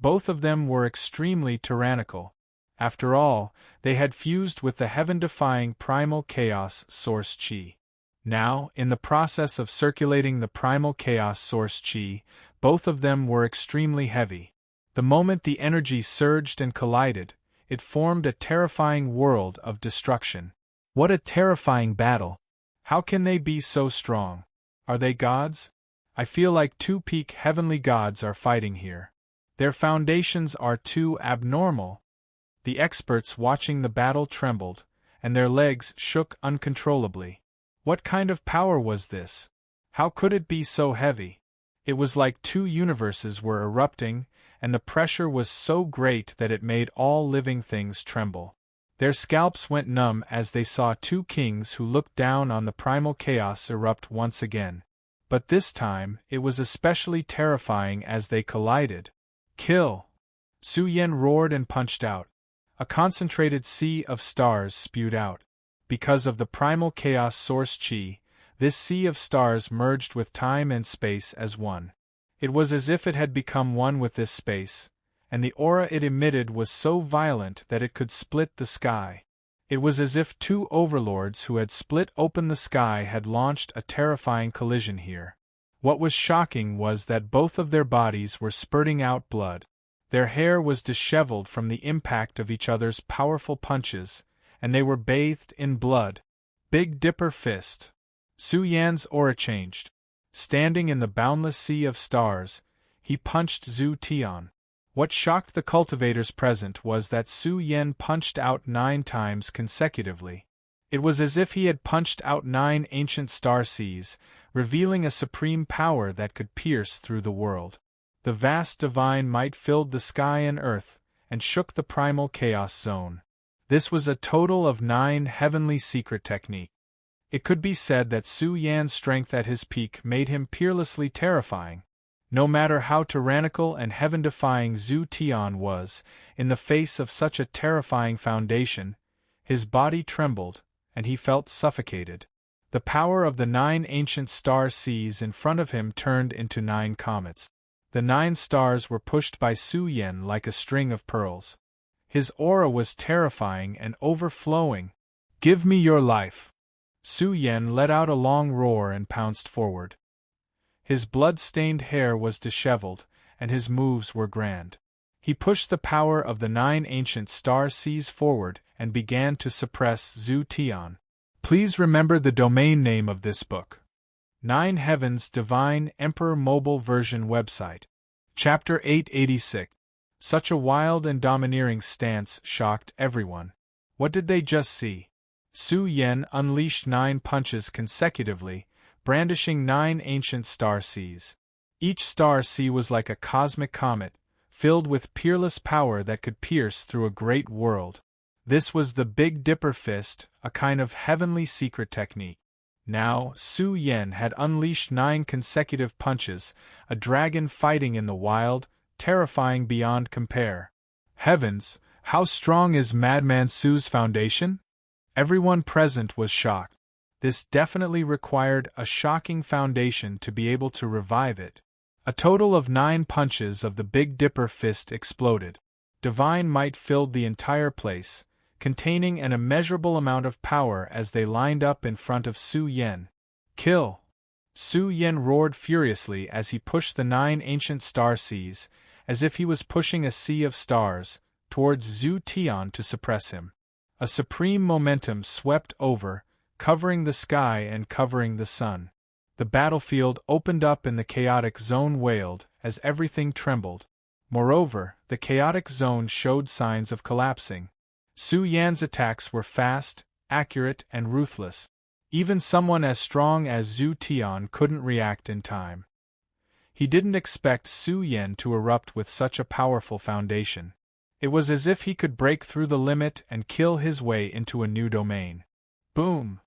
Both of them were extremely tyrannical. After all, they had fused with the heaven-defying primal chaos source Qi. Now, in the process of circulating the primal chaos source Qi, both of them were extremely heavy. The moment the energy surged and collided, it formed a terrifying world of destruction. What a terrifying battle! How can they be so strong? Are they gods? I feel like two peak heavenly gods are fighting here. Their foundations are too abnormal. The experts watching the battle trembled, and their legs shook uncontrollably. What kind of power was this? How could it be so heavy? It was like two universes were erupting, and the pressure was so great that it made all living things tremble. Their scalps went numb as they saw two kings who looked down on the primal chaos erupt once again. But this time, it was especially terrifying as they collided. Kill! Su Yen roared and punched out. A concentrated sea of stars spewed out. Because of the primal chaos source Qi, this sea of stars merged with time and space as one. It was as if it had become one with this space, and the aura it emitted was so violent that it could split the sky. It was as if two overlords who had split open the sky had launched a terrifying collision here. What was shocking was that both of their bodies were spurting out blood. Their hair was disheveled from the impact of each other's powerful punches, and they were bathed in blood. Big Dipper Fist. Su Yan's aura changed. Standing in the boundless sea of stars, he punched Zhu Tian. What shocked the cultivators present was that Su Yen punched out 9 times consecutively. It was as if he had punched out 9 ancient star seas, revealing a supreme power that could pierce through the world. The vast divine might filled the sky and earth, and shook the primal chaos zone. This was a total of 9 heavenly secret technique. It could be said that Su Yan's strength at his peak made him peerlessly terrifying. No matter how tyrannical and heaven-defying Zhu Tian was, in the face of such a terrifying foundation, his body trembled, and he felt suffocated. The power of the 9 ancient star seas in front of him turned into 9 comets. The 9 stars were pushed by Su Yen like a string of pearls. His aura was terrifying and overflowing. "Give me your life!" Su Yen let out a long roar and pounced forward. His blood-stained hair was disheveled, and his moves were grand. He pushed the power of the 9 ancient star seas forward and began to suppress Zhu Tian. Please remember the domain name of this book. 9 Heavens Divine Emperor Mobile Version Website. Chapter 886. Such a wild and domineering stance shocked everyone. What did they just see? Su Yen unleashed 9 punches consecutively, brandishing 9 ancient star seas. Each star sea was like a cosmic comet, filled with peerless power that could pierce through a great world. This was the Big Dipper Fist, a kind of heavenly secret technique. Now, Su Yen had unleashed 9 consecutive punches, a dragon fighting in the wild, terrifying beyond compare. Heavens, how strong is Madman Su's foundation? Everyone present was shocked. This definitely required a shocking foundation to be able to revive it. A total of 9 punches of the Big Dipper Fist exploded. Divine might filled the entire place, containing an immeasurable amount of power as they lined up in front of Su Yen. "Kill!" Su Yen roared furiously as he pushed the 9 ancient star seas, as if he was pushing a sea of stars, towards Zhu Tian to suppress him. A supreme momentum swept over, covering the sky and covering the sun. The battlefield opened up and the chaotic zone wailed as everything trembled. Moreover, the chaotic zone showed signs of collapsing. Su Yan's attacks were fast, accurate, and ruthless. Even someone as strong as Zhu Tian couldn't react in time. He didn't expect Su Yen to erupt with such a powerful foundation. It was as if he could break through the limit and kill his way into a new domain. Boom!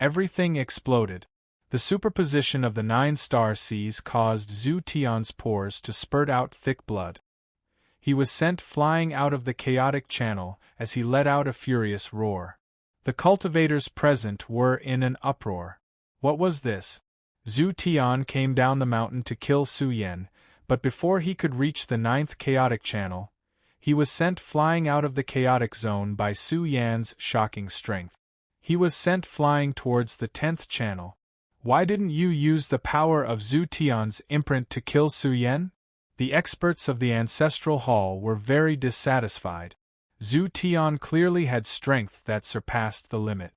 Everything exploded. The superposition of the 9 star seas caused Zhu Tian's pores to spurt out thick blood. He was sent flying out of the chaotic channel as he let out a furious roar. The cultivators present were in an uproar. What was this? Zhu Tian came down the mountain to kill Su Yen, but before he could reach the 9th chaotic channel, he was sent flying out of the chaotic zone by Su Yan's shocking strength. He was sent flying towards the 10th channel. Why didn't you use the power of Zhu Tian's imprint to kill Su Yen? The experts of the Ancestral Hall were very dissatisfied. Zhu Tian clearly had strength that surpassed the limit.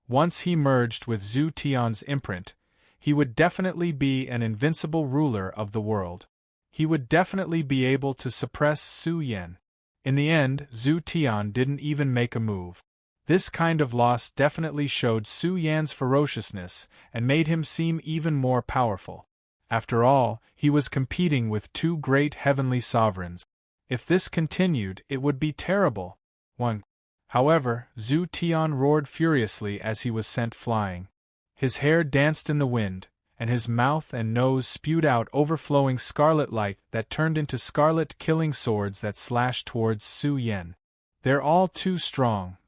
Once he merged with Zhu Tian's imprint, he would definitely be an invincible ruler of the world. He would definitely be able to suppress Su Yen. In the end, Zhu Tian didn't even make a move. This kind of loss definitely showed Su Yan's ferociousness and made him seem even more powerful. After all, he was competing with 2 great heavenly sovereigns. If this continued, it would be terrible. 1. However, Zhu Tian roared furiously as he was sent flying. His hair danced in the wind, and his mouth and nose spewed out overflowing scarlet light that turned into scarlet killing swords that slashed towards Su Yen. They're all too strong.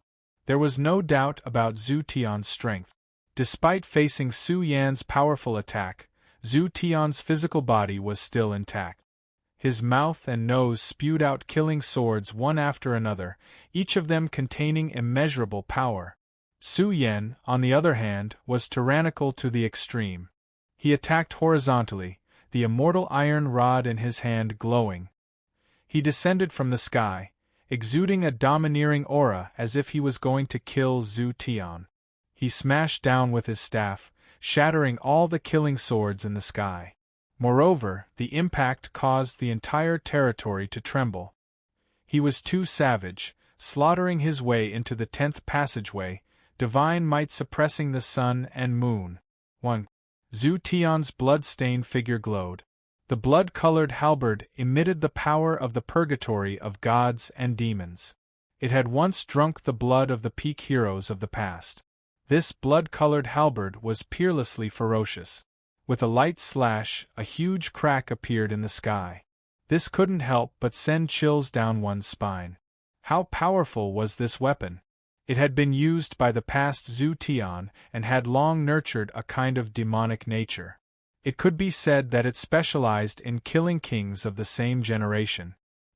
There was no doubt about Zhu Tian's strength. Despite facing Su Yan's powerful attack, Zhu Tian's physical body was still intact. His mouth and nose spewed out killing swords one after another, each of them containing immeasurable power. Su Yen, on the other hand, was tyrannical to the extreme. He attacked horizontally, the immortal iron rod in his hand glowing. He descended from the sky, exuding a domineering aura as if he was going to kill Zhu Tian. He smashed down with his staff, shattering all the killing swords in the sky. Moreover, the impact caused the entire territory to tremble. He was too savage, slaughtering his way into the 10th passageway, divine might suppressing the sun and moon. 1. Zhu Tian's blood-stained figure glowed. The blood-colored halberd emitted the power of the purgatory of gods and demons. It had once drunk the blood of the peak heroes of the past. This blood-colored halberd was peerlessly ferocious. With a light slash, a huge crack appeared in the sky. This couldn't help but send chills down one's spine. How powerful was this weapon? It had been used by the past Zhu Tian and had long nurtured a kind of demonic nature. It could be said that it specialized in killing kings of the same generation.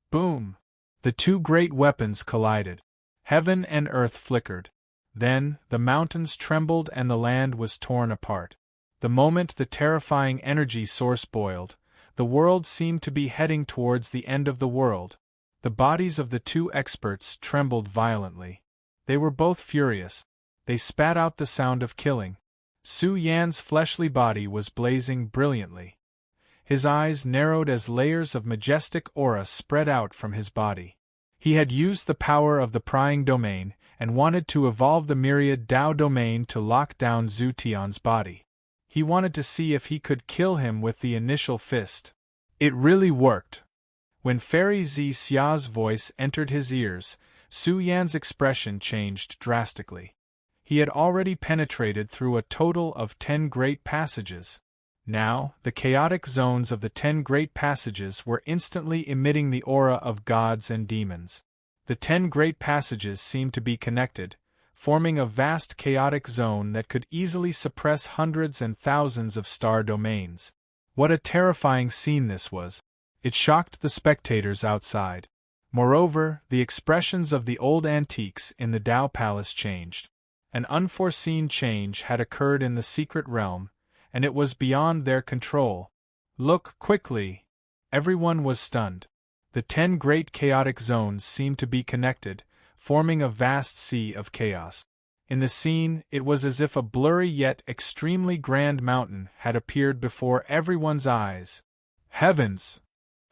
Boom! The two great weapons collided. Heaven and earth flickered. Then, the mountains trembled and the land was torn apart. The moment the terrifying energy source boiled, the world seemed to be heading towards the end of the world. The bodies of the two experts trembled violently. They were both furious. They spat out the sound of killing. Su Yan's fleshly body was blazing brilliantly. His eyes narrowed as layers of majestic aura spread out from his body. He had used the power of the prying domain, and wanted to evolve the myriad Dao domain to lock down Zhu Tian's body. He wanted to see if he could kill him with the initial fist. It really worked. When Fairy Zi Xia's voice entered his ears, Su Yan's expression changed drastically. He had already penetrated through a total of 10 great passages. Now, the chaotic zones of the 10 great passages were instantly emitting the aura of gods and demons. The 10 great passages seemed to be connected, forming a vast chaotic zone that could easily suppress hundreds and thousands of star domains. What a terrifying scene this was! It shocked the spectators outside. Moreover, the expressions of the old antiques in the Dao Palace changed. An unforeseen change had occurred in the secret realm, and it was beyond their control. Look quickly! Everyone was stunned. The 10 great chaotic zones seemed to be connected, forming a vast sea of chaos. In the scene, it was as if a blurry yet extremely grand mountain had appeared before everyone's eyes. Heavens!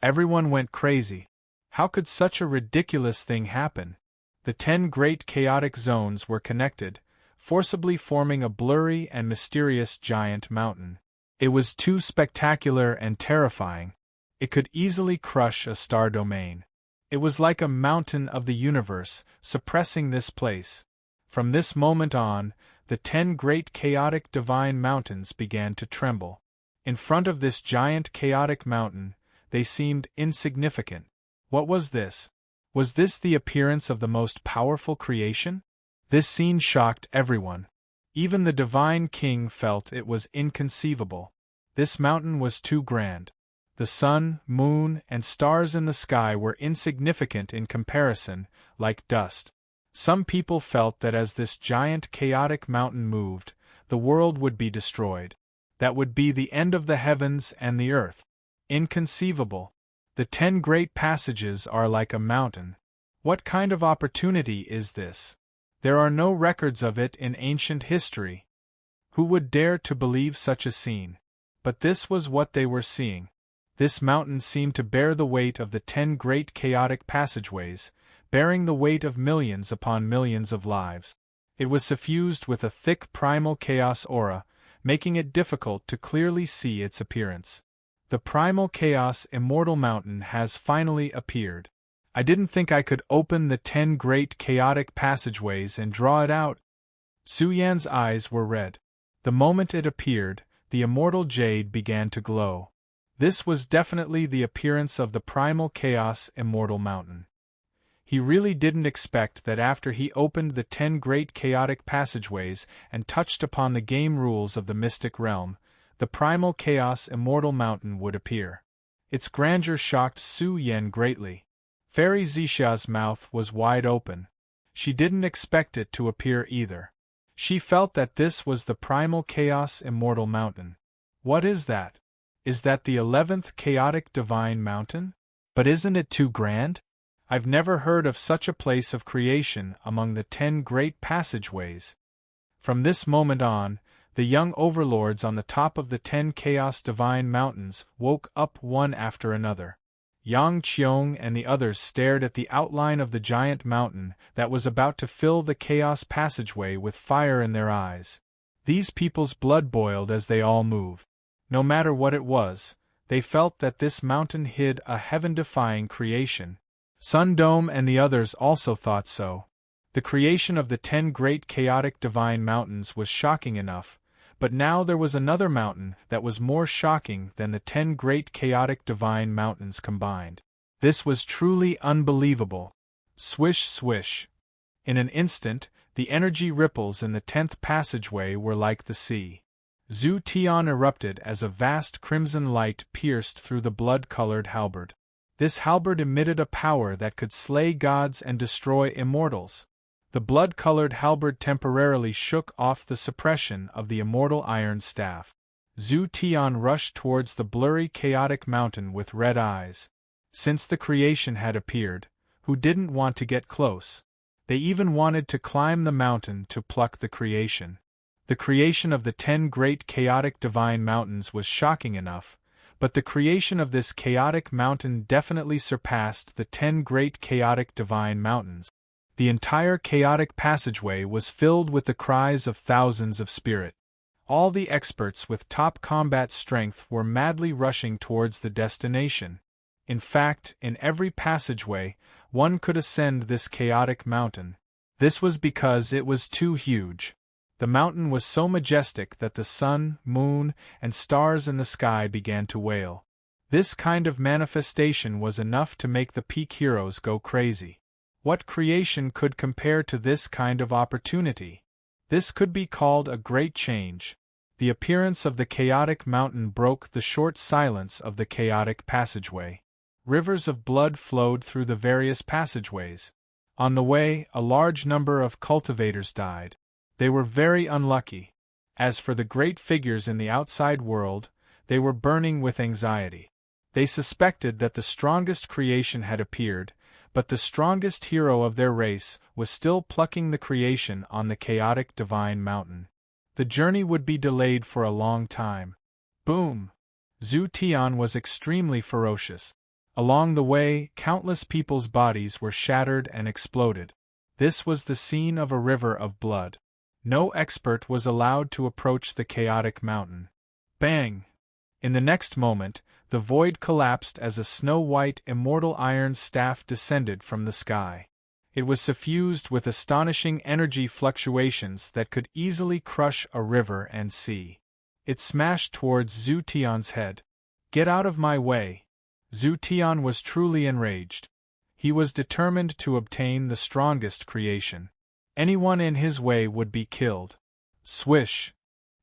Everyone went crazy. How could such a ridiculous thing happen? The 10 great chaotic zones were connected, forcibly forming a blurry and mysterious giant mountain. It was too spectacular and terrifying. It could easily crush a star domain. It was like a mountain of the universe, suppressing this place. From this moment on, the 10 great chaotic divine mountains began to tremble. In front of this giant chaotic mountain, they seemed insignificant. What was this? Was this the appearance of the most powerful creation? This scene shocked everyone. Even the divine king felt it was inconceivable. This mountain was too grand. The sun, moon, and stars in the sky were insignificant in comparison, like dust. Some people felt that as this giant chaotic mountain moved, the world would be destroyed. That would be the end of the heavens and the earth. Inconceivable. The 10 great passages are like a mountain. What kind of opportunity is this? There are no records of it in ancient history. Who would dare to believe such a scene? But this was what they were seeing. This mountain seemed to bear the weight of the 10 great chaotic passageways, bearing the weight of millions upon millions of lives. It was suffused with a thick primal chaos aura, making it difficult to clearly see its appearance. The primal chaos immortal mountain has finally appeared. I didn't think I could open the 10 great chaotic passageways and draw it out. Su Yan's eyes were red. The moment it appeared, the immortal jade began to glow. This was definitely the appearance of the primal chaos immortal mountain. He really didn't expect that after he opened the 10 great chaotic passageways and touched upon the game rules of the mystic realm, the primal chaos immortal mountain would appear. Its grandeur shocked Su Yan greatly. Fairy Zisha's mouth was wide open. She didn't expect it to appear either. She felt that this was the primal chaos immortal mountain. What is that? Is that the 11th chaotic divine mountain? But isn't it too grand? I've never heard of such a place of creation among the 10 great passageways. From this moment on, the young overlords on the top of the 10 chaos divine mountains woke up one after another. Yang Qiong and the others stared at the outline of the giant mountain that was about to fill the chaos passageway with fire in their eyes. These people's blood boiled as they all moved. No matter what it was, they felt that this mountain hid a heaven-defying creation. Sun Dome and the others also thought so. The creation of the 10 great chaotic divine mountains was shocking enough, but now there was another mountain that was more shocking than the 10 great chaotic divine mountains combined. This was truly unbelievable. Swish swish. In an instant, the energy ripples in the 10th passageway were like the sea. Zhu Tian erupted as a vast crimson light pierced through the blood-colored halberd. This halberd emitted a power that could slay gods and destroy immortals. The blood-colored halberd temporarily shook off the suppression of the immortal iron staff. Zhu Tian rushed towards the blurry chaotic mountain with red eyes. Since the creation had appeared, who didn't want to get close? They even wanted to climb the mountain to pluck the creation. The creation of the 10 great chaotic divine mountains was shocking enough, but the creation of this chaotic mountain definitely surpassed the 10 great chaotic divine mountains. The entire chaotic passageway was filled with the cries of thousands of spirit. All the experts with top combat strength were madly rushing towards the destination. In fact, in every passageway, one could ascend this chaotic mountain. This was because it was too huge. The mountain was so majestic that the sun, moon, and stars in the sky began to wail. This kind of manifestation was enough to make the peak heroes go crazy. What creation could compare to this kind of opportunity? This could be called a great change. The appearance of the chaotic mountain broke the short silence of the chaotic passageway. Rivers of blood flowed through the various passageways. On the way, a large number of cultivators died. They were very unlucky. As for the great figures in the outside world, they were burning with anxiety. They suspected that the strongest creation had appeared, but the strongest hero of their race was still plucking the creation on the chaotic divine mountain. The journey would be delayed for a long time. Boom! Zhu Tian was extremely ferocious. Along the way, countless people's bodies were shattered and exploded. This was the scene of a river of blood. No expert was allowed to approach the chaotic mountain. Bang! In the next moment, the void collapsed as a snow-white immortal iron staff descended from the sky. It was suffused with astonishing energy fluctuations that could easily crush a river and sea. It smashed towards Zhu Tian's head. "Get out of my way!" Zhu Tian was truly enraged. He was determined to obtain the strongest creation. Anyone in his way would be killed. Swish!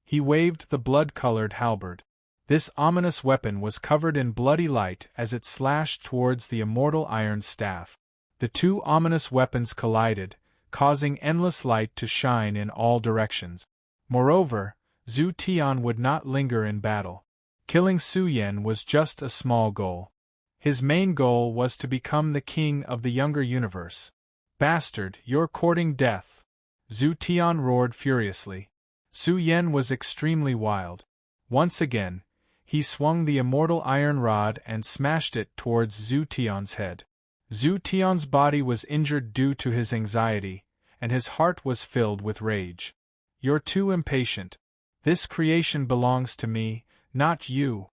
He waved the blood-colored halberd. This ominous weapon was covered in bloody light as it slashed towards the immortal iron staff. The two ominous weapons collided, causing endless light to shine in all directions. Moreover, Zhu Tian would not linger in battle. Killing Su Yan was just a small goal. His main goal was to become the king of the younger universe. "Bastard, you're courting death!" Zhu Tian roared furiously. Su Yan was extremely wild. Once again, he swung the immortal iron rod and smashed it towards Zhu Tian's head. Zhu Tian's body was injured due to his anxiety, and his heart was filled with rage. "You're too impatient. This creation belongs to me, not you."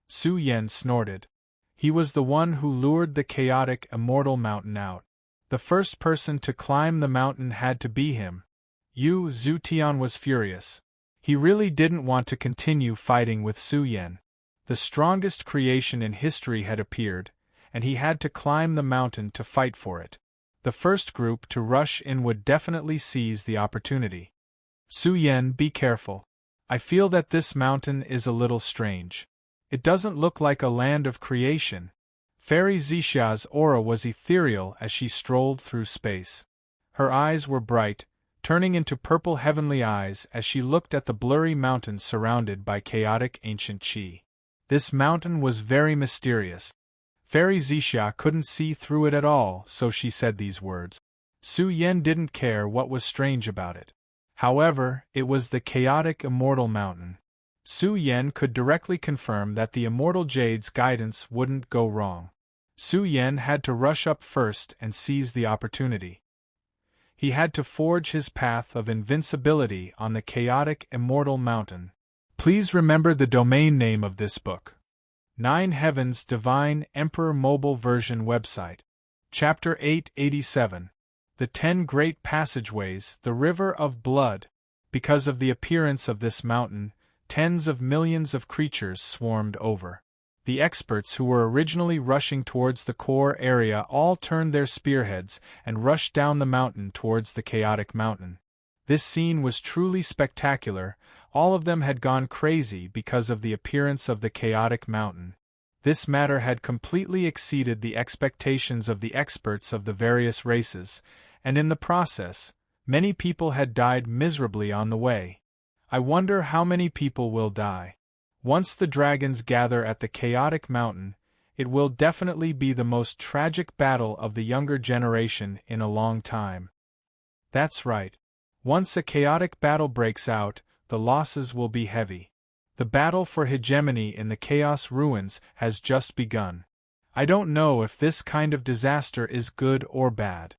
Su Yan snorted. He was the one who lured the chaotic immortal mountain out. The first person to climb the mountain had to be him. Zhu Tian was furious. He really didn't want to continue fighting with Su Yan. The strongest creation in history had appeared, and he had to climb the mountain to fight for it. The first group to rush in would definitely seize the opportunity. "Su Yan, be careful. I feel that this mountain is a little strange. It doesn't look like a land of creation." Fairy Zixa's aura was ethereal as she strolled through space. Her eyes were bright, turning into purple heavenly eyes as she looked at the blurry mountain surrounded by chaotic ancient qi. This mountain was very mysterious. Fairy Zixa couldn't see through it at all, so she said these words. Su Yan didn't care what was strange about it. However, it was the chaotic immortal mountain. Su Yan could directly confirm that the immortal jade's guidance wouldn't go wrong. Su Yan had to rush up first and seize the opportunity. He had to forge his path of invincibility on the chaotic immortal mountain. Please remember the domain name of this book. 9 Heavens Divine Emperor Mobile Version Website. Chapter 887. The 10 Great Passageways, the River of Blood. Because of the appearance of this mountain, tens of millions of creatures swarmed over. The experts who were originally rushing towards the core area all turned their spearheads and rushed down the mountain towards the chaotic mountain. This scene was truly spectacular. All of them had gone crazy because of the appearance of the chaotic mountain. This matter had completely exceeded the expectations of the experts of the various races, and in the process, many people had died miserably on the way. I wonder how many people will die. Once the dragons gather at the chaotic mountain, it will definitely be the most tragic battle of the younger generation in a long time. That's right. Once a chaotic battle breaks out, the losses will be heavy. The battle for hegemony in the Chaos Ruins has just begun. I don't know if this kind of disaster is good or bad.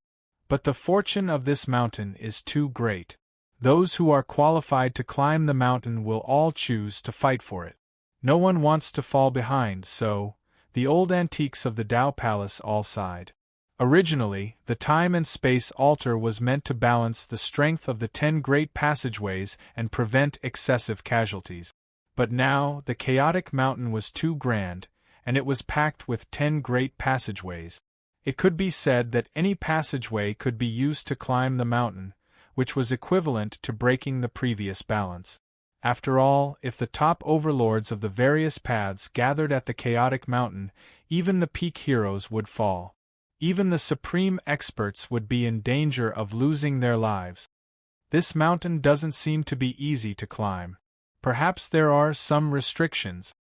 But the fortune of this mountain is too great. Those who are qualified to climb the mountain will all choose to fight for it. No one wants to fall behind, so the old antiques of the Tao Palace all sighed. Originally, the time and space altar was meant to balance the strength of the 10 great passageways and prevent excessive casualties. But now, the chaotic mountain was too grand, and it was packed with 10 great passageways. It could be said that any passageway could be used to climb the mountain, which was equivalent to breaking the previous balance. After all, if the top overlords of the various paths gathered at the chaotic mountain, even the peak heroes would fall. Even the supreme experts would be in danger of losing their lives. This mountain doesn't seem to be easy to climb. Perhaps there are some restrictions.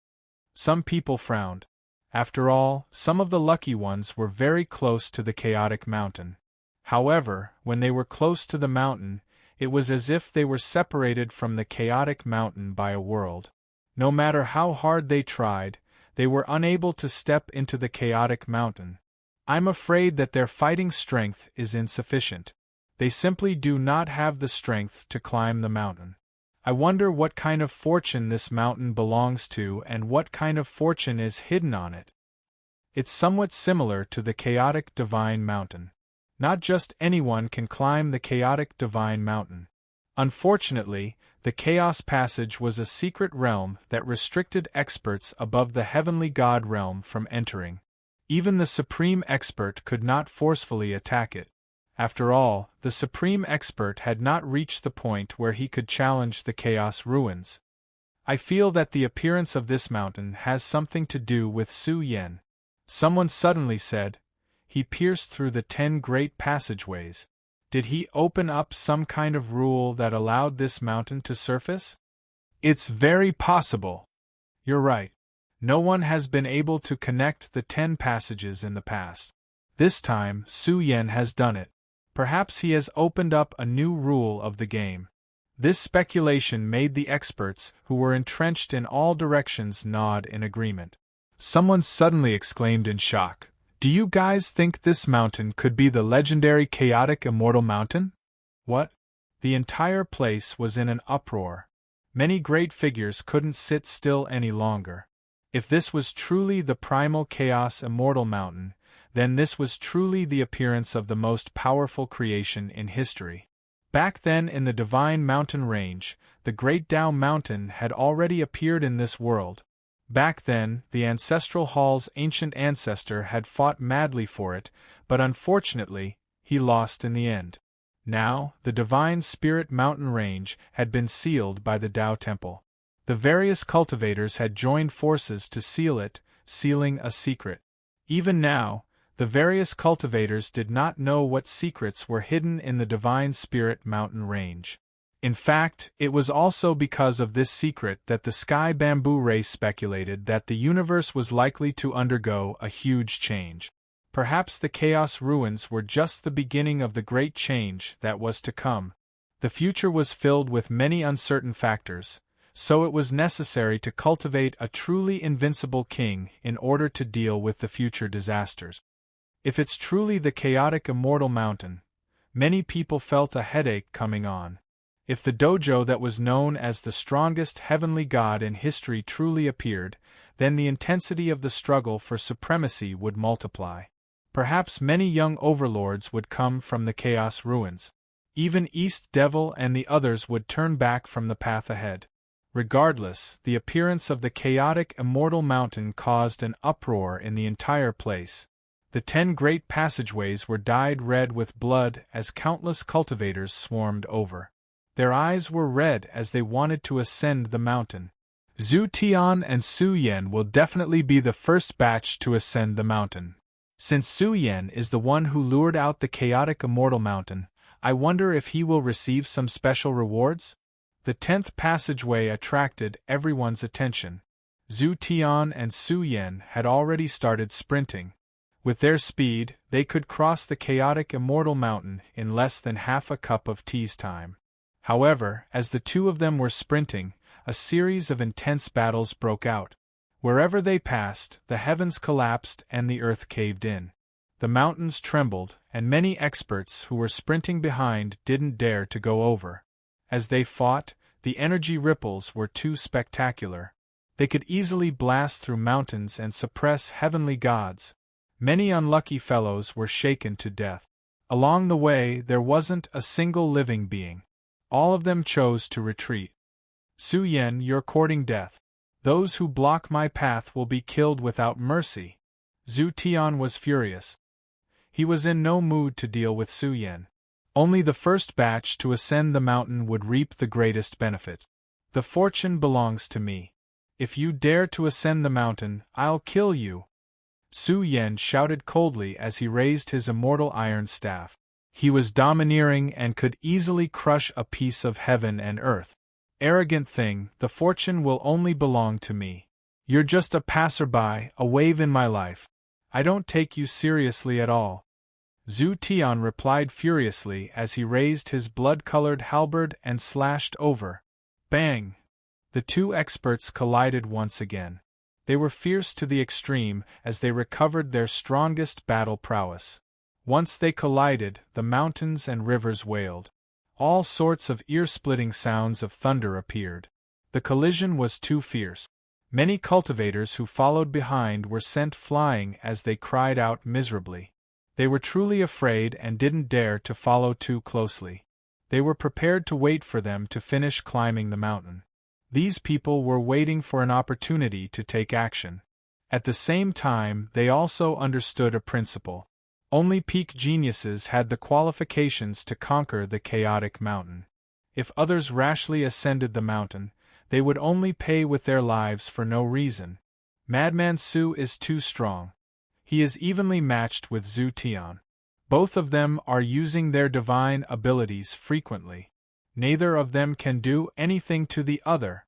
Some people frowned. After all, some of the lucky ones were very close to the chaotic mountain. However, when they were close to the mountain, it was as if they were separated from the chaotic mountain by a world. No matter how hard they tried, they were unable to step into the chaotic mountain. I'm afraid that their fighting strength is insufficient. They simply do not have the strength to climb the mountain. I wonder what kind of fortune this mountain belongs to and what kind of fortune is hidden on it. It's somewhat similar to the chaotic divine mountain. Not just anyone can climb the chaotic divine mountain. Unfortunately, the Chaos Passage was a secret realm that restricted experts above the heavenly god realm from entering. Even the supreme expert could not forcefully attack it. After all, the supreme expert had not reached the point where he could challenge the Chaos Ruins. I feel that the appearance of this mountain has something to do with Su Yen. Someone suddenly said, he pierced through the 10 great passageways. Did he open up some kind of rule that allowed this mountain to surface? It's very possible. You're right. No one has been able to connect the 10 passages in the past. This time, Su Yen has done it. Perhaps he has opened up a new rule of the game. This speculation made the experts, who were entrenched in all directions, nod in agreement. Someone suddenly exclaimed in shock, "Do you guys think this mountain could be the legendary chaotic immortal mountain?" What? The entire place was in an uproar. Many great figures couldn't sit still any longer. If this was truly the primal chaos immortal mountain, then this was truly the appearance of the most powerful creation in history. Back then in the Divine Mountain Range, the Great Tao Mountain had already appeared in this world. Back then, the Ancestral Hall's ancient ancestor had fought madly for it, but unfortunately, he lost in the end. Now, the Divine Spirit Mountain Range had been sealed by the Tao Temple. The various cultivators had joined forces to seal it, sealing a secret. Even now, the various cultivators did not know what secrets were hidden in the Divine Spirit Mountain Range. In fact, it was also because of this secret that the Sky Bamboo race speculated that the universe was likely to undergo a huge change. Perhaps the Chaos Ruins were just the beginning of the great change that was to come. The future was filled with many uncertain factors, so it was necessary to cultivate a truly invincible king in order to deal with the future disasters. If it's truly the chaotic immortal mountain, many people felt a headache coming on. If the dojo that was known as the strongest heavenly god in history truly appeared, then the intensity of the struggle for supremacy would multiply. Perhaps many young overlords would come from the Chaos Ruins. Even East Devil and the others would turn back from the path ahead. Regardless, the appearance of the chaotic immortal mountain caused an uproar in the entire place. The 10 great passageways were dyed red with blood as countless cultivators swarmed over. Their eyes were red as they wanted to ascend the mountain. Zhu Tian and Su Yan will definitely be the first batch to ascend the mountain. Since Su Yan is the one who lured out the chaotic immortal mountain, I wonder if he will receive some special rewards? The 10th passageway attracted everyone's attention. Zhu Tian and Su Yan had already started sprinting. With their speed, they could cross the chaotic immortal mountain in less than half a cup of tea's time. However, as the two of them were sprinting, a series of intense battles broke out. Wherever they passed, the heavens collapsed and the earth caved in. The mountains trembled, and many experts who were sprinting behind didn't dare to go over. As they fought, the energy ripples were too spectacular. They could easily blast through mountains and suppress heavenly gods. Many unlucky fellows were shaken to death. Along the way, there wasn't a single living being. All of them chose to retreat. Su Yan, you're courting death. Those who block my path will be killed without mercy. Zhu Tian was furious. He was in no mood to deal with Su Yan. Only the first batch to ascend the mountain would reap the greatest benefit. The fortune belongs to me. If you dare to ascend the mountain, I'll kill you. Su Yan shouted coldly as he raised his immortal iron staff. He was domineering and could easily crush a piece of heaven and earth. Arrogant thing, the fortune will only belong to me. You're just a passerby, a wave in my life. I don't take you seriously at all. Zhu Tian replied furiously as he raised his blood-colored halberd and slashed over. Bang! The two experts collided once again. They were fierce to the extreme as they recovered their strongest battle prowess. Once they collided, the mountains and rivers wailed. All sorts of ear-splitting sounds of thunder appeared. The collision was too fierce. Many cultivators who followed behind were sent flying as they cried out miserably. They were truly afraid and didn't dare to follow too closely. They were prepared to wait for them to finish climbing the mountain. These people were waiting for an opportunity to take action. At the same time, they also understood a principle. Only peak geniuses had the qualifications to conquer the chaotic mountain. If others rashly ascended the mountain, they would only pay with their lives for no reason. Madman Su is too strong. He is evenly matched with Zhu Tian. Both of them are using their divine abilities frequently. Neither of them can do anything to the other.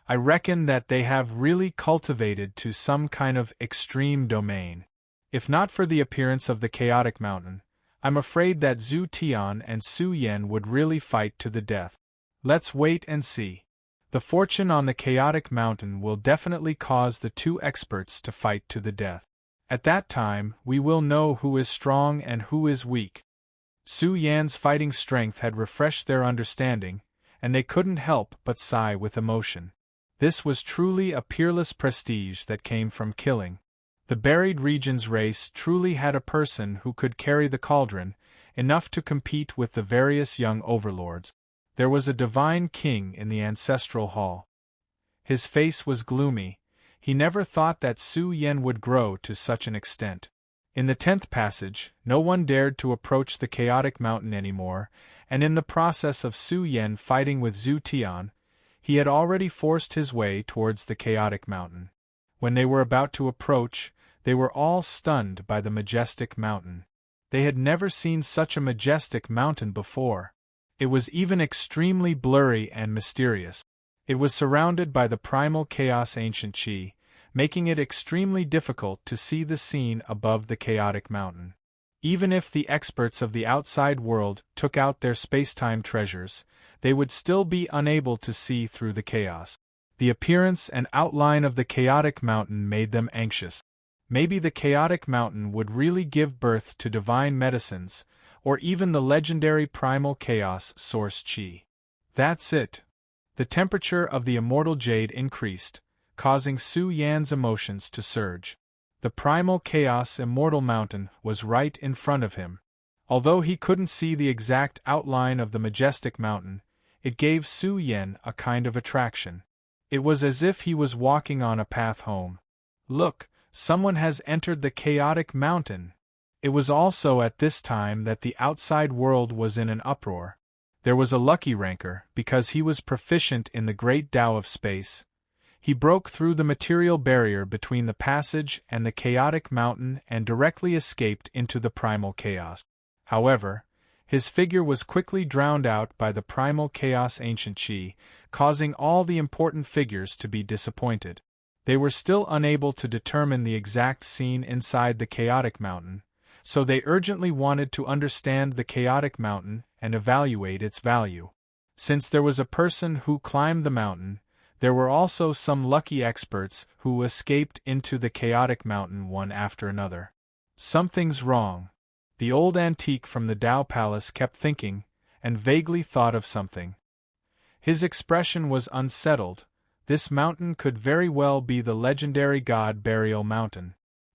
I reckon that they have really cultivated to some kind of extreme domain. If not for the appearance of the chaotic mountain, I'm afraid that Zhu Tian and Su Yan would really fight to the death. Let's wait and see. The fortune on the chaotic mountain will definitely cause the two experts to fight to the death. At that time, we will know who is strong and who is weak. Su Yan's fighting strength had refreshed their understanding, and they couldn't help but sigh with emotion. This was truly a peerless prestige that came from killing. The buried regions race truly had a person who could carry the cauldron, enough to compete with the various young overlords. There was a divine king in the ancestral hall. His face was gloomy. He never thought that Su Yan would grow to such an extent. In the 10th passage, no one dared to approach the chaotic mountain anymore, and in the process of Su Yan fighting with Zhu Tian, he had already forced his way towards the chaotic mountain. When they were about to approach, they were all stunned by the majestic mountain. They had never seen such a majestic mountain before. It was even extremely blurry and mysterious. It was surrounded by the primal chaos ancient chi, making it extremely difficult to see the scene above the chaotic mountain. Even if the experts of the outside world took out their space-time treasures, they would still be unable to see through the chaos. The appearance and outline of the chaotic mountain made them anxious. Maybe the chaotic mountain would really give birth to divine medicines, or even the legendary primal chaos source chi. That's it. The temperature of the immortal jade increased, causing Su Yan's emotions to surge. The primal chaos immortal mountain was right in front of him. Although he couldn't see the exact outline of the majestic mountain, it gave Su Yan a kind of attraction. It was as if he was walking on a path home. Look, someone has entered the chaotic mountain. It was also at this time that the outside world was in an uproar. There was a lucky ranker, because he was proficient in the great Tao of space. He broke through the material barrier between the passage and the chaotic mountain and directly escaped into the primal chaos. However, his figure was quickly drowned out by the primal chaos ancient chi, causing all the important figures to be disappointed. They were still unable to determine the exact scene inside the chaotic mountain, so they urgently wanted to understand the chaotic mountain and evaluate its value. Since there was a person who climbed the mountain, there were also some lucky experts who escaped into the chaotic mountain one after another. Something's wrong. The old antique from the Tao Palace kept thinking, and vaguely thought of something. His expression was unsettled. This mountain could very well be the legendary god Burial Mountain.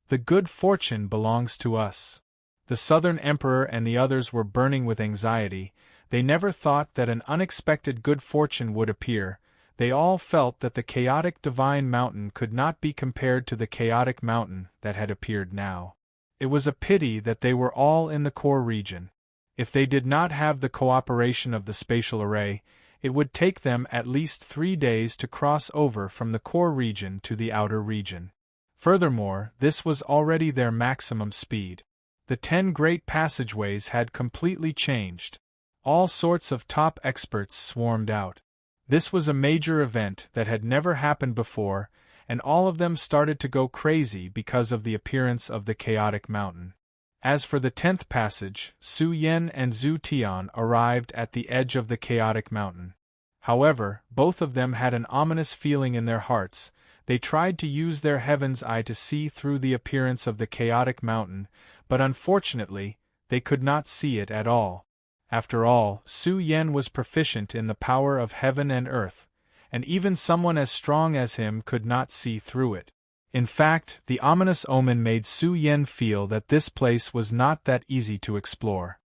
The good fortune belongs to us. The Southern Emperor and the others were burning with anxiety. They never thought that an unexpected good fortune would appear. They all felt that the chaotic divine mountain could not be compared to the chaotic mountain that had appeared now. It was a pity that they were all in the core region. If they did not have the cooperation of the spatial array, it would take them at least 3 days to cross over from the core region to the outer region. Furthermore, this was already their maximum speed. The 10 great passageways had completely changed. All sorts of top experts swarmed out. This was a major event that had never happened before, and all of them started to go crazy because of the appearance of the chaotic mountain. As for the 10th passage, Su Yen and Zhu Tian arrived at the edge of the chaotic mountain. However, both of them had an ominous feeling in their hearts. They tried to use their heaven's eye to see through the appearance of the chaotic mountain, but unfortunately, they could not see it at all. After all, Su Yen was proficient in the power of heaven and earth, and even someone as strong as him could not see through it. In fact, the ominous omen made Su Yen feel that this place was not that easy to explore.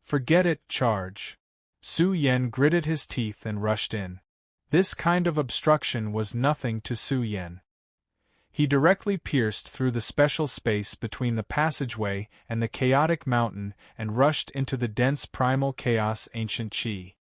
Forget it, charge. Su Yen gritted his teeth and rushed in. This kind of obstruction was nothing to Su Yen. He directly pierced through the special space between the passageway and the chaotic mountain and rushed into the dense primal chaos ancient chi.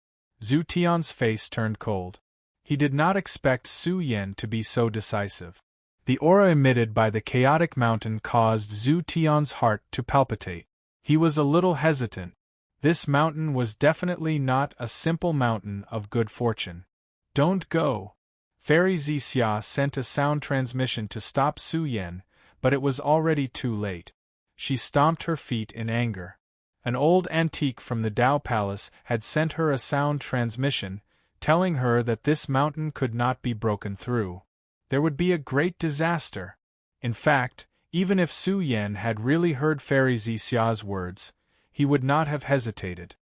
Zhu Tian's face turned cold. He did not expect Su Yen to be so decisive. The aura emitted by the chaotic mountain caused Zhu Tian's heart to palpitate. He was a little hesitant. This mountain was definitely not a simple mountain of good fortune. Don't go. Fairy Zixia sent a sound transmission to stop Su Yen, but it was already too late. She stomped her feet in anger. An old antique from the Tao Palace had sent her a sound transmission, telling her that this mountain could not be broken through. There would be a great disaster. In fact, even if Su Yen had really heard Fairy Zixia's words, he would not have hesitated.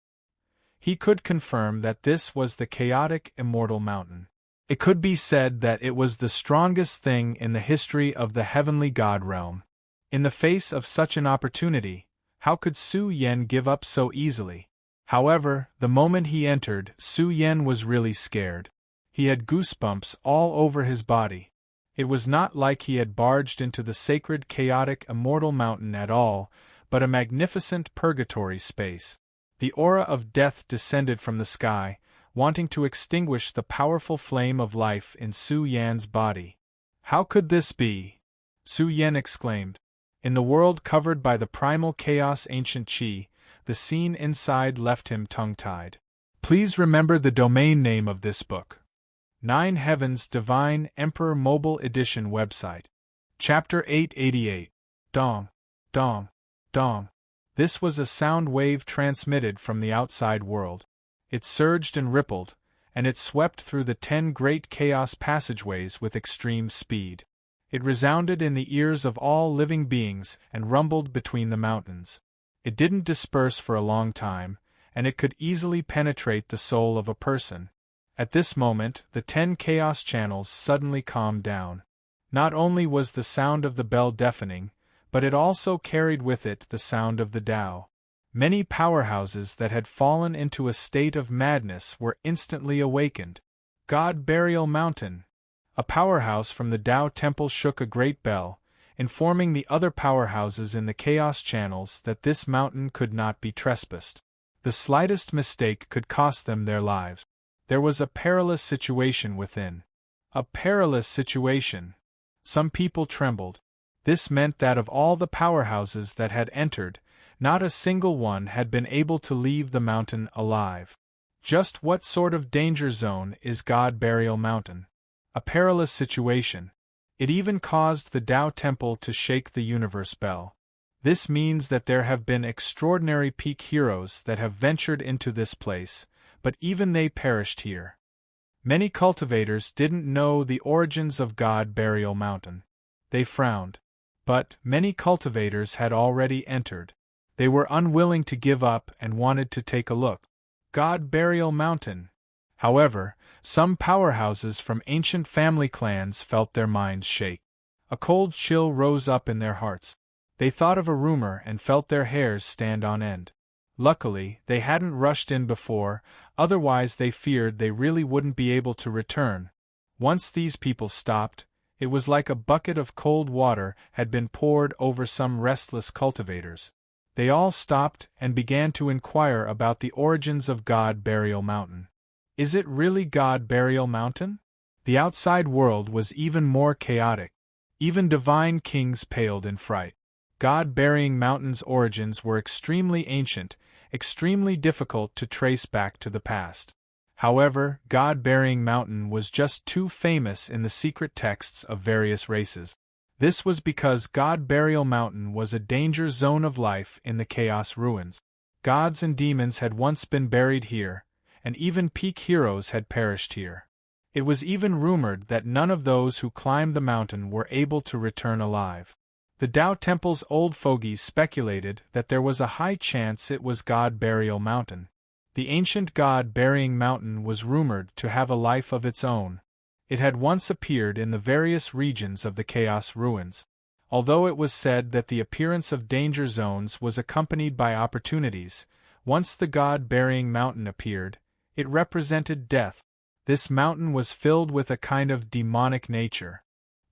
He could confirm that this was the chaotic immortal mountain. It could be said that it was the strongest thing in the history of the heavenly god realm. In the face of such an opportunity, how could Su Yen give up so easily? However, the moment he entered, Su Yen was really scared. He had goosebumps all over his body. It was not like he had barged into the sacred chaotic immortal mountain at all, but a magnificent purgatory space. The aura of death descended from the sky, wanting to extinguish the powerful flame of life in Su Yan's body. How could this be? Su Yan exclaimed. In the world covered by the primal chaos ancient chi, the scene inside left him tongue-tied. Please remember the domain name of this book. 9 Heavens Divine Emperor Mobile Edition website. Chapter 888. Dong. Dong. Dong. This was a sound wave transmitted from the outside world. It surged and rippled, and it swept through the 10 great chaos passageways with extreme speed. It resounded in the ears of all living beings and rumbled between the mountains. It didn't disperse for a long time, and it could easily penetrate the soul of a person. At this moment, the 10 chaos channels suddenly calmed down. Not only was the sound of the bell deafening, but it also carried with it the sound of the Tao. Many powerhouses that had fallen into a state of madness were instantly awakened. God Burial Mountain. A powerhouse from the Tao Temple shook a great bell, informing the other powerhouses in the chaos channels that this mountain could not be trespassed. The slightest mistake could cost them their lives. There was a perilous situation within. A perilous situation. Some people trembled. This meant that of all the powerhouses that had entered, not a single one had been able to leave the mountain alive. Just what sort of danger zone is God Burial Mountain? A perilous situation. It even caused the Tao Temple to shake the universe bell. This means that there have been extraordinary peak heroes that have ventured into this place, but even they perished here. Many cultivators didn't know the origins of God Burial Mountain. They frowned. But many cultivators had already entered. They were unwilling to give up and wanted to take a look. God Burial Mountain. However, some powerhouses from ancient family clans felt their minds shake. A cold chill rose up in their hearts. They thought of a rumor and felt their hairs stand on end. Luckily, they hadn't rushed in before, otherwise they feared they really wouldn't be able to return. Once these people stopped, it was like a bucket of cold water had been poured over some restless cultivators. They all stopped and began to inquire about the origins of God Burial Mountain. Is it really God Burial Mountain? The outside world was even more chaotic. Even divine kings paled in fright. God Burying Mountain's origins were extremely ancient, extremely difficult to trace back to the past. However, God Burying Mountain was just too famous in the secret texts of various races. This was because God Burial Mountain was a danger zone of life in the Chaos Ruins. Gods and demons had once been buried here, and even peak heroes had perished here. It was even rumored that none of those who climbed the mountain were able to return alive. The Tao Temple's old fogies speculated that there was a high chance it was God Burial Mountain. The ancient God Burying Mountain was rumored to have a life of its own. It had once appeared in the various regions of the Chaos Ruins. Although it was said that the appearance of danger zones was accompanied by opportunities, once the God Burying Mountain appeared, it represented death. This mountain was filled with a kind of demonic nature.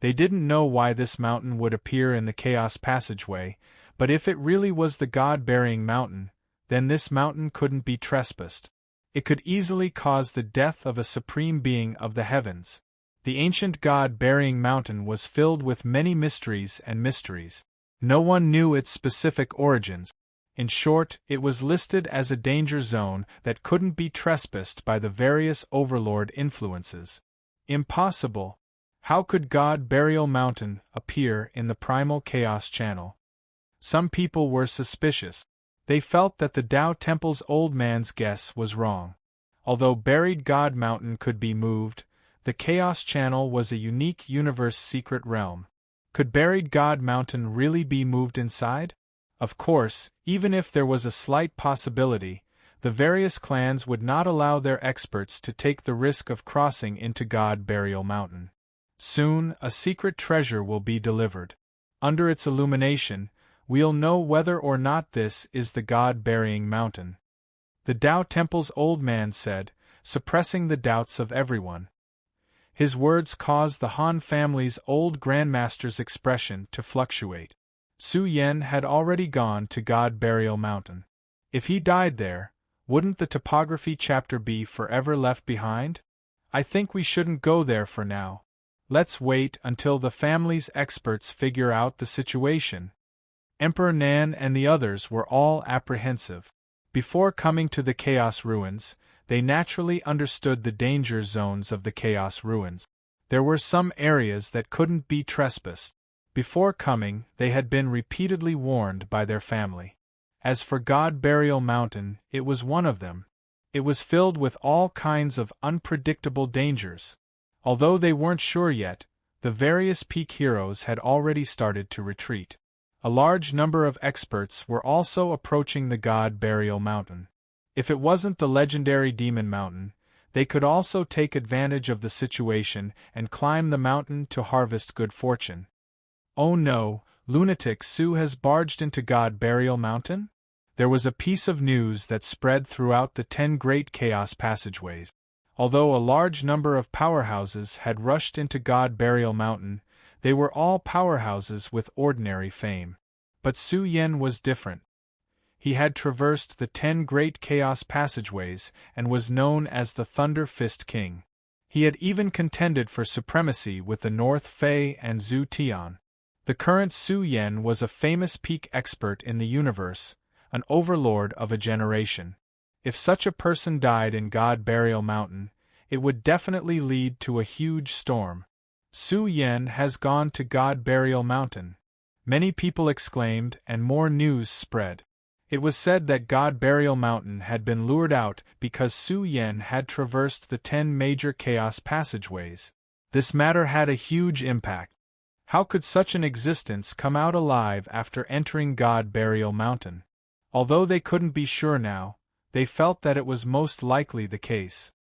They didn't know why this mountain would appear in the Chaos Passageway, but if it really was the God Burying Mountain, then this mountain couldn't be trespassed. It could easily cause the death of a supreme being of the heavens. The ancient God Burying Mountain was filled with many mysteries and mysteries. No one knew its specific origins. In short, it was listed as a danger zone that couldn't be trespassed by the various Overlord influences. Impossible. How could God Burial Mountain appear in the Primal Chaos Channel? Some people were suspicious. They felt that the Tao Temple's old man's guess was wrong. Although Buried God Mountain could be moved, the Chaos Channel was a unique universe secret realm. Could Buried God Mountain really be moved inside? Of course, even if there was a slight possibility, the various clans would not allow their experts to take the risk of crossing into God Burial Mountain. Soon, a secret treasure will be delivered. Under its illumination, we'll know whether or not this is the God Burying Mountain. The Tao Temple's old man said, suppressing the doubts of everyone. His words caused the Han family's old grandmaster's expression to fluctuate. Su Yen had already gone to God Burial Mountain. If he died there, wouldn't the topography chapter be forever left behind? I think we shouldn't go there for now. Let's wait until the family's experts figure out the situation. Emperor Nan and the others were all apprehensive. Before coming to the Chaos Ruins, they naturally understood the danger zones of the Chaos Ruins. There were some areas that couldn't be trespassed. Before coming, they had been repeatedly warned by their family. As for God Burial Mountain, it was one of them. It was filled with all kinds of unpredictable dangers. Although they weren't sure yet, the various peak heroes had already started to retreat. A large number of experts were also approaching the God Burial Mountain. If it wasn't the legendary Demon Mountain, they could also take advantage of the situation and climb the mountain to harvest good fortune. Oh no, lunatic Su has barged into God Burial Mountain? There was a piece of news that spread throughout the 10 great chaos passageways. Although a large number of powerhouses had rushed into God Burial Mountain, they were all powerhouses with ordinary fame. But Su Yen was different. He had traversed the 10 great chaos passageways and was known as the Thunder Fist King. He had even contended for supremacy with the North Fae and Zhu Tian. The current Su Yen was a famous peak expert in the universe, an overlord of a generation. If such a person died in God Burial Mountain, it would definitely lead to a huge storm. Su Yen has gone to God Burial Mountain. Many people exclaimed, and more news spread. It was said that God Burial Mountain had been lured out because Su Yen had traversed the 10 major chaos passageways. This matter had a huge impact. How could such an existence come out alive after entering God Burial Mountain? Although they couldn't be sure now, they felt that it was most likely the case.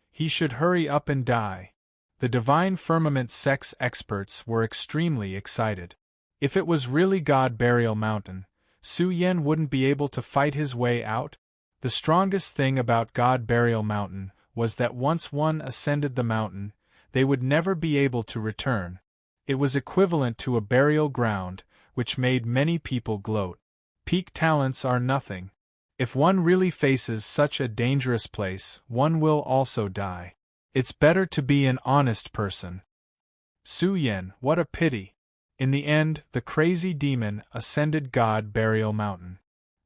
He should hurry up and die. The Divine Firmament sex experts were extremely excited. If it was really God Burial Mountain, Su Yen wouldn't be able to fight his way out. The strongest thing about God Burial Mountain was that once one ascended the mountain, they would never be able to return. It was equivalent to a burial ground, which made many people gloat. Peak talents are nothing. If one really faces such a dangerous place, one will also die. It's better to be an honest person. Su Yen, what a pity. In the end, the crazy demon ascended God Burial Mountain.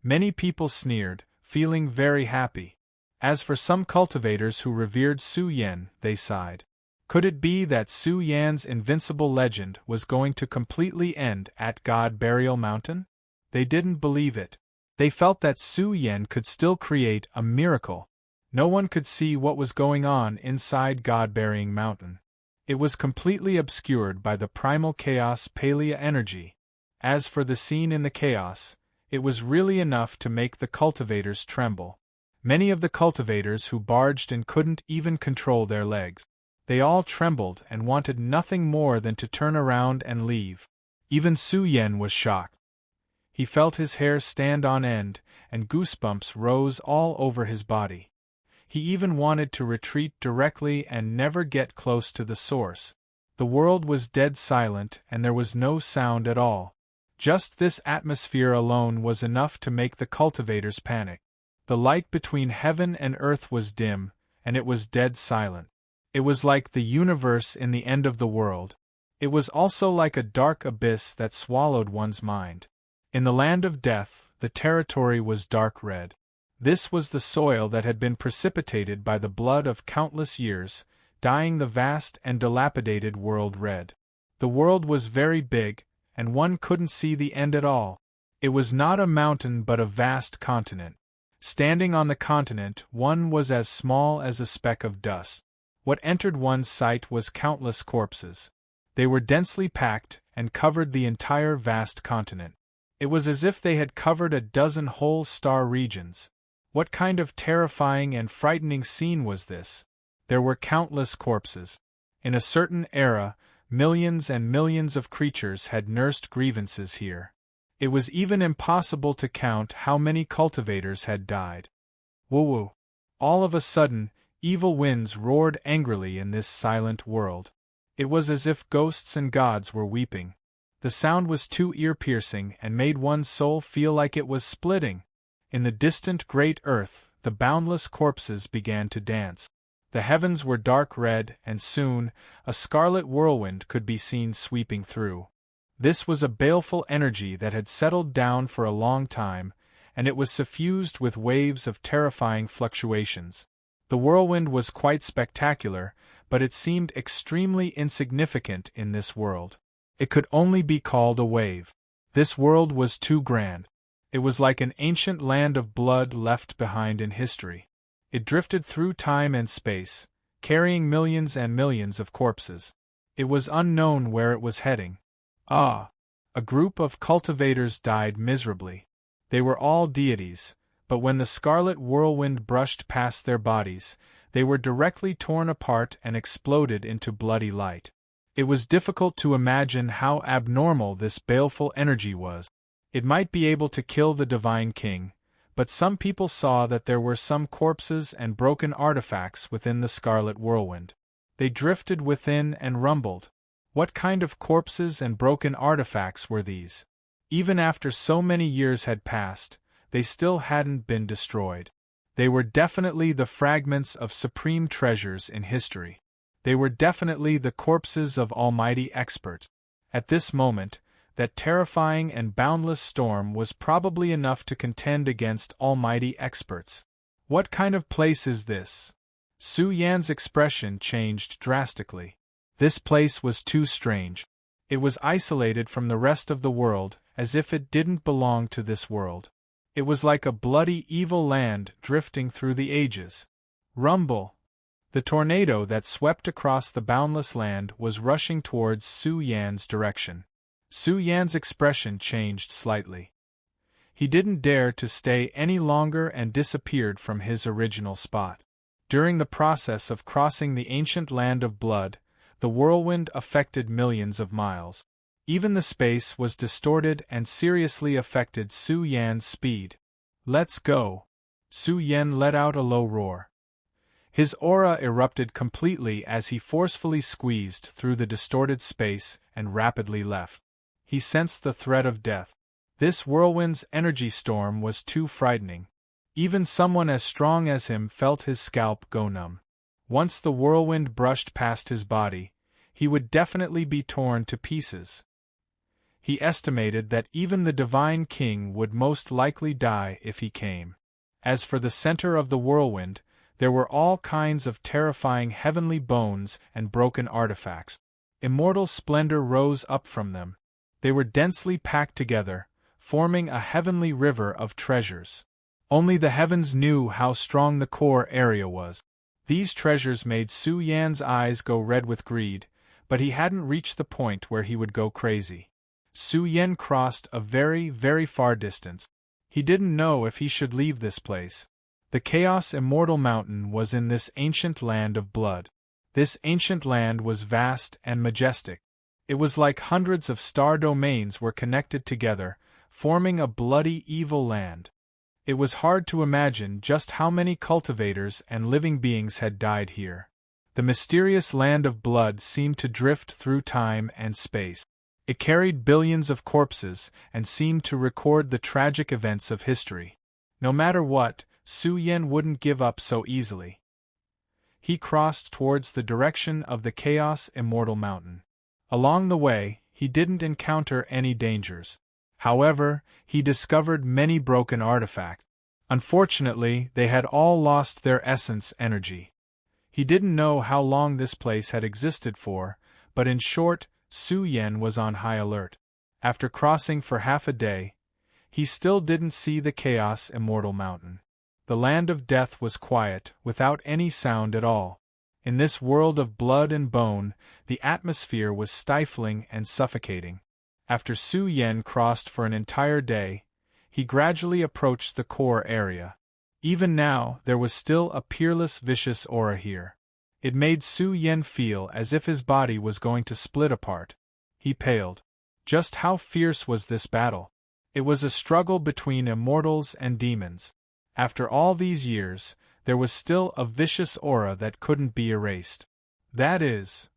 Many people sneered, feeling very happy. As for some cultivators who revered Su Yen, they sighed. Could it be that Su Yan's invincible legend was going to completely end at God Burial Mountain? They didn't believe it. They felt that Su Yen could still create a miracle. No one could see what was going on inside God Burying Mountain. It was completely obscured by the primal chaos Palea energy. As for the scene in the chaos, it was really enough to make the cultivators tremble. Many of the cultivators who barged in couldn't even control their legs. They all trembled and wanted nothing more than to turn around and leave. Even Su Yen was shocked. He felt his hair stand on end, and goosebumps rose all over his body. He even wanted to retreat directly and never get close to the source. The world was dead silent and there was no sound at all. Just this atmosphere alone was enough to make the cultivators panic. The light between heaven and earth was dim, and it was dead silent. It was like the universe in the end of the world. It was also like a dark abyss that swallowed one's mind. In the land of death, the territory was dark red. This was the soil that had been precipitated by the blood of countless years, dyeing the vast and dilapidated world red. The world was very big, and one couldn't see the end at all. It was not a mountain but a vast continent. Standing on the continent, one was as small as a speck of dust. What entered one's sight was countless corpses. They were densely packed and covered the entire vast continent. It was as if they had covered a dozen whole star regions. What kind of terrifying and frightening scene was this? There were countless corpses. In a certain era, millions and millions of creatures had nursed grievances here. It was even impossible to count how many cultivators had died. Woo-woo! All of a sudden, evil winds roared angrily in this silent world. It was as if ghosts and gods were weeping. The sound was too ear-piercing and made one's soul feel like it was splitting. In the distant great earth, the boundless corpses began to dance. The heavens were dark red, and soon, a scarlet whirlwind could be seen sweeping through. This was a baleful energy that had settled down for a long time, and it was suffused with waves of terrifying fluctuations. The whirlwind was quite spectacular, but it seemed extremely insignificant in this world. It could only be called a wave. This world was too grand. It was like an ancient land of blood left behind in history. It drifted through time and space, carrying millions and millions of corpses. It was unknown where it was heading. Ah! A group of cultivators died miserably. They were all deities, but when the scarlet whirlwind brushed past their bodies, they were directly torn apart and exploded into bloody light. It was difficult to imagine how abnormal this baleful energy was. It might be able to kill the Divine King, but some people saw that there were some corpses and broken artifacts within the scarlet whirlwind. They drifted within and rumbled. What kind of corpses and broken artifacts were these? Even after so many years had passed, they still hadn't been destroyed. They were definitely the fragments of supreme treasures in history. They were definitely the corpses of almighty experts. At this moment, that terrifying and boundless storm was probably enough to contend against almighty experts. What kind of place is this? Su Yan's expression changed drastically. This place was too strange. It was isolated from the rest of the world, as if it didn't belong to this world. It was like a bloody evil land drifting through the ages. Rumble! The tornado that swept across the boundless land was rushing towards Su Yan's direction. Su Yan's expression changed slightly. He didn't dare to stay any longer and disappeared from his original spot. During the process of crossing the ancient land of blood, the whirlwind affected millions of miles. Even the space was distorted and seriously affected Su Yan's speed. "Let's go!" Su Yan let out a low roar. His aura erupted completely as he forcefully squeezed through the distorted space and rapidly left. He sensed the threat of death. This whirlwind's energy storm was too frightening. Even someone as strong as him felt his scalp go numb. Once the whirlwind brushed past his body, he would definitely be torn to pieces. He estimated that even the Divine King would most likely die if he came. As for the center of the whirlwind, there were all kinds of terrifying heavenly bones and broken artifacts. Immortal splendor rose up from them. They were densely packed together, forming a heavenly river of treasures. Only the heavens knew how strong the core area was. These treasures made Su Yan's eyes go red with greed, but he hadn't reached the point where he would go crazy. Su Yan crossed a very, very far distance. He didn't know if he should leave this place. The Chaos Immortal Mountain was in this ancient land of blood. This ancient land was vast and majestic. It was like hundreds of star domains were connected together, forming a bloody evil land. It was hard to imagine just how many cultivators and living beings had died here. The mysterious land of blood seemed to drift through time and space. It carried billions of corpses and seemed to record the tragic events of history. No matter what, Su Yan wouldn't give up so easily. He crossed towards the direction of the Chaos Immortal Mountain. Along the way, he didn't encounter any dangers. However, he discovered many broken artifacts. Unfortunately, they had all lost their essence energy. He didn't know how long this place had existed for, but in short, Su Yan was on high alert. After crossing for half a day, he still didn't see the Chaos Immortal Mountain. The land of death was quiet, without any sound at all. In this world of blood and bone, the atmosphere was stifling and suffocating. After Su Yan crossed for an entire day, he gradually approached the core area. Even now, there was still a peerless, vicious aura here. It made Su Yan feel as if his body was going to split apart. He paled. Just how fierce was this battle? It was a struggle between immortals and demons. After all these years, there was still a vicious aura that couldn't be erased. That is,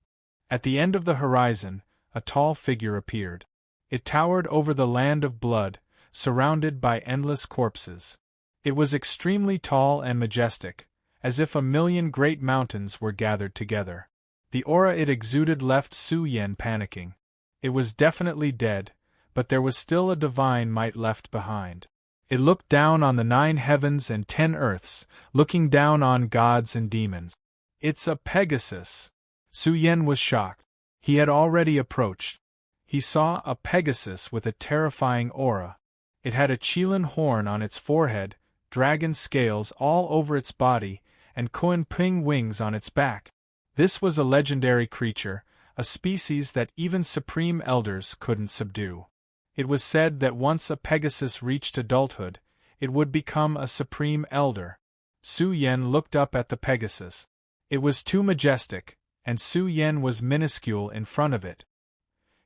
at the end of the horizon, a tall figure appeared. It towered over the land of blood, surrounded by endless corpses. It was extremely tall and majestic, as if a million great mountains were gathered together. The aura it exuded left Su Yan panicking. It was definitely dead, but there was still a divine might left behind. It looked down on the 9 heavens and 10 earths, looking down on gods and demons. "It's a Pegasus!" Su Yan was shocked. He had already approached. He saw a Pegasus with a terrifying aura. It had a Qilin horn on its forehead, dragon scales all over its body, and Kuan-Ping wings on its back. This was a legendary creature, a species that even supreme elders couldn't subdue. It was said that once a Pegasus reached adulthood, it would become a supreme elder. Su Yan looked up at the Pegasus. It was too majestic, and Su Yan was minuscule in front of it.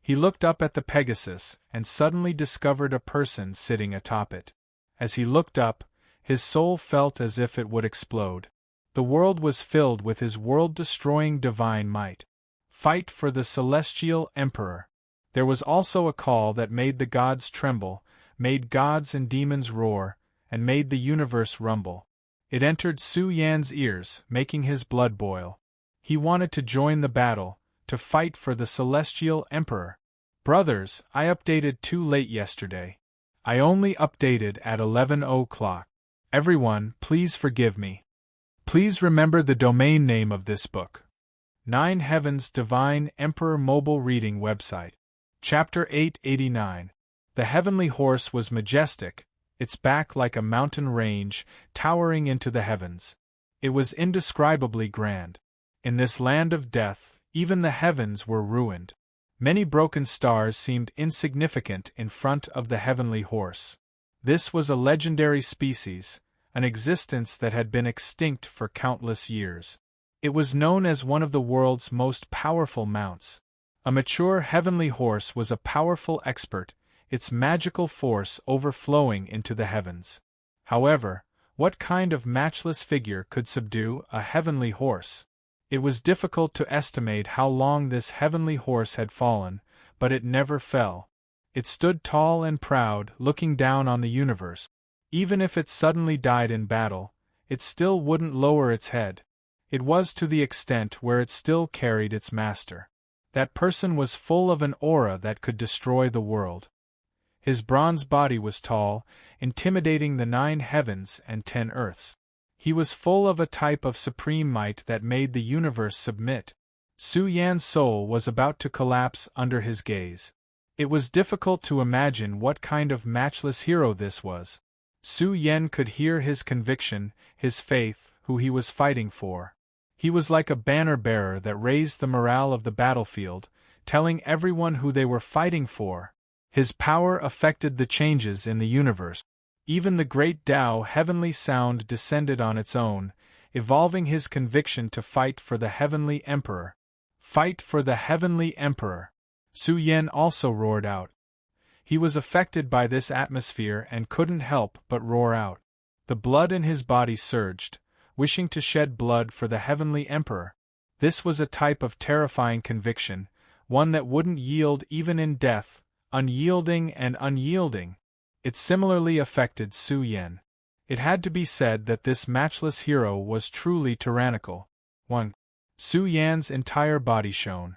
He looked up at the Pegasus and suddenly discovered a person sitting atop it. As he looked up, his soul felt as if it would explode. The world was filled with his world-destroying divine might. Fight for the Celestial Emperor. There was also a call that made the gods tremble, made gods and demons roar, and made the universe rumble. It entered Su Yan's ears, making his blood boil. He wanted to join the battle, to fight for the Celestial Emperor. Brothers, I updated too late yesterday. I only updated at 11 o'clock. Everyone, please forgive me. Please remember the domain name of this book. 9 Heavens Divine Emperor Mobile Reading Website. Chapter 889. The heavenly horse was majestic, its back like a mountain range, towering into the heavens. It was indescribably grand. In this land of death, even the heavens were ruined. Many broken stars seemed insignificant in front of the heavenly horse. This was a legendary species, an existence that had been extinct for countless years. It was known as one of the world's most powerful mounts. A mature heavenly horse was a powerful expert, its magical force overflowing into the heavens. However, what kind of matchless figure could subdue a heavenly horse? It was difficult to estimate how long this heavenly horse had fallen, but it never fell. It stood tall and proud, looking down on the universe. Even if it suddenly died in battle, it still wouldn't lower its head. It was to the extent where it still carried its master. That person was full of an aura that could destroy the world. His bronze body was tall, intimidating the 9 heavens and 10 earths. He was full of a type of supreme might that made the universe submit. Su Yan's soul was about to collapse under his gaze. It was difficult to imagine what kind of matchless hero this was. Su Yan could hear his conviction, his faith, who he was fighting for. He was like a banner-bearer that raised the morale of the battlefield, telling everyone who they were fighting for. His power affected the changes in the universe. Even the great Tao heavenly sound descended on its own, evolving his conviction to fight for the heavenly emperor. Fight for the heavenly emperor! Su Yan also roared out. He was affected by this atmosphere and couldn't help but roar out. The blood in his body surged, wishing to shed blood for the heavenly emperor. This was a type of terrifying conviction, one that wouldn't yield even in death, unyielding and unyielding. It similarly affected Su Yan. It had to be said that this matchless hero was truly tyrannical. 1. Su Yan's entire body shone.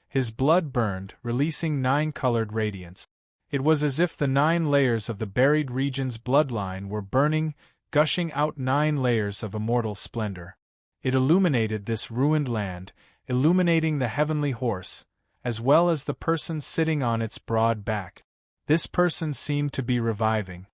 His blood burned, releasing 9 colored radiance. It was as if the 9 layers of the buried region's bloodline were burning, gushing out 9 layers of immortal splendor. It illuminated this ruined land, illuminating the heavenly horse, as well as the person sitting on its broad back. This person seemed to be reviving.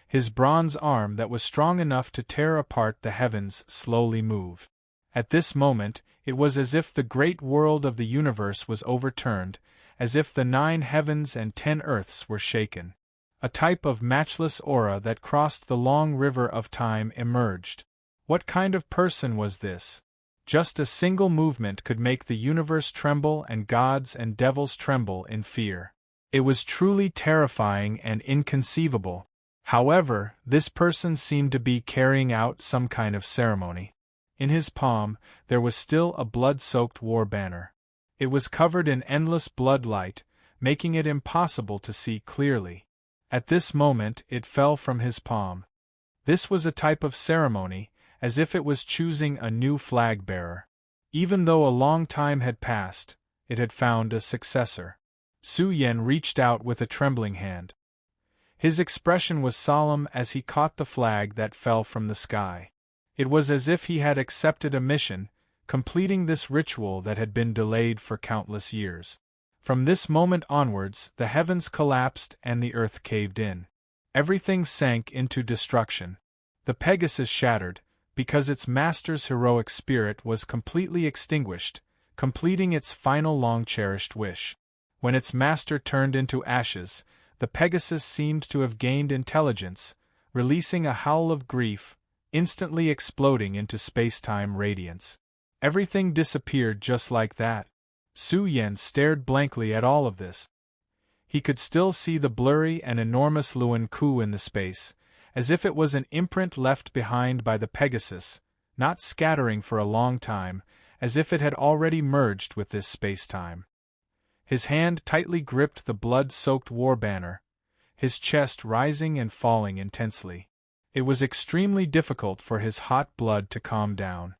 His bronze arm that was strong enough to tear apart the heavens slowly moved. At this moment, it was as if the great world of the universe was overturned, as if the 9 heavens and 10 earths were shaken. A type of matchless aura that crossed the long river of time emerged. What kind of person was this? Just a single movement could make the universe tremble and gods and devils tremble in fear. It was truly terrifying and inconceivable. However, this person seemed to be carrying out some kind of ceremony. In his palm, there was still a blood-soaked war banner. It was covered in endless blood light, making it impossible to see clearly. At this moment, it fell from his palm. This was a type of ceremony, as if it was choosing a new flag-bearer. Even though a long time had passed, it had found a successor. Su Yan reached out with a trembling hand. His expression was solemn as he caught the flag that fell from the sky. It was as if he had accepted a mission, completing this ritual that had been delayed for countless years. From this moment onwards, the heavens collapsed and the earth caved in. Everything sank into destruction. The Pegasus shattered, because its master's heroic spirit was completely extinguished, completing its final long-cherished wish. When its master turned into ashes, the Pegasus seemed to have gained intelligence, releasing a howl of grief, instantly exploding into space-time radiance. Everything disappeared just like that. Su Yan stared blankly at all of this. He could still see the blurry and enormous Luan Ku in the space, as if it was an imprint left behind by the Pegasus, not scattering for a long time, as if it had already merged with this space-time. His hand tightly gripped the blood-soaked war banner, his chest rising and falling intensely. It was extremely difficult for his hot blood to calm down.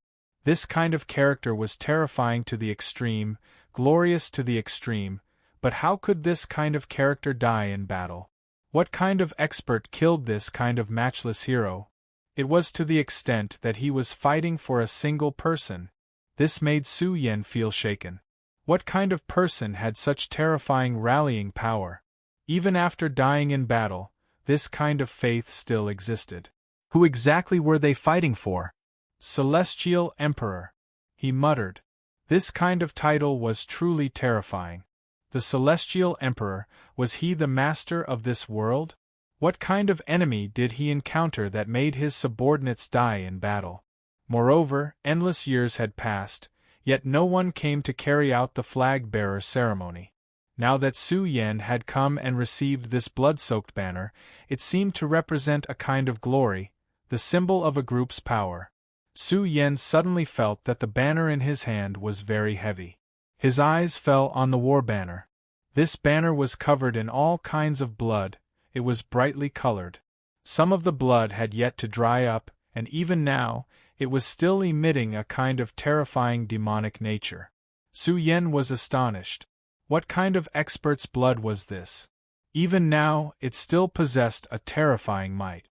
This kind of character was terrifying to the extreme, glorious to the extreme, but how could this kind of character die in battle? What kind of expert killed this kind of matchless hero? It was to the extent that he was fighting for a single person. This made Su Yan feel shaken. What kind of person had such terrifying rallying power? Even after dying in battle, this kind of faith still existed. Who exactly were they fighting for? Celestial Emperor, he muttered. This kind of title was truly terrifying. The Celestial Emperor, was he the master of this world? What kind of enemy did he encounter that made his subordinates die in battle? Moreover, endless years had passed, yet no one came to carry out the flag-bearer ceremony. Now that Su Yan had come and received this blood-soaked banner, it seemed to represent a kind of glory, the symbol of a group's power. Su Yan suddenly felt that the banner in his hand was very heavy. His eyes fell on the war banner. This banner was covered in all kinds of blood, it was brightly colored. Some of the blood had yet to dry up, and even now, it was still emitting a kind of terrifying demonic nature. Su Yan was astonished. What kind of expert's blood was this? Even now, it still possessed a terrifying might.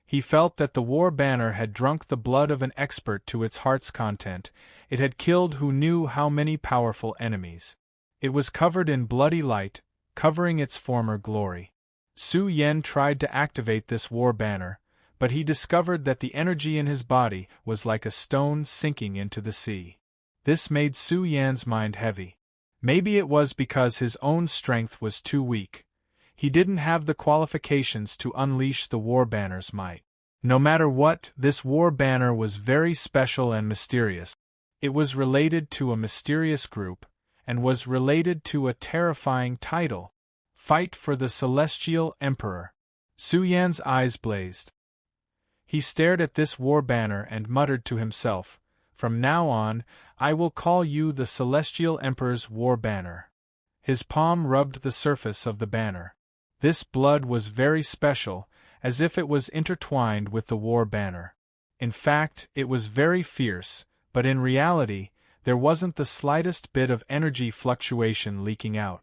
He felt that the war banner had drunk the blood of an expert to its heart's content, it had killed who knew how many powerful enemies. It was covered in bloody light, covering its former glory. Su Yan tried to activate this war banner, but he discovered that the energy in his body was like a stone sinking into the sea. This made Su Yan's mind heavy. Maybe it was because his own strength was too weak. He didn't have the qualifications to unleash the war banner's might. No matter what, this war banner was very special and mysterious. It was related to a mysterious group, and was related to a terrifying title. Fight for the Celestial Emperor. Su Yan's eyes blazed. He stared at this war banner and muttered to himself, "From now on, I will call you the Celestial Emperor's war banner." His palm rubbed the surface of the banner. This blood was very special, as if it was intertwined with the war banner. In fact, it was very fierce, but in reality, there wasn't the slightest bit of energy fluctuation leaking out.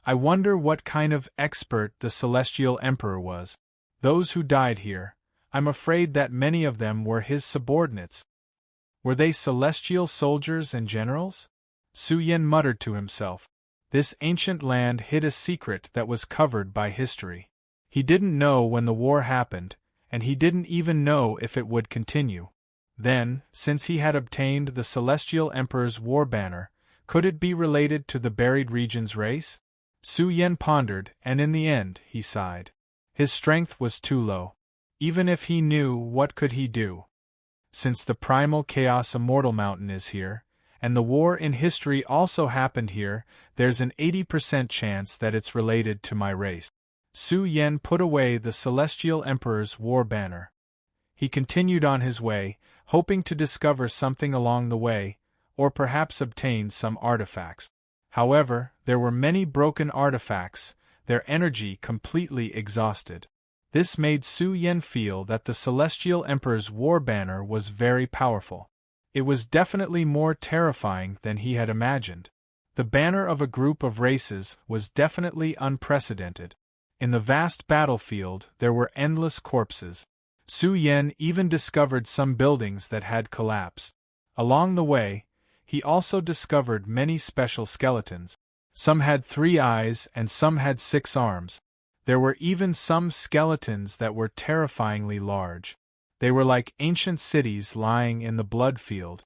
I wonder what kind of expert the Celestial Emperor was. Those who died here, I'm afraid that many of them were his subordinates. Were they celestial soldiers and generals? Su Yan muttered to himself. This ancient land hid a secret that was covered by history. He didn't know when the war happened, and he didn't even know if it would continue. Then, since he had obtained the Celestial Emperor's war banner, could it be related to the buried region's race? Su Yan pondered, and in the end, he sighed. His strength was too low. Even if he knew, what could he do? Since the primal chaos immortal mountain is here, and the war in history also happened here, there's an 80% chance that it's related to my race. Su Yan put away the Celestial Emperor's war banner. He continued on his way, hoping to discover something along the way, or perhaps obtain some artifacts. However, there were many broken artifacts, their energy completely exhausted. This made Su Yan feel that the Celestial Emperor's war banner was very powerful. It was definitely more terrifying than he had imagined. The banner of a group of races was definitely unprecedented. In the vast battlefield, there were endless corpses. Su Yan even discovered some buildings that had collapsed. Along the way, he also discovered many special skeletons. Some had 3 eyes and some had 6 arms. There were even some skeletons that were terrifyingly large. They were like ancient cities lying in the blood field.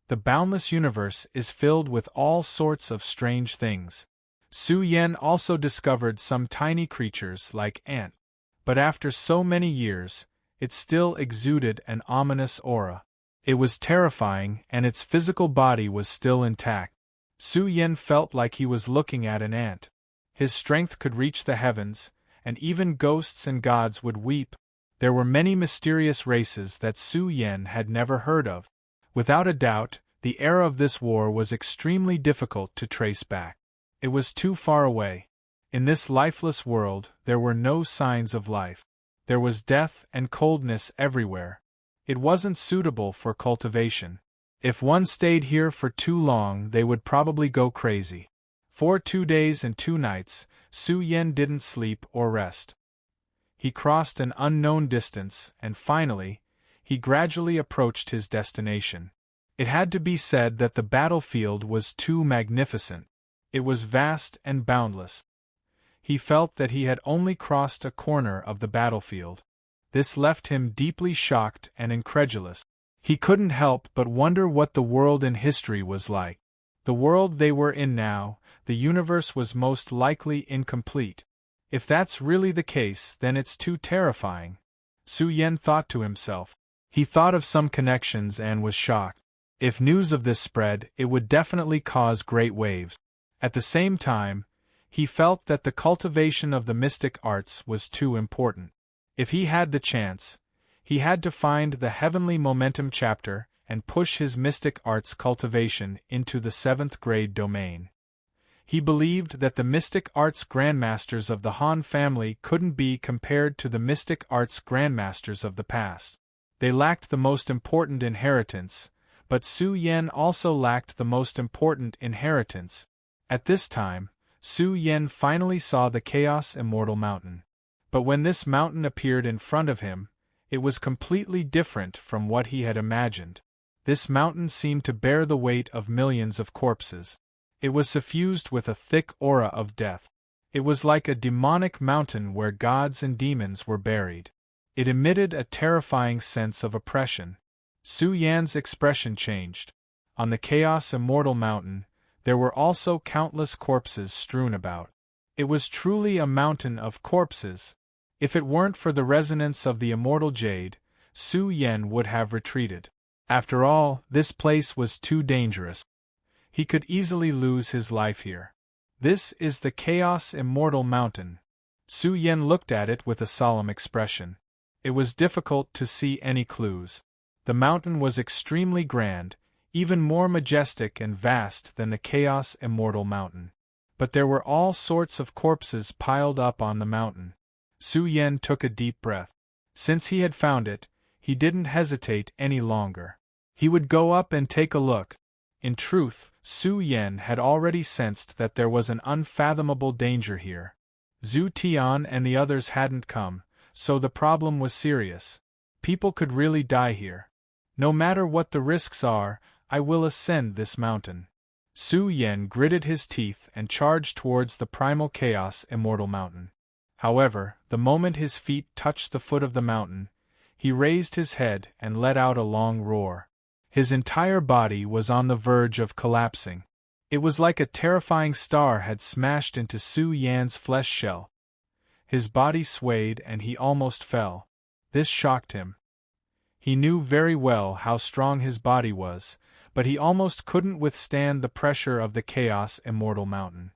The boundless universe is filled with all sorts of strange things. Su Yan also discovered some tiny creatures like ants. But after so many years, it still exuded an ominous aura. It was terrifying, and its physical body was still intact. Su Yan felt like he was looking at an ant. His strength could reach the heavens, and even ghosts and gods would weep. There were many mysterious races that Su Yan had never heard of. Without a doubt, the era of this war was extremely difficult to trace back. It was too far away. In this lifeless world, there were no signs of life. There was death and coldness everywhere. It wasn't suitable for cultivation. If one stayed here for too long, they would probably go crazy. For 2 days and 2 nights, Su Yen didn't sleep or rest. He crossed an unknown distance, and finally, he gradually approached his destination. It had to be said that the battlefield was too magnificent. It was vast and boundless. He felt that he had only crossed a corner of the battlefield. This left him deeply shocked and incredulous. He couldn't help but wonder what the world in history was like. The world they were in now, the universe was most likely incomplete. If that's really the case, then it's too terrifying, Su Yen thought to himself. He thought of some connections and was shocked. If news of this spread, it would definitely cause great waves. At the same time, he felt that the cultivation of the mystic arts was too important. If he had the chance, he had to find the heavenly momentum chapter and push his mystic arts cultivation into the 7th grade domain. He believed that the mystic arts grandmasters of the Han family couldn't be compared to the mystic arts grandmasters of the past. They lacked the most important inheritance, but Su Yen also lacked the most important inheritance. At this time, Su Yen finally saw the Chaos Immortal Mountain. But when this mountain appeared in front of him, it was completely different from what he had imagined. This mountain seemed to bear the weight of millions of corpses. It was suffused with a thick aura of death. It was like a demonic mountain where gods and demons were buried. It emitted a terrifying sense of oppression. Su Yan's expression changed. On the Chaos Immortal Mountain, there were also countless corpses strewn about. It was truly a mountain of corpses. If it weren't for the resonance of the immortal jade, Su Yen would have retreated. After all, this place was too dangerous. He could easily lose his life here. This is the Chaos Immortal Mountain. Su Yen looked at it with a solemn expression. It was difficult to see any clues. The mountain was extremely grand, even more majestic and vast than the Chaos Immortal Mountain. But there were all sorts of corpses piled up on the mountain. Su Yen took a deep breath. Since he had found it, he didn't hesitate any longer. He would go up and take a look. In truth, Su Yen had already sensed that there was an unfathomable danger here. Zhu Tian and the others hadn't come, so the problem was serious. People could really die here. No matter what the risks are, I will ascend this mountain. Su Yen gritted his teeth and charged towards the primal Chaos Immortal Mountain. However, the moment his feet touched the foot of the mountain, he raised his head and let out a long roar. His entire body was on the verge of collapsing. It was like a terrifying star had smashed into Su Yan's flesh shell. His body swayed and he almost fell. This shocked him. He knew very well how strong his body was, but he almost couldn't withstand the pressure of the Chaos Immortal Mountain.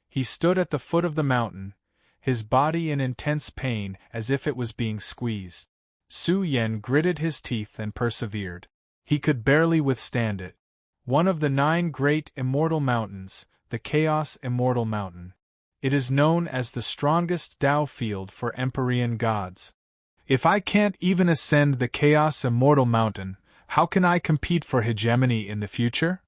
He stood at the foot of the mountain, his body in intense pain as if it was being squeezed. Su Yen gritted his teeth and persevered. He could barely withstand it. One of the 9 great immortal mountains, the Chaos Immortal Mountain. It is known as the strongest Tao field for Empyrean gods. If I can't even ascend the Chaos Immortal Mountain, how can I compete for hegemony in the future?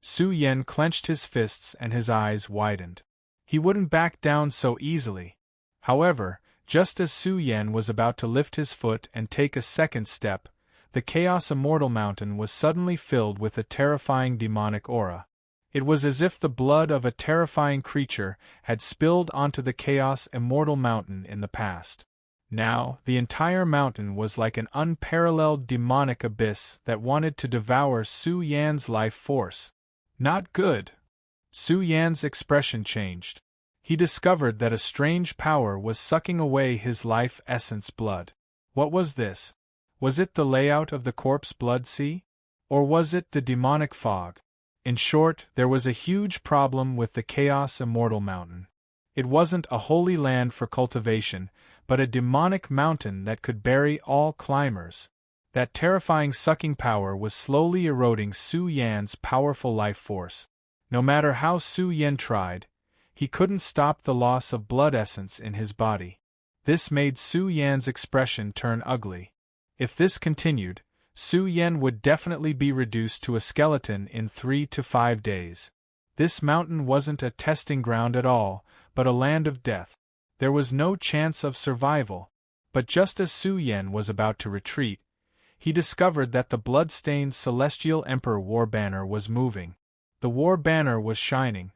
Su Yen clenched his fists and his eyes widened. He wouldn't back down so easily. However, just as Su Yen was about to lift his foot and take a second step, the Chaos Immortal Mountain was suddenly filled with a terrifying demonic aura. It was as if the blood of a terrifying creature had spilled onto the Chaos Immortal Mountain in the past. Now, the entire mountain was like an unparalleled demonic abyss that wanted to devour Su Yan's life force. Not good. Su Yan's expression changed. He discovered that a strange power was sucking away his life essence blood. What was this? Was it the layout of the corpse blood sea? Or was it the demonic fog? In short, there was a huge problem with the Chaos Immortal Mountain. It wasn't a holy land for cultivation, but a demonic mountain that could bury all climbers. That terrifying sucking power was slowly eroding Su Yan's powerful life force. No matter how Su Yen tried, he couldn't stop the loss of blood essence in his body. This made Su Yan's expression turn ugly. If this continued, Su Yen would definitely be reduced to a skeleton in 3 to 5 days. This mountain wasn't a testing ground at all, but a land of death. There was no chance of survival. But just as Su Yen was about to retreat, he discovered that the blood-stained Celestial Emperor war banner was moving. The war banner was shining.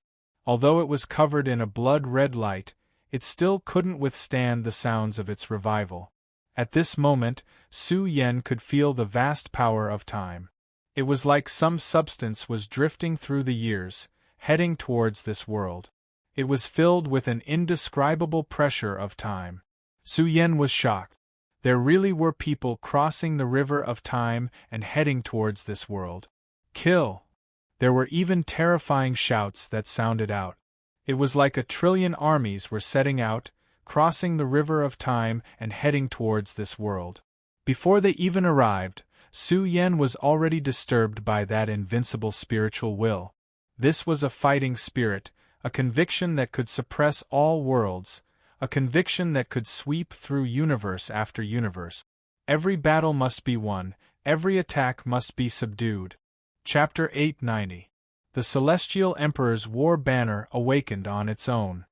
Although it was covered in a blood-red light, it still couldn't withstand the sounds of its revival. At this moment, Su Yen could feel the vast power of time. It was like some substance was drifting through the years, heading towards this world. It was filled with an indescribable pressure of time. Su Yen was shocked. There really were people crossing the river of time and heading towards this world. Kill! There were even terrifying shouts that sounded out. It was like 1,000,000,000,000 armies were setting out, crossing the river of time and heading towards this world. Before they even arrived, Su Yen was already disturbed by that invincible spiritual will. This was a fighting spirit, a conviction that could suppress all worlds, a conviction that could sweep through universe after universe. Every battle must be won, every attack must be subdued. Chapter 890. The Celestial Emperor's War Banner awakened on its own.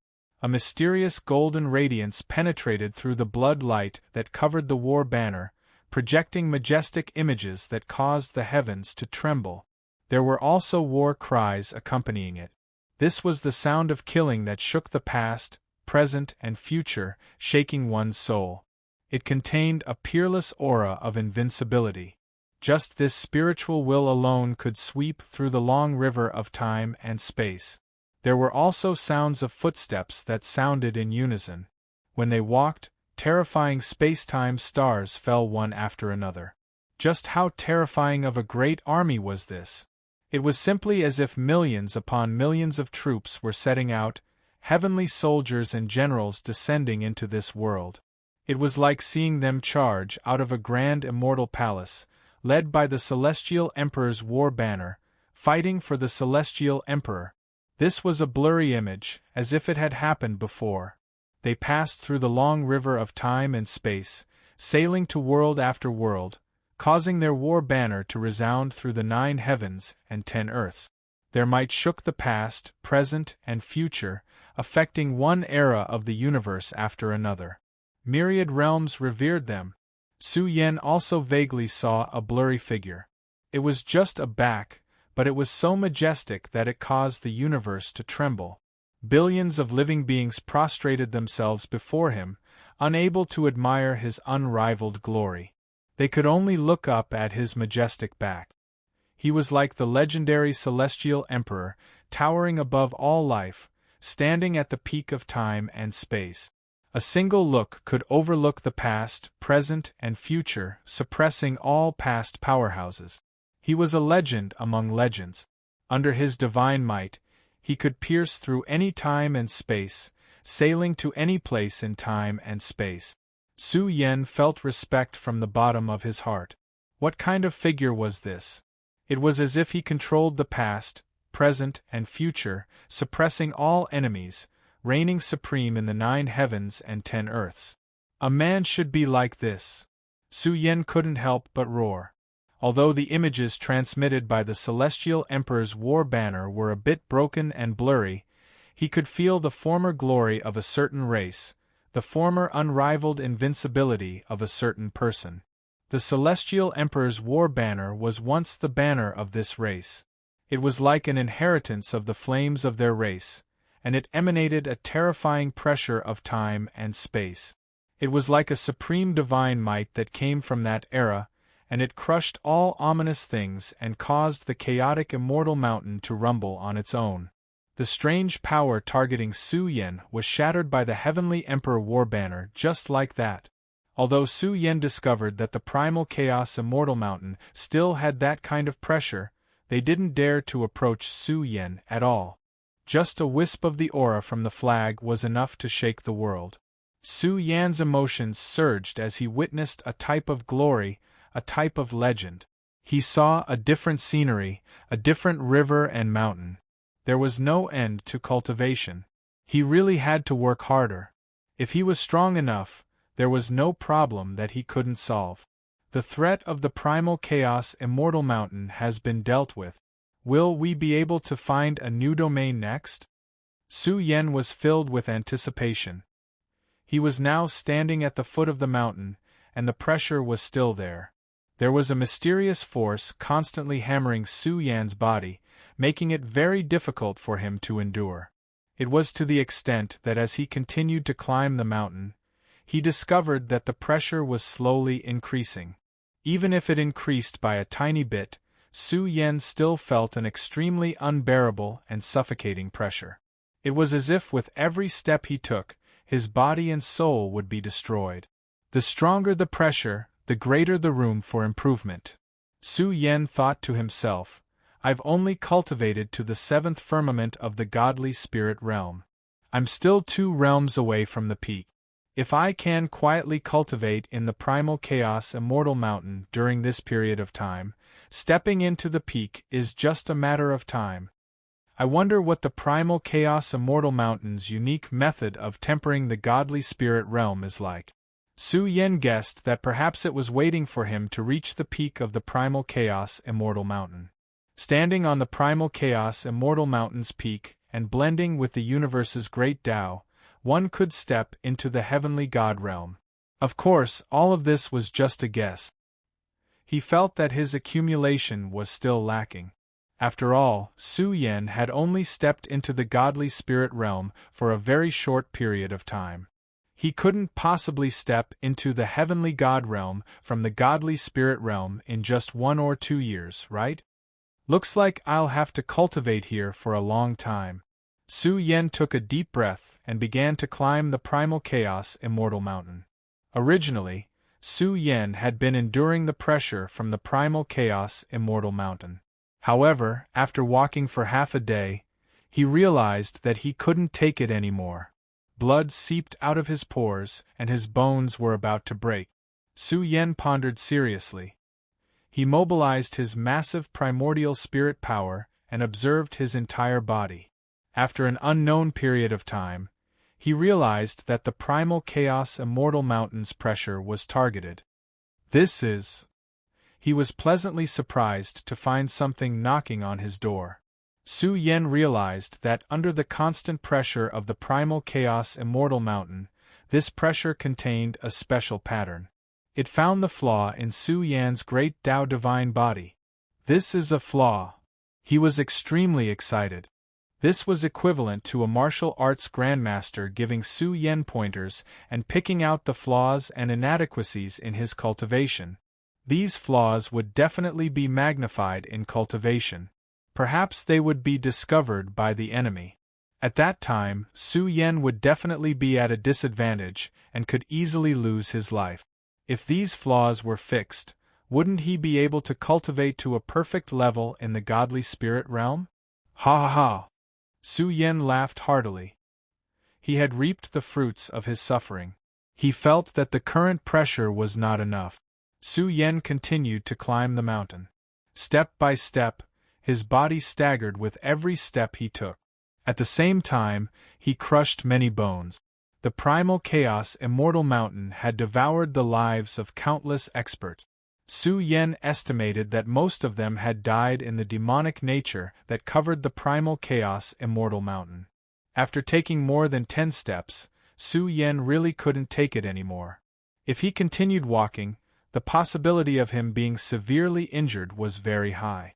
A mysterious golden radiance penetrated through the blood light that covered the war banner, projecting majestic images that caused the heavens to tremble. There were also war cries accompanying it. This was the sound of killing that shook the past, present, and future, shaking one's soul. It contained a peerless aura of invincibility. Just this spiritual will alone could sweep through the long river of time and space. There were also sounds of footsteps that sounded in unison. When they walked, terrifying space-time stars fell one after another. Just how terrifying of a great army was this? It was simply as if millions upon millions of troops were setting out, heavenly soldiers and generals descending into this world. It was like seeing them charge out of a grand immortal palace, led by the Celestial Emperor's war banner, fighting for the Celestial Emperor. This was a blurry image, as if it had happened before. They passed through the long river of time and space, sailing to world after world, causing their war banner to resound through the 9 heavens and 10 earths. Their might shook the past, present, and future, affecting one era of the universe after another. Myriad realms revered them. Su Yen also vaguely saw a blurry figure. It was just a back, but it was so majestic that it caused the universe to tremble. Billions of living beings prostrated themselves before him, unable to admire his unrivaled glory. They could only look up at his majestic back. He was like the legendary Celestial Emperor, towering above all life, standing at the peak of time and space. A single look could overlook the past, present, and future, suppressing all past powerhouses. He was a legend among legends. Under his divine might, he could pierce through any time and space, sailing to any place in time and space. Su Yen felt respect from the bottom of his heart. What kind of figure was this? It was as if he controlled the past, present, and future, suppressing all enemies, reigning supreme in the 9 heavens and 10 earths. A man should be like this. Su Yen couldn't help but roar. Although the images transmitted by the Celestial Emperor's war banner were a bit broken and blurry, he could feel the former glory of a certain race, the former unrivaled invincibility of a certain person. The Celestial Emperor's war banner was once the banner of this race. It was like an inheritance of the flames of their race, and it emanated a terrifying pressure of time and space. It was like a supreme divine might that came from that era, and it crushed all ominous things and caused the chaotic immortal mountain to rumble on its own. The strange power targeting Su Yen was shattered by the Heavenly Emperor war banner just like that. Although Su Yen discovered that the primal chaos immortal mountain still had that kind of pressure, they didn't dare to approach Su Yen at all. Just a wisp of the aura from the flag was enough to shake the world. Su Yan's emotions surged as he witnessed a type of glory, a type of legend. He saw a different scenery, a different river and mountain. There was no end to cultivation. He really had to work harder. If he was strong enough, there was no problem that he couldn't solve. The threat of the primal chaos immortal mountain has been dealt with. Will we be able to find a new domain next? Su Yen was filled with anticipation. He was now standing at the foot of the mountain, and the pressure was still there. There was a mysterious force constantly hammering Su Yan's body, making it very difficult for him to endure. It was to the extent that as he continued to climb the mountain, he discovered that the pressure was slowly increasing. Even if it increased by a tiny bit, Su Yen still felt an extremely unbearable and suffocating pressure. It was as if with every step he took, his body and soul would be destroyed. The stronger the pressure, the greater the room for improvement. Su Yen thought to himself, I've only cultivated to the 7th firmament of the godly spirit realm. I'm still 2 realms away from the peak. If I can quietly cultivate in the primal chaos immortal mountain during this period of time, stepping into the peak is just a matter of time. I wonder what the primal chaos immortal mountain's unique method of tempering the godly spirit realm is like. Su Yen guessed that perhaps it was waiting for him to reach the peak of the primal chaos immortal mountain. Standing on the primal chaos immortal mountain's peak and blending with the universe's great Tao, one could step into the heavenly God realm. Of course, all of this was just a guess. He felt that his accumulation was still lacking. After all, Su Yen had only stepped into the godly spirit realm for a very short period of time. He couldn't possibly step into the heavenly God realm from the godly spirit realm in just 1 or 2 years, right? Looks like I'll have to cultivate here for a long time. Su Yen took a deep breath and began to climb the primal chaos immortal mountain. Originally, Su Yen had been enduring the pressure from the primal chaos immortal mountain. However, after walking for half a day, he realized that he couldn't take it anymore. Blood seeped out of his pores and his bones were about to break. Su Yen pondered seriously. He mobilized his massive primordial spirit power and observed his entire body. After an unknown period of time, he realized that the primal chaos immortal mountain's pressure was targeted. He was pleasantly surprised to find something knocking on his door. Su Yen realized that under the constant pressure of the primal chaos immortal mountain, this pressure contained a special pattern. It found the flaw in Su Yan's great Tao divine body. This is a flaw. He was extremely excited. This was equivalent to a martial arts grandmaster giving Su Yen pointers and picking out the flaws and inadequacies in his cultivation. These flaws would definitely be magnified in cultivation. Perhaps they would be discovered by the enemy. At that time, Su Yen would definitely be at a disadvantage and could easily lose his life. If these flaws were fixed, wouldn't he be able to cultivate to a perfect level in the godly spirit realm? Ha ha ha! Su Yen laughed heartily. He had reaped the fruits of his suffering. He felt that the current pressure was not enough. Su Yen continued to climb the mountain. Step by step, his body staggered with every step he took. At the same time, he crushed many bones. The primal chaos immortal mountain had devoured the lives of countless experts. Su Yen estimated that most of them had died in the demonic nature that covered the primal chaos immortal mountain. After taking more than 10 steps, Su Yen really couldn't take it anymore. If he continued walking, the possibility of him being severely injured was very high.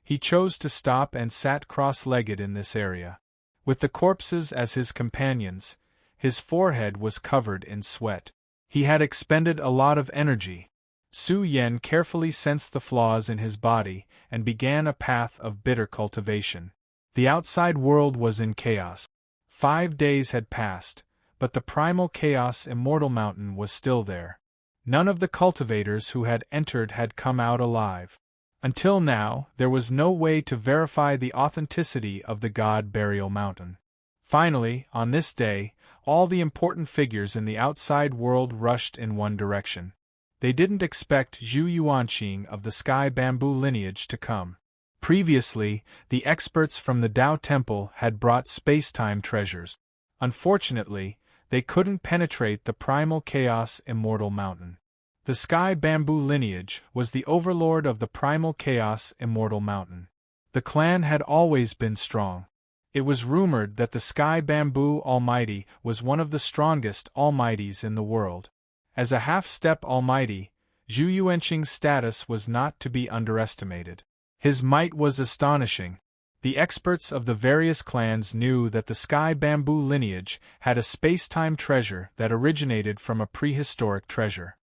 He chose to stop and sat cross-legged in this area. With the corpses as his companions, his forehead was covered in sweat. He had expended a lot of energy. Su Yen carefully sensed the flaws in his body and began a path of bitter cultivation. The outside world was in chaos. 5 days had passed, but the primal chaos immortal mountain was still there. None of the cultivators who had entered had come out alive. Until now, there was no way to verify the authenticity of the God Burial Mountain. Finally, on this day, all the important figures in the outside world rushed in one direction. They didn't expect Zhu Yuanqing of the Sky Bamboo lineage to come. Previously, the experts from the Tao Temple had brought space-time treasures. Unfortunately, they couldn't penetrate the primal chaos immortal mountain. The Sky Bamboo lineage was the overlord of the primal chaos immortal mountain. The clan had always been strong. It was rumored that the Sky Bamboo Almighty was one of the strongest almighties in the world. As a half-step almighty, Zhu Yuanqing's status was not to be underestimated. His might was astonishing. The experts of the various clans knew that the Sky Bamboo lineage had a space-time treasure that originated from a prehistoric treasure.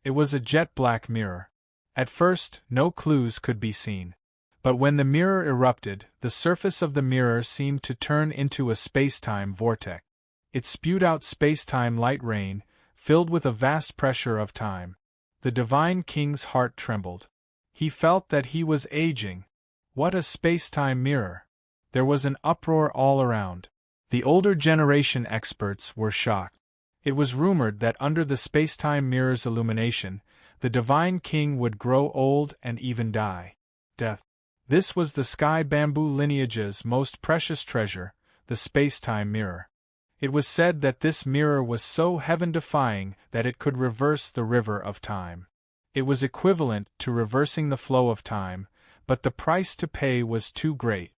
It was a jet-black mirror. At first, no clues could be seen. But when the mirror erupted, the surface of the mirror seemed to turn into a space-time vortex. It spewed out space-time light rain, filled with a vast pressure of time. The Divine King's heart trembled. He felt that he was aging. What a space-time mirror! There was an uproar all around. The older generation experts were shocked. It was rumored that under the space-time mirror's illumination, the Divine King would grow old and even die. Death. This was the Sky Bamboo lineage's most precious treasure, the space-time mirror. It was said that this mirror was so heaven-defying that it could reverse the river of time. It was equivalent to reversing the flow of time, but the price to pay was too great.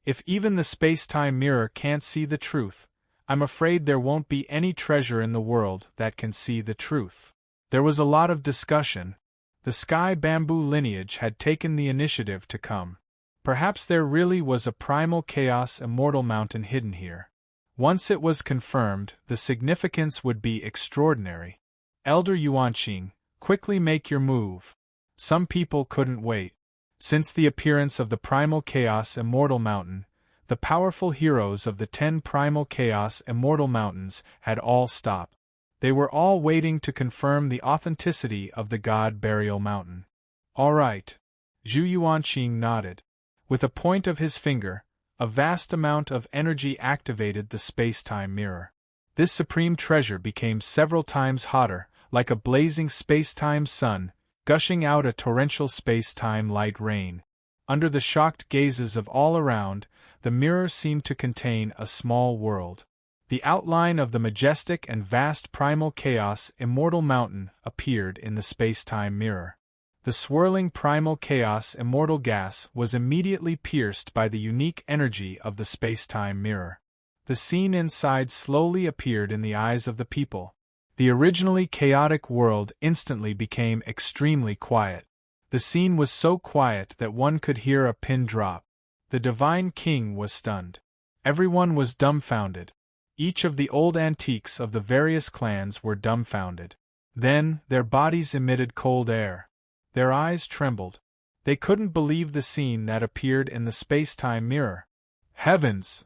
If even the space-time mirror can't see the truth, I'm afraid there won't be any treasure in the world that can see the truth. There was a lot of discussion. The Sky Bamboo lineage had taken the initiative to come. Perhaps there really was a primal chaos immortal mountain hidden here. Once it was confirmed, the significance would be extraordinary. Elder Yuanqing, quickly make your move. Some people couldn't wait. Since the appearance of the primal chaos immortal mountain, the powerful heroes of the 10 primal chaos immortal mountains had all stopped. They were all waiting to confirm the authenticity of the God Burial Mountain. All right. Zhu Yuanqing nodded. With a point of his finger, a vast amount of energy activated the space-time mirror. This supreme treasure became several times hotter, like a blazing space-time sun, gushing out a torrential space-time light rain. Under the shocked gazes of all around, the mirror seemed to contain a small world. The outline of the majestic and vast primal chaos immortal mountain appeared in the space-time mirror. The swirling primal chaos immortal gas was immediately pierced by the unique energy of the space-time mirror. The scene inside slowly appeared in the eyes of the people. The originally chaotic world instantly became extremely quiet. The scene was so quiet that one could hear a pin drop. The Divine King was stunned. Everyone was dumbfounded. Each of the old antiques of the various clans were dumbfounded. Then, their bodies emitted cold air. Their eyes trembled. They couldn't believe the scene that appeared in the space-time mirror. Heavens!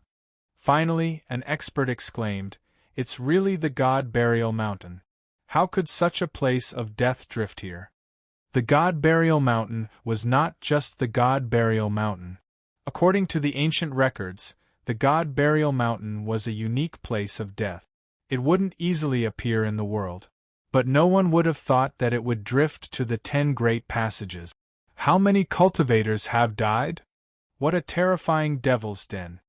Finally, an expert exclaimed, "It's really the God Burial Mountain. How could such a place of death drift here?" The God Burial Mountain was not just the God Burial Mountain. According to the ancient records, the God Burial Mountain was a unique place of death. It wouldn't easily appear in the world. But no one would have thought that it would drift to the 10 great passages. How many cultivators have died? What a terrifying devil's den.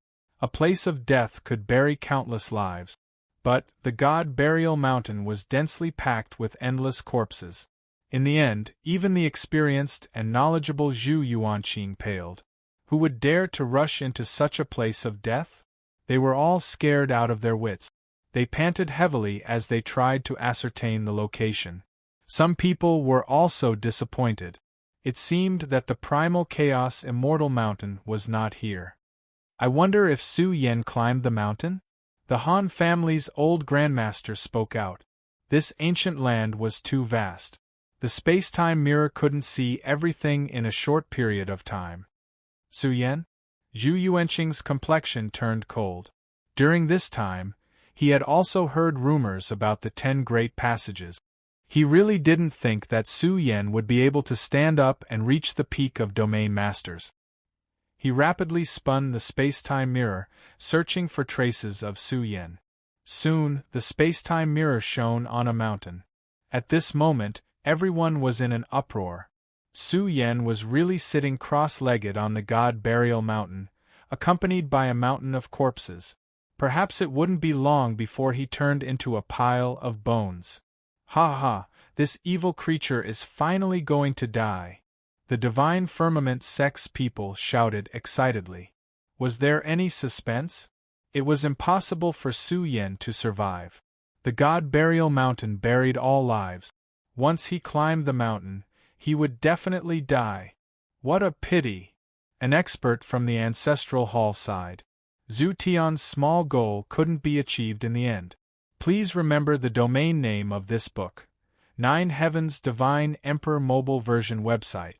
A place of death could bury countless lives. But the God Burial Mountain was densely packed with endless corpses. In the end, even the experienced and knowledgeable Zhu Yuanqing paled. Who would dare to rush into such a place of death? They were all scared out of their wits. They panted heavily as they tried to ascertain the location. Some people were also disappointed. It seemed that the primal chaos immortal mountain was not here. I wonder if Su Yan climbed the mountain? The Han family's old grandmaster spoke out. This ancient land was too vast. The space-time mirror couldn't see everything in a short period of time. Su Yan? Zhu Yuanqing's complexion turned cold. During this time, he had also heard rumors about the 10 great passages. He really didn't think that Su Yan would be able to stand up and reach the peak of domain masters. He rapidly spun the space-time mirror, searching for traces of Su Yan. Soon, the space-time mirror shone on a mountain. At this moment, everyone was in an uproar. Su Yan was really sitting cross-legged on the God Burial Mountain, accompanied by a mountain of corpses. Perhaps it wouldn't be long before he turned into a pile of bones. Ha ha, this evil creature is finally going to die. The Divine Firmament Sex people shouted excitedly. Was there any suspense? It was impossible for Su Yen to survive. The God Burial Mountain buried all lives. Once he climbed the mountain, he would definitely die. What a pity! An expert from the Ancestral Hall sighed. Zhu Tian's small goal couldn't be achieved in the end. Please remember the domain name of this book. 9 Heavens Divine Emperor Mobile Version website.